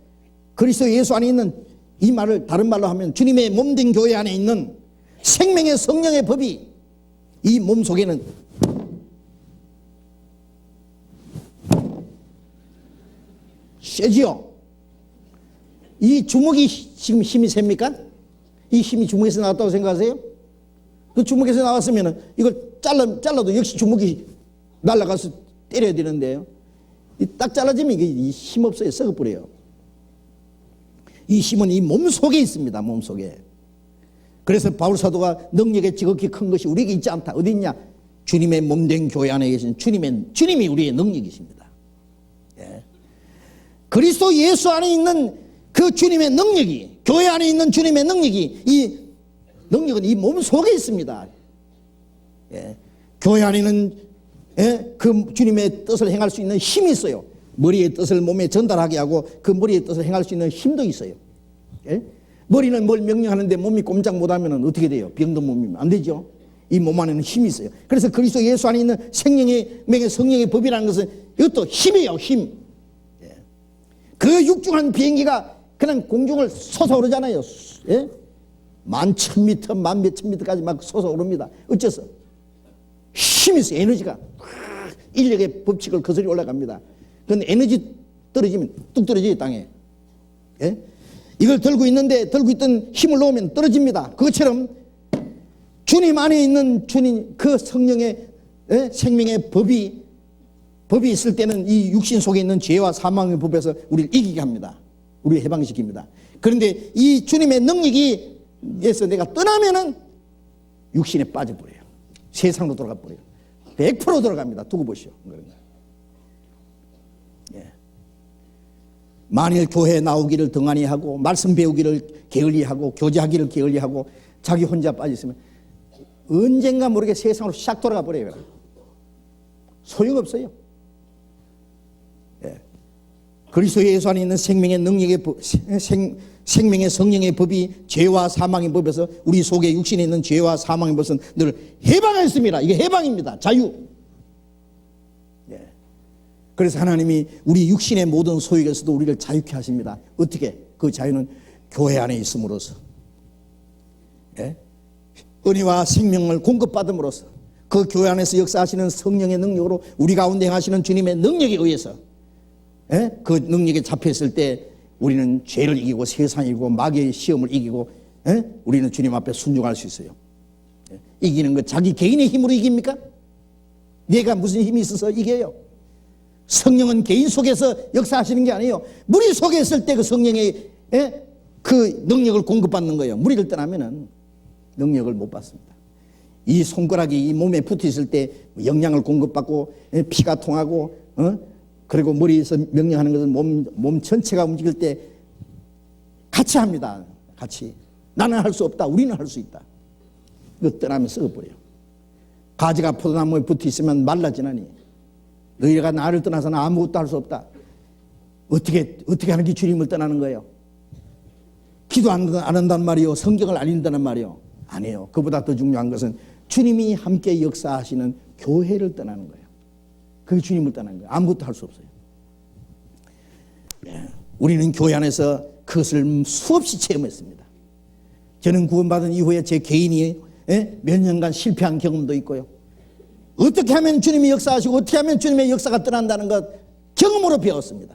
그리스도 예수 안에 있는, 이 말을 다른 말로 하면 주님의 몸된 교회 안에 있는 생명의 성령의 법이 이 몸 속에는 세지요. 이 주먹이 지금 힘이 셉니까? 이 힘이 주먹에서 나왔다고 생각하세요? 그 주먹에서 나왔으면 이걸 잘라도 역시 주먹이 날아가서 때려야 되는데요. 딱 잘라지면 이게 힘 없어요. 썩어버려요. 이 힘은 이 몸 속에 있습니다. 몸 속에. 그래서 바울 사도가 능력이 지극히 큰 것이 우리에게 있지 않다. 어디 있냐? 주님의 몸된 교회 안에 계신 주님이 우리의 능력이십니다. 예. 그리스도 예수 안에 있는 그 주님의 능력이, 교회 안에 있는 주님의 능력이, 이 능력은 이 몸 속에 있습니다. 예. 교회 안에는 그 주님의 뜻을 행할 수 있는 힘이 있어요. 머리의 뜻을 몸에 전달하게 하고 그 머리의 뜻을 행할 수 있는 힘도 있어요. 예? 머리는 뭘 명령하는데 몸이 꼼짝 못하면 어떻게 돼요? 병든 몸이면 안 되죠. 이 몸 안에는 힘이 있어요. 그래서 그리스도 예수 안에 있는 생명의 성령의 법이라는 것은 이것도 힘이에요. 힘. 예. 그 육중한 비행기가 그냥 공중을 솟아오르잖아요. 예? 11,000m, 11,000m까지 막 솟아오릅니다. 어째서? 힘이 있어, 에너지가. 인력의 법칙을 거슬러 올라갑니다. 그런데 에너지 떨어지면 뚝 떨어져요, 땅에. 예? 이걸 들고 있는데 들고 있던 힘을 놓으면 떨어집니다. 그것처럼 주님 안에 있는 주님 그 성령의 생명의 법이 있을 때는 이 육신 속에 있는 죄와 사망의 법에서 우리를 이기게 합니다. 우리를 해방시킵니다. 그런데 이 주님의 능력에서 내가 떠나면은 육신에 빠져버려요. 세상으로 돌아가 버려요. 100% 돌아갑니다. 두고 보시오. 예. 만일 교회에 나오기를 등한히 하고 말씀 배우기를 게을리하고 교제하기를 게을리하고 자기 혼자 빠져있으면 언젠가 모르게 세상으로 샥 돌아가 버려요. 소용없어요. 예. 그리스도 예수 안에 있는 생명의 능력의 생명의 성령의 법이 죄와 사망의 법에서 우리 속에 육신에 있는 죄와 사망의 법은 늘 해방했습니다. 이게 해방입니다. 자유. 예. 그래서 하나님이 우리 육신의 모든 소욕에서도 우리를 자유케 하십니다. 어떻게? 그 자유는 교회 안에 있음으로써. 예? 은혜와 생명을 공급받음으로써 그 교회 안에서 역사하시는 성령의 능력으로 우리 가운데 행하시는 주님의 능력에 의해서 그 능력에 잡혔을 때 우리는 죄를 이기고 세상을 이기고 마귀의 시험을 이기고 우리는 주님 앞에 순종할 수 있어요. 이기는 것 자기 개인의 힘으로 이깁니까? 내가 무슨 힘이 있어서 이겨요? 성령은 개인 속에서 역사하시는 게 아니에요. 무리 속에 있을 때 그 성령의 그 능력을 공급받는 거예요. 무리를 떠나면은 능력을 못 받습니다. 이 손가락이 이 몸에 붙어 있을 때 영양을 공급받고 피가 통하고 그리고 머리에서 명령하는 것은 몸 전체가 움직일 때 같이 합니다. 같이. 나는 할 수 없다. 우리는 할 수 있다. 이거 떠나면 썩어버려요. 가지가 포도나무에 붙어 있으면 말라지나니 너희가 나를 떠나서는 아무것도 할 수 없다. 어떻게 하는 게 주님을 떠나는 거예요? 기도 안 한다는 말이요. 성경을 안 읽는다는 말이요. 아니에요. 그보다 더 중요한 것은 주님이 함께 역사하시는 교회를 떠나는 거예요. 그게 주님을 떠나는 거예요. 아무것도 할 수 없어요. 예. 우리는 교회 안에서 그것을 수없이 체험했습니다. 저는 구원받은 이후에 제 개인이 몇 년간 실패한 경험도 있고요. 어떻게 하면 주님이 역사하시고 어떻게 하면 주님의 역사가 떠난다는 것 경험으로 배웠습니다.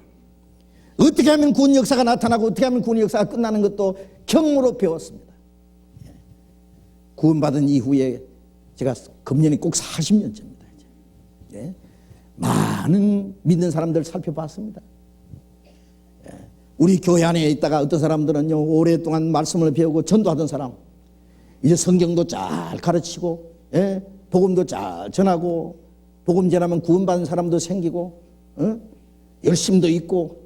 어떻게 하면 구원 역사가 나타나고 어떻게 하면 구원 역사가 끝나는 것도 경험으로 배웠습니다. 구원받은 이후에 제가 금년이 꼭 40년째입니다. 예. 많은 믿는 사람들 살펴봤습니다. 예. 우리 교회 안에 있다가 어떤 사람들은요 오랫동안 말씀을 배우고 전도하던 사람 이제 성경도 잘 가르치고 복음도 잘 전하고 복음 전하면 구원받은 사람도 생기고 열심도 있고